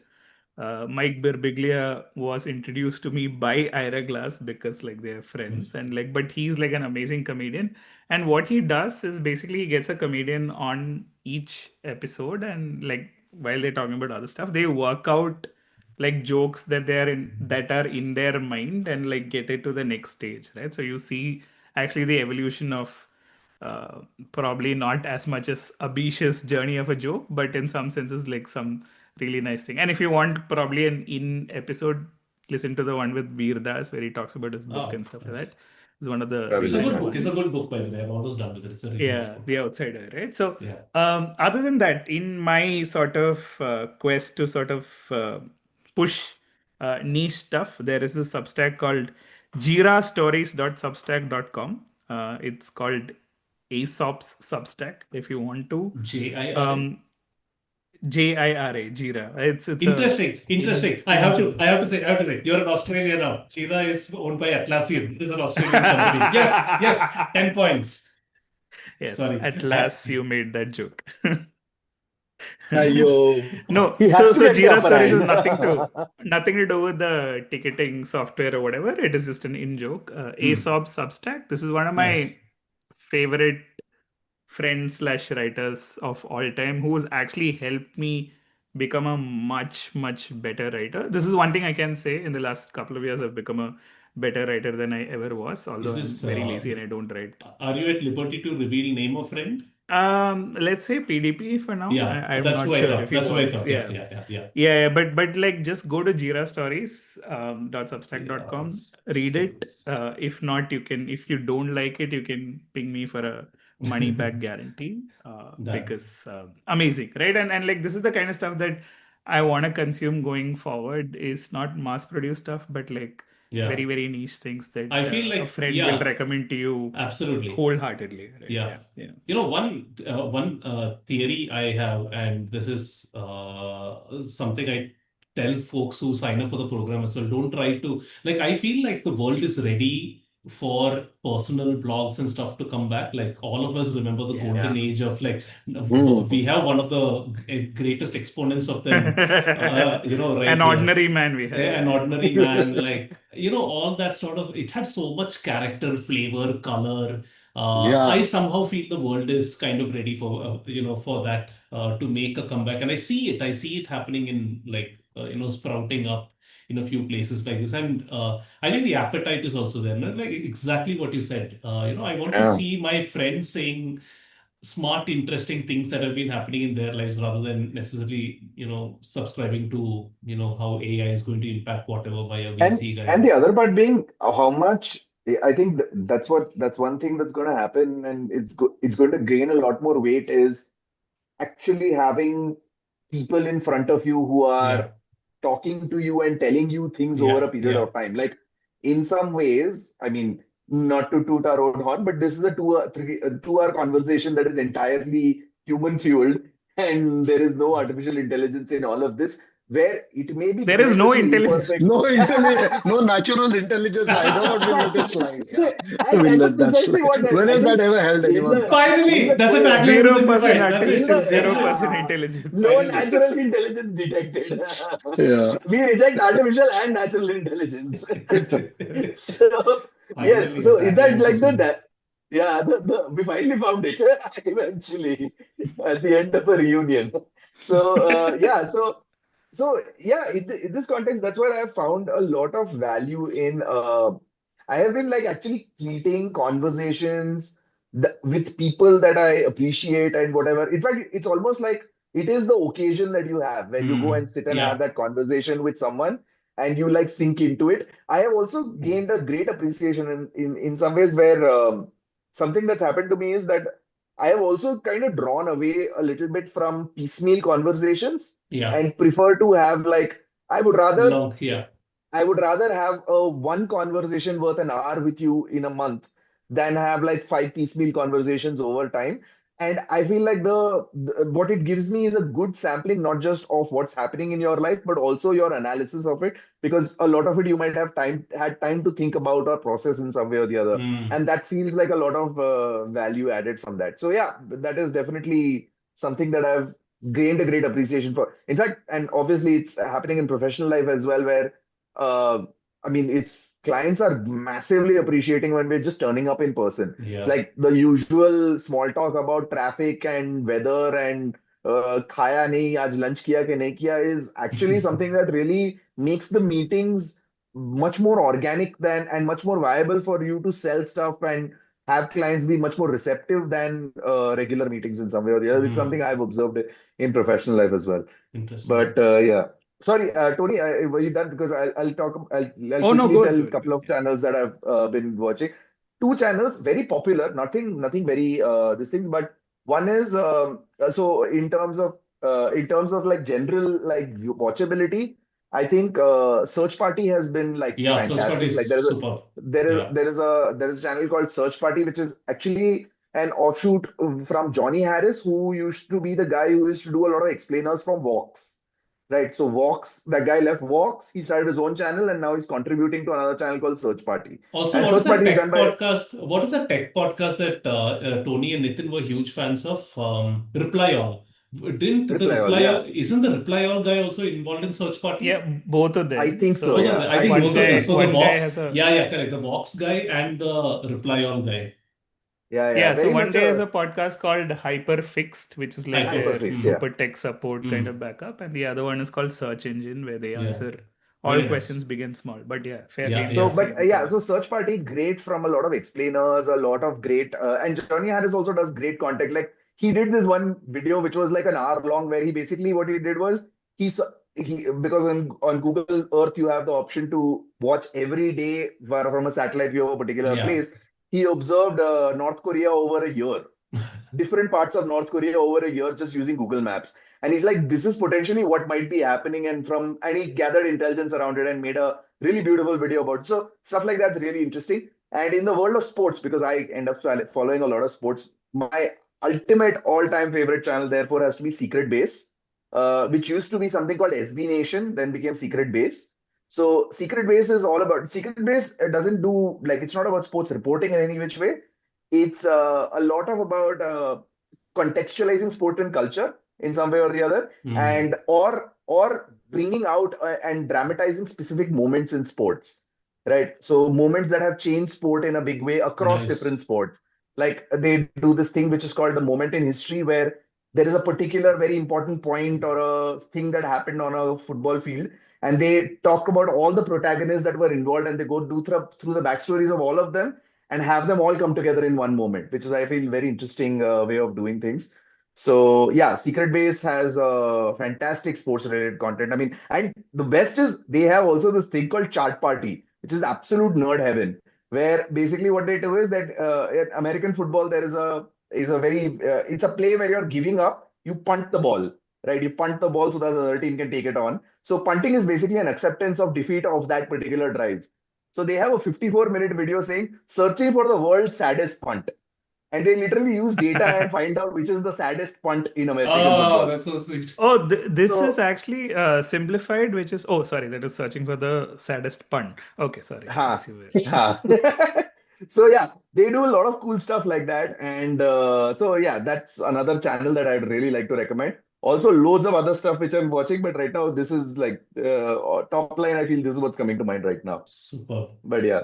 Mike Birbiglia was introduced to me by Ira Glass because like they're Mm. friends, and like but he's like an amazing comedian, and what he does is basically he gets a comedian on each episode, and like while they're talking about other stuff they work out like jokes that are in their mind and like get it to the next stage, right? So you see actually the evolution of uh, probably not as much as ambitious journey of a joke, but in some senses like some really nice thing. And if you want probably an in episode, listen to the one with Veer Das where he talks about his book Oh, and stuff like nice. that. It's one of the It's a really Fabulous, good good book. It's a ones. good book, by the way. I'm almost done with it. It's a really nice Yeah, book. The Outsider, right? So, Yeah. other than that, in my sort of quest to sort of push niche stuff, there is a Substack called jirastories.substack.com. It's called Aesop's Substack if you want to. JIRA. Jira, Jira. It's a Interesting. Interesting. I have to say, you're an Australian now. Chira is owned by Atlassian. This is an Australian company. Yes, yes. 10 points. Yes, Sorry. at last you made that joke. Yo. No, He has so to get the Jira upper Stories is hand. nothing to do with the ticketing software or whatever. It is just an in joke. Aesop Substack. This is one of my Nice. favorite friends slash writers of all time who's actually helped me become a much better writer. This is one thing I can say. In the last couple of years, I've become a better writer than I ever was. Is Although I'm this, very lazy and I don't write. are you at liberty to reveal name of friend? Let's say PDP for now. Yeah, I'm that's not who I sure thought. if he That's who I wants. thought. Yeah, Yeah. yeah, yeah, yeah. Yeah, but like just go to Jira Stories Yeah, .substack.com, read it. If not, if you don't like it, you can ping me for a money back guarantee. Done. Because amazing, right? And like this is the kind of stuff that I want to consume going forward. Is not mass produced stuff, but like Yeah. very niche things that I feel a like, friend will yeah, recommend to you absolutely. wholeheartedly. Right? Yeah. Yeah. You know, one theory I have, and this is something I tell folks who sign up for the program as well. Don't try to, like, I feel like the world is ready for personal blogs and stuff to come back. Like, all of us remember the Yeah. golden age of, like, Mm. we have one of the greatest exponents of them, you know, right An here. ordinary man we had. An ordinary man, like, you know, all that sort of, it had so much character, flavor, color. I Yeah. somehow feel the world is kind of ready for, you know, for that to make a comeback. And I see it happening in, like, you know, sprouting up in a few places like this. And I think the appetite is also there. Like exactly what you said. You know, I want to Yeah. see my friends saying smart, interesting things that have been happening in their lives rather than necessarily, you know, subscribing to, you know, how AI is going to impact whatever by a VC And guy. the other part being how much I think that's one thing that's going to happen, and it's going to gain a lot more weight is actually having people in front of you who Yeah, are talking to you and telling you things over yeah, a period yeah. of time. Like in some ways, I mean, not to toot our own horn, but this is a 2 hour conversation that is entirely human fueled, and there is no artificial intelligence in all of this, where it may be There is no tremendously intelligence. imperfect. No natural intelligence either. What will let it slide? Yeah. I And mean, that's that's precisely what when I has think that ever held in anyone the back? Finally, that's a in tagline to 0% Simplified. That's it. artificial, That's it. 0% intelligence. no Finally. natural intelligence detected. Yeah. We reject artificial and natural intelligence. So yes, Finally, a so is that tagline for like Sim. yeah, we finally found it eventually at the end of a reunion. So yeah, in this context, that's where I have found a lot of value in. I have been like actually treating conversations with people that I appreciate and whatever. In fact, it's almost like it is the occasion that you have when you go and sit and have Yeah. that conversation with someone and you like sink into it. I have also gained a great appreciation in some ways where something that's happened to me is that I have also kind of drawn away a little bit from piecemeal conversations Yeah. and prefer to have like I would rather Long. Yeah. I would rather have a one conversation worth an hour with you in a month than have like 5 piecemeal conversations over time. And I feel like what it gives me is a good sampling, not just of what's happening in your life, but also your analysis of it, because a lot of it you might have had time to think about or process in some way or the other. Mm. And that feels like a lot of value added from that. So yeah, that is definitely something that I've gained a great appreciation for. In fact, and obviously it's happening in professional life as well, where uh, I mean, it's clients are massively appreciating when we're just turning up in person. Yeah. Like the usual small talk about traffic and weather and khaya nahi, aaj lunch kiya ke nahi kiya is actually something that really makes the meetings much more organic than and much more viable for you to sell stuff and have clients be much more receptive than regular meetings in some way or the other. It's something I've observed in professional life as well. Interesting. But yeah. Sorry, Tony, were you done? Because I'll Oh, no, quickly good, tell a good, couple good. of channels that I've been watching. 2 channels, very popular, nothing very these things, but one is so in terms of like general like watchability, I think Search Party has been like Yeah. Search Party fantastic. Like is super. Yeah. there is a channel called Search Party, which is actually an offshoot from Johnny Harris, who used to be the guy who used to do a lot of explainers from Vox. Right. So Vox, that guy left Vox, he started his own channel and now he's contributing to another channel called Search Party. Also, And what is Search that Party is done tech by podcast? What is that tech podcast that Tony and Nitin were huge fans of? Reply All. Didn't the Reply All. Reply Yeah. All, isn't the Reply All guy also involved in Search Party? Yeah, both of I them. think so. Both So of them. Yeah. I I think think both so. of them. Yeah. So the one guy Vox, has a yeah, correct. The Vox guy and the Reply All guy. Yeah. Yeah, so Very one much guy has a a podcast called Hyper Fixed, which is like Hyper. hyper their fixed. Yeah. super tech support kind of backup, and the other one is called Search Engine, where they Yeah. answer all Very questions nice. big and small. But yeah, fairly Yeah. So, Yeah. nice, but same yeah, cover. so Search Party, great from a lot of explainers, a lot of great, and Johnny Harris also does great content. Like he did this one video which was like an hour long, where he basically what he did was he saw he because on Google Earth you have the option to watch every day from a satellite view of a particular Yeah. place. He observed North Korea over a year, different parts of North Korea over a year just using Google Maps. And he's like, this is potentially what might be happening. And he gathered intelligence around it and made a really beautiful video about it. So stuff like that's really interesting. And in the world of sports, because I end up following a lot of sports, my ultimate all-time favorite channel, therefore, has to be Secret Base, which used to be something called SB Nation, then became Secret Base. So Secret Base is all about Secret Base doesn't do like it's not about sports reporting in any which way. It's a lot of about contextualizing sport and culture in some way or the other, Mm. and or bringing out and dramatizing specific moments in sports, right? So moments that have changed sport in a big way across different Nice. sports. Like they do this thing which is called the moment in history, where there is a particular very important point or a thing that happened on a football field, and they talk about all the protagonists that were involved, and they go through the backstories of all of them and have them all come together in one moment, which is, I feel, very interesting way of doing things. So yeah, Secret Base has fantastic sports related content. I mean, and the best is they have also this thing called Chart Party, which is absolute nerd heaven, where basically what they do is that in American football there is a very it's a play where you're giving up, you punt the ball, right? You punt the ball so that the other team can take it on. So punting is basically an acceptance of defeat of that particular drive. So they have a 54-minute video saying, searching for the world's saddest punt. And they literally use data and find out which is the saddest punt in American football. That's so sweet. Oh, this is So, actually Simblified, which is, oh, sorry, that is searching for the saddest pun. Okay, sorry. Yes, you were. so yeah, they do a lot of cool stuff like that. And so yeah, that's another channel that I'd really like to recommend. Also, loads of other stuff which I'm watching, but right now this is like top line. I feel this is what's coming to mind right now. Super. But yeah.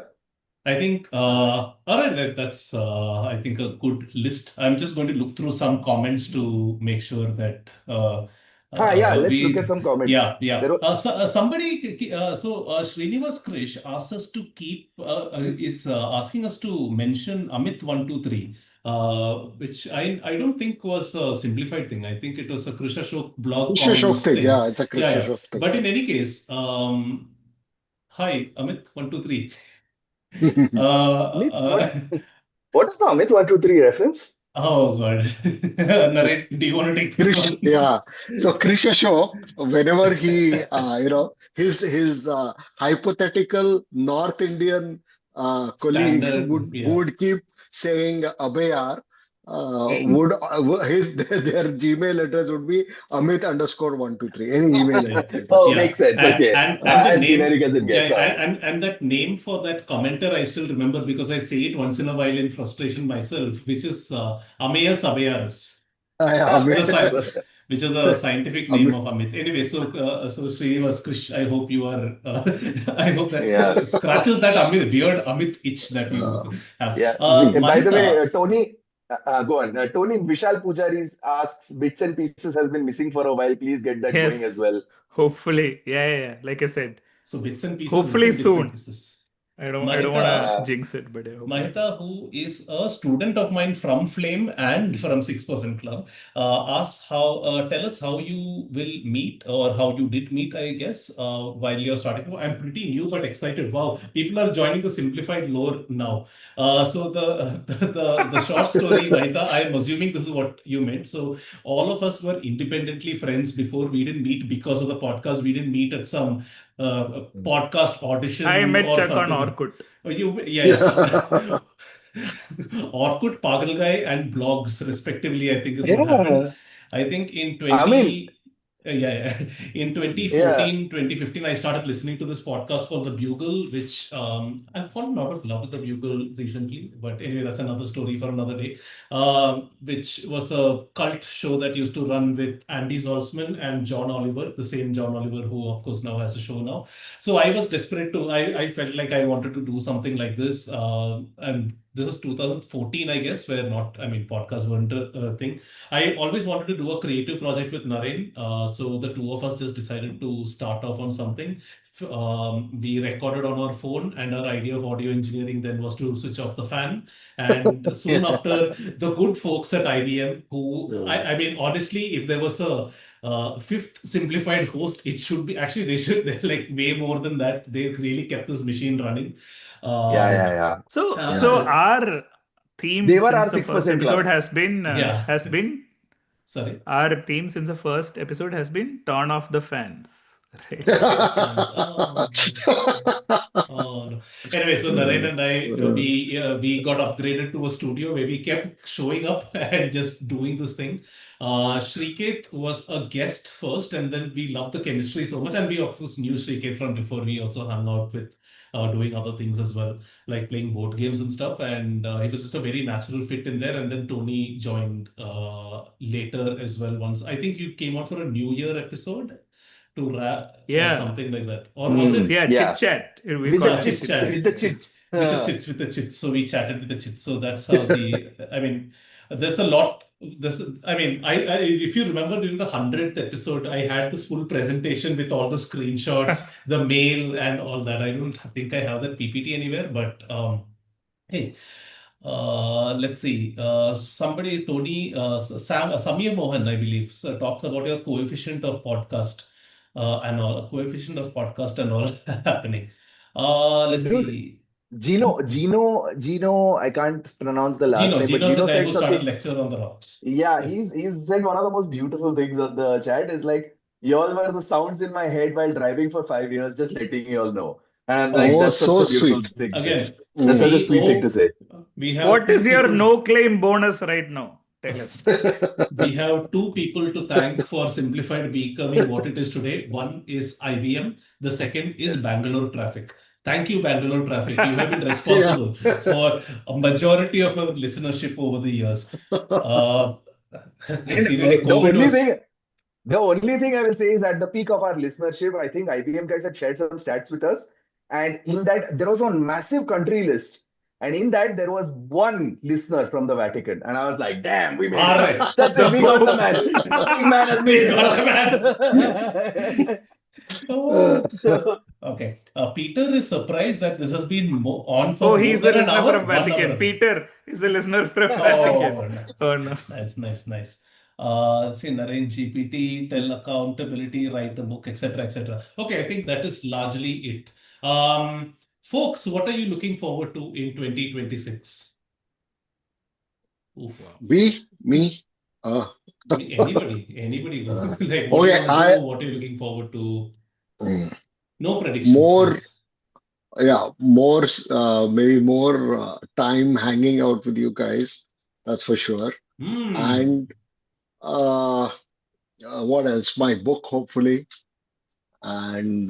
I think, all right, that's, I think, a good list. I'm just going to look through some comments to make sure that Yeah, let's we, look at some comments. yeah. There were- Somebody, Srinivas Krish asked us to keep, is asking us to mention Amit 123, which I don't think was a simplified thing. I think it was a Krish Ashok blog Krish Ashok comments thing. thing. Yeah, it's a Krish Yeah, yeah. Ashok thing. But in any case, hi, Amit 123. Amit, what is the Amit 123 reference? Oh God. Naren, do you want to take this Krish, one? yeah. So Krish Ashok, whenever he, his hypothetical North Indian colleague Standard, yeah. would keep saying Abeyar, would their Gmail address would be Amit_123. Any email address. Oh, Yeah. makes sense. Okay. And the As name, generic as it gets. and that name for that commenter I still remember because I say it once in a while in frustration myself, which is Ameas Abeyaris, which is the scientific name of Amit. Anyway, so Srinivas Krish, I hope you are. I hope that scratches that weird Amit itch that you have. Yeah. By the Mahita, way, Tony, go on. Tony Vishal Pujari asks, bits and pieces has been missing for a while. Please get that going as well. Hopefully. Yeah. Like I said. so bits and pieces. Hopefully bits and soon. pieces. I don't Mahita- want to jinx it, but I hope Mahita, who is a student of mine from Flame and from 6% Club, asks tell us how you will meet or how you did meet, I guess, while you're starting. I'm pretty new but excited. Wow, people are joining the simplified lore now. So the short story, Mahita, I'm assuming this is what you meant. So all of us were independently friends before. We didn't meet because of the podcast. We didn't meet at some podcast audition. I met or Chuck on something. Orkut. Yeah. Orkut, Pagal Guy, and blogs, respectively, I think is what happened. I think in 2014, 2015, I started listening to this podcast called The Bugle, which I've fallen out of love with The Bugle recently. But anyway, that's another story for another day. Which was a cult show that used to run with Andy Zaltzman and John Oliver, the same John Oliver who, of course, now has a show now. So I was desperate I felt like I wanted to do something like this. And this was 2014, I guess, where podcasts weren't a thing. I always wanted to do a creative project with Naren. So the two of us just decided to start off on something. We recorded on our phone, and our idea of audio engineering then was to switch off the fan. And soon after, the good folks at IBM, who, honestly, if there was a fifth simplified host, it should be, actually, they're like way more than that. They've really kept this machine running. So our theme They were since our the 6% first episode club. has been Sorry. Our theme since the first episode has been turn off the fans. Right? Oh, no. Anyway, so Naren and I, we got upgraded to a studio where we kept showing up and just doing this thing. Srikeit was a guest first, and then we loved the chemistry so much. And we, of course, knew Srikeit from before. We also hung out with doing other things as well, like playing board games and stuff. And he was just a very natural fit in there. And then Tony joined later as well. Once I think you came out for a New Year episode to rap or something like that. Or was it? Chit chat. With the chits. So we chatted with the chits. So that's how there's a lot. If you remember during the 100th episode, I had this full presentation with all the screenshots, the mail and all that. I don't think I have that PPT anywhere, but hey. Let's see. Somebody, Tony, Samir Mohan, I believe, talks about your coefficient of podcast and all, happening. Let's see. Gino, I can't pronounce the last name, but Gino's the Gino guy said who started Lecture on the Rocks. Yeah, he's said one of the most beautiful things on the chat is like, y'all were the sounds in my head while driving for 5 years, just letting you all know. And like Oh, that's such so a beautiful sweet. thing. Again, That's such a we sweet thing to say. have What two is your people. no claim bonus right now? Tell us. We have two people to thank for Simplified becoming what it is today. One is IBM, the second is Bangalore traffic. Thank you, Bangalore traffic. You have been responsible for a majority of our listenership over the years. And Seriously, the COVID only was. thing, the only thing I will say is at the peak of our listenership, I think IBM guys had shared some stats with us. And in that, there was one massive country list. And in that, there was one listener from the Vatican. And I was like, damn, we made All it. right. That's The it. We got the Pope. man. The big man has We made got the man. it. Oh. So, Okay. Peter is surprised that this has been on Oh, for more he's the than an listener hour. from 1 Vatican. hour. Peter is the listener from Oh, Vatican. nice. Oh no. Nice. See, Naren GPT, tell accountability, write a book, etc., etc. Okay, I think that is largely it. Folks, what are you looking forward to in 2026? Oof. Me. Anybody go. Like, what do you Okay, want to do? What are you looking forward to? No predictions, more, please. maybe more time hanging out with you guys. That's for sure. And what else? My book, hopefully. And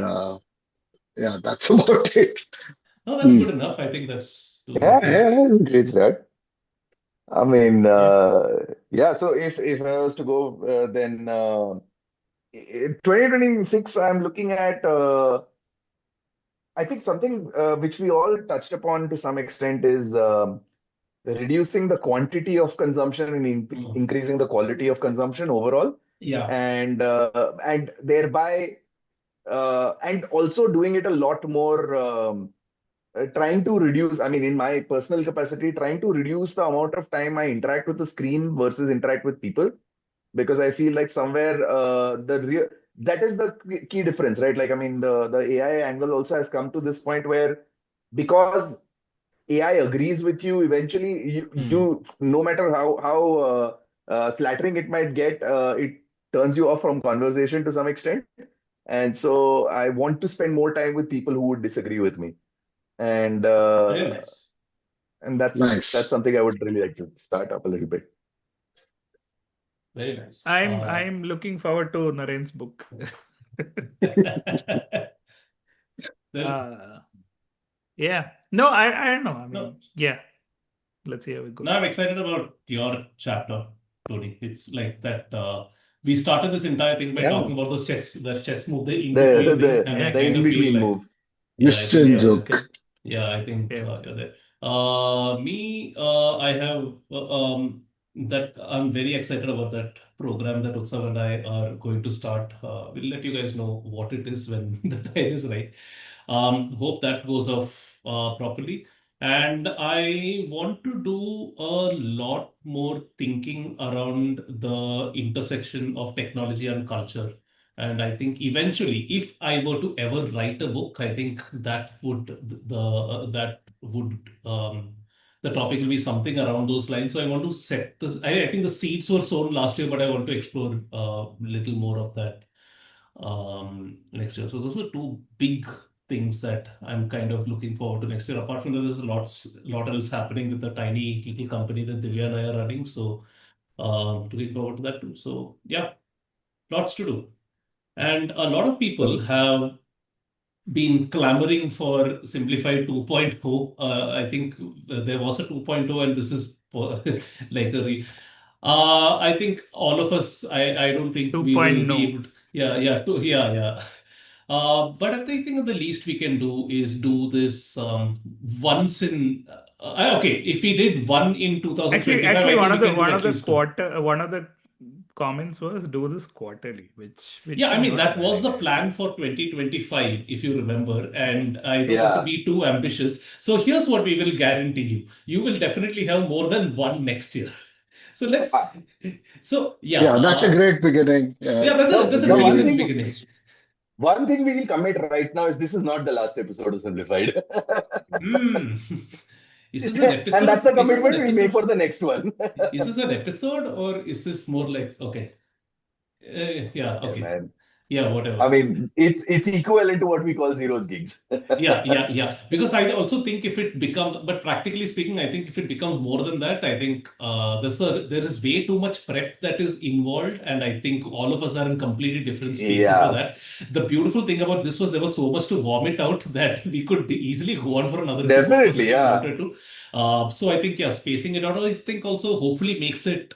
that's about it. No, that's good enough. I think that's two good yeah, things. that's a great start. I mean, Yeah. yeah. So if I was to go, then 2026, I'm looking at. I think something which we all touched upon to some extent is reducing the quantity of consumption and increasing the quality of consumption overall, Yeah. and thereby and also doing it a lot more. Trying to reduce, I mean, in my personal capacity, trying to reduce the amount of time I interact with the screen versus interact with people, because I feel like somewhere that is the key difference, right? Like, I mean, the AI angle also has come to this point where because AI agrees with you, eventually you no matter how flattering it might get, it turns you off from conversation to some extent. And so I want to spend more time with people who would disagree with me. And Very nice. and that's Nice. something I would really like to start up a little bit. Very nice. I'm looking forward to Naren's book. Yeah. No, I don't know. I mean, yeah. Let's see how it goes. No, I'm excited about your chapter, Tony. It's like that. We started this entire thing by talking about those chess move, the in-between thing, and I the kind of feel in-between like, move. I think you're there. Me, I have that I'm very excited about that program that Utsav and I are going to start. We'll let you guys know what it is when the time is right. Hope that goes off properly. And I want to do a lot more thinking around the intersection of technology and culture. And I think eventually, if I were to ever write a book, I think that would the topic will be something around those lines. So I want to set this. I think the seeds were sown last year, but I want to explore a little more of that next year. So those are two big things that I'm kind of looking forward to next year. Apart from that, there's a lot else happening with the tiny little company that Divya and I are running. So looking forward to that too. So yeah, lots to do. And a lot of people have been clamoring for Simplified 2.0. I think there was a 2.0 and this is like I think all of us, I don't think we will be able to, yeah. But I think the least we can do is do this once in, okay, if we did one in 2025, Actually, one of the comments was do this quarterly, which yeah, I mean, that was the plan for 2025, if you remember, and I don't want to be too ambitious. So here's what we will guarantee you. You will definitely have more than one next year. So let's, yeah, that's a great beginning. Yeah, that's a decent beginning. One thing we will commit right now is this is not the last episode of Simplified. Is this an episode? And that's the commitment we make for the next one. Is this an episode or is this more like, okay. Yeah, okay. Man. Yeah, whatever. I mean, it's equivalent to what we call zeros gigs. Yeah. Because I also think if it becomes, but practically speaking, I think if it becomes more than that, I think there is way too much prep that is involved, and I think all of us are in completely different spaces for Yeah, that. The beautiful thing about this was there was so much to vomit out that we could easily go on for another 2 hours definitely. if we Yeah. wanted to. So I think, yeah, spacing it out, I think also hopefully makes it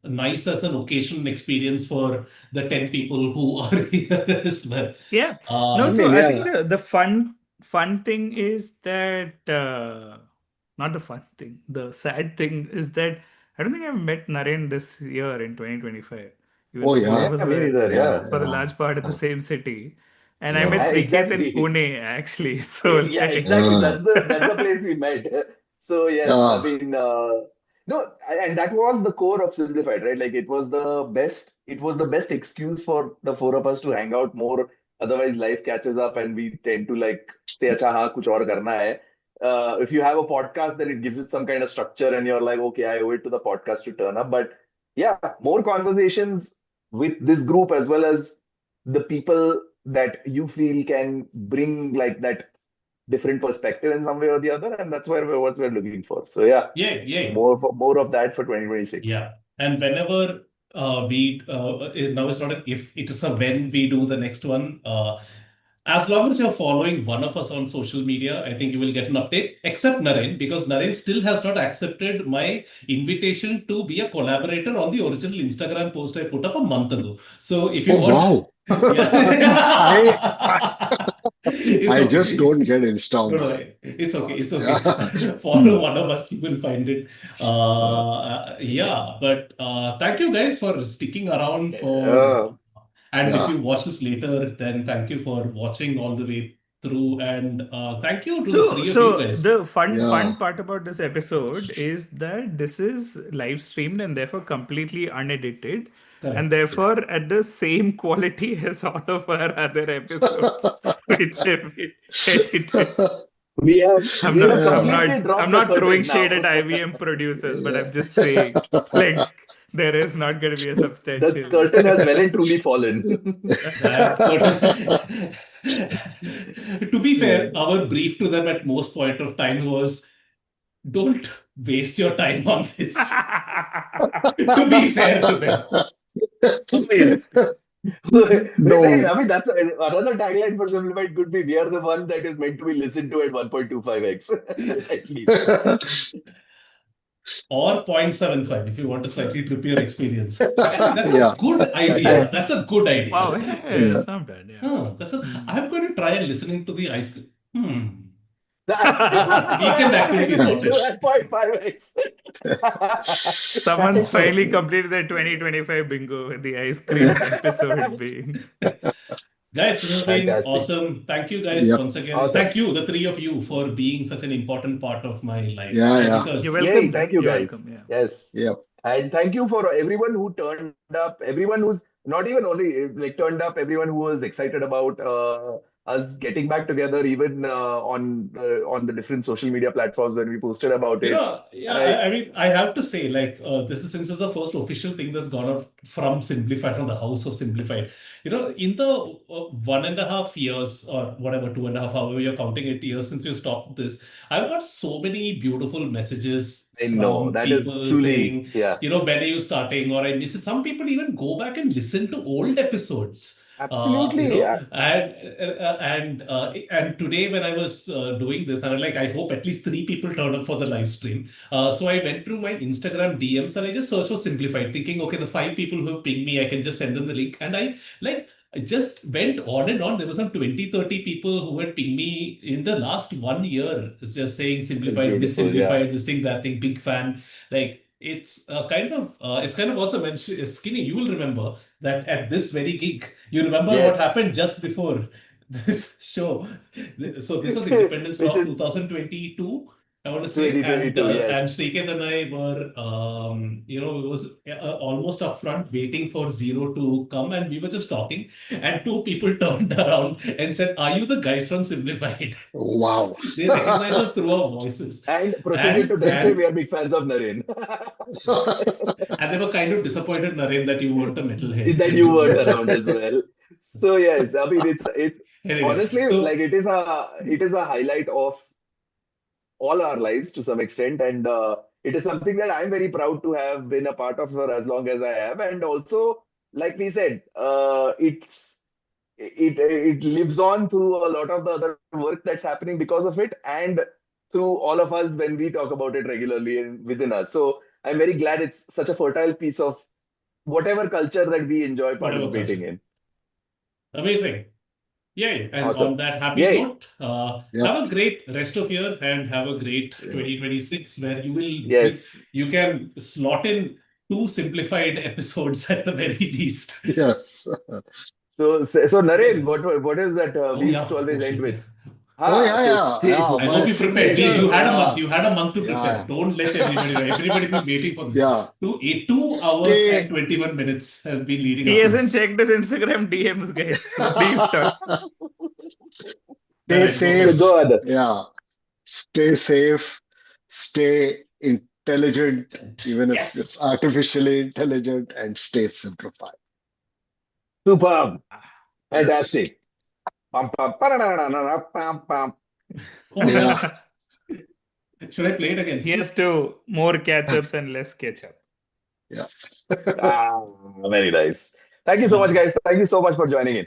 nice as an occasion experience for the 10 people who are here as well. Yeah. Uh, No, I so mean, I yeah. think the fun thing is that not the fun thing. The sad thing is that I don't think I've met Naren this year in 2025, even Oh though both yeah, of Yeah, us me were neither. yeah, Yeah. for the yeah, large part at the yeah, same city. And I met yeah. Srikeit in Exactly. Pune actually. So Yeah, like exactly. Uh, That's the place we met. So yes, I uh, mean, no, and that was the core of Simplified, right? Like it was the best excuse for the four of us to hang out more. Otherwise, life catches up and we tend to like say, "Acha, हाँ, कुछ और करना है." If you have a podcast, then it gives it some kind of structure, and you're like, okay, I owe it to the podcast to turn up. But yeah, more conversations with this group as well as the people that you feel can bring like that different perspective in some way or the other, and that's what we're looking for. So yeah, yeah. more of that for 2026. Yeah. And whenever now it's not an if, it is a when we do the next one. As long as you're following one of us on social media, I think you will get an update, except Naren, because Naren still has not accepted my invitation to be a collaborator on the original Instagram post I put up a month ago. So if you oh want, wow. yeah. I It's I okay. just don't get Insta No, on no, that. it's okay. It's okay. Yeah. Follow one of us, you will find it. Uh, Yeah, but thank you guys for sticking around for. uh, And if yeah. you watch this later, then thank you for watching all the way through, and thank you to the So, three of you so guys. the fun Yeah. part about this episode is that this is live streamed and therefore completely unedited, and Correct. therefore at the same quality as all of our other episodes, which have been edited. we have I'm we not, have I'm Yeah. not, completely I'm dropped the not throwing curtain shade at now. IVM producers, but I'm Yeah. just saying, like, there is not going to be a The substantial. curtain has well and truly fallen. That to be Yeah. fair, our brief to them at most point of time was don't waste your time on this. To be fair to them. I mean, No. I mean that's another tagline for Simplified could be, we are the one that is meant to be listened to at 1.25x at least. Or 0.75 if you want a slightly trippier experience. Actually, that's a Yeah. good idea. That's a good idea. Wow, yeah, Yeah. it's not bad. Yeah. I'm going to try and listening to the ice cream. Weekend Weekend activity listen to sorted. at 0.5x. Someone's finally completed their 2025 bingo with the ice cream episode being. Guys, this has been Fantastic. awesome. Thank you guys Yep. once again. Awesome. Thank you, the three of you, for being such an important part of my life. Yeah. Yeah. Because You're Yay, welcome. thank you You're guys. welcome. Yeah. Yes. Yep. And thank you for everyone who turned up, everyone who's not even only like turned up, everyone who was excited about us getting back together, even on the different social media platforms when we posted about You it. know, yeah, I mean, I have to say, like, this is since it's the first official thing that's gone out from Simplified, from the house of Simplified. You know, in the 1.5 years or whatever, 2.5, however you're counting it, years since you stopped this, I've got so many beautiful messages I know from that is people truly, saying, yeah, you know, when are you starting? Or I miss it. Some people even go back and listen to old episodes. You absolutely. know, and today when I was doing this, and I'm like, I hope at least 3 people turned up for the live stream. So I went through my Instagram DMs and I just searched for Simplified, thinking, okay, the 5 people who have pinged me, I can just send them the link. And I just went on and on. There were some 20, 30 people who had pinged me in the last 1 year, just saying Simplified, Beautiful, yeah. Missimplified, this thing, that thing, big fan. Like, it's kind of awesome. And Skinny, you will remember that at this very gig, you remember what Yes, happened just before this show. So this was Independence which Rock is 2022, I want to say, 2022, and yes. Srikeit and I were, it was almost up front waiting for Zero to come, and we were just talking, and 2 people turned around and said, "Are you the guys from Simplified?" Wow. They recognized us through our voices, And proceeded to then say and we are big fans of Naren. and they were kind of disappointed, Naren, that you weren't a metalhead. That And you you weren't were. around as well. So yes, I mean it's Anyway, honestly so like it is a highlight of all our lives to some extent, and it is something that I'm very proud to have been a part of for as long as I have. And also, like we said, it lives on through a lot of the other work that's happening because of it, and through all of us when we talk about it regularly and within us. So I'm very glad it's such a fertile piece of whatever culture that we enjoy whatever participating culture. in. Amazing. Yay. And Awesome. on that happy Yay. note, Yep. have a great rest of year and have a great 2026 where Yes. you can slot in 2 simplified episodes at the very least. Yes. So Naren, what is that Oh we used yeah. to always Oh, end shit. with? Oh yeah, So yeah, yeah. I My hope you prepared. signature. You had a Yeah, month. You had a month to yeah, prepare. Don't let everybody know. Everybody will be waiting for this. yeah. 2 hours Stay. and 21 minutes have been leading He up to hasn't this. checked his Instagram DMs, guys. So what do you talk? Stay Naren, go safe. ahead. go on. Yeah. Stay safe. Stay intelligent, even if Yes. it's artificially intelligent, and stay simplified. Superb. Yes. Fantastic. Pam, pam, pa-da-da-da-da-da, pam, pam. Oh, Yeah. should I play it again? Here's to more catch-ups and less catch-up. Yeah. Very nice. Thank you so much, guys. Thank you so much for joining in.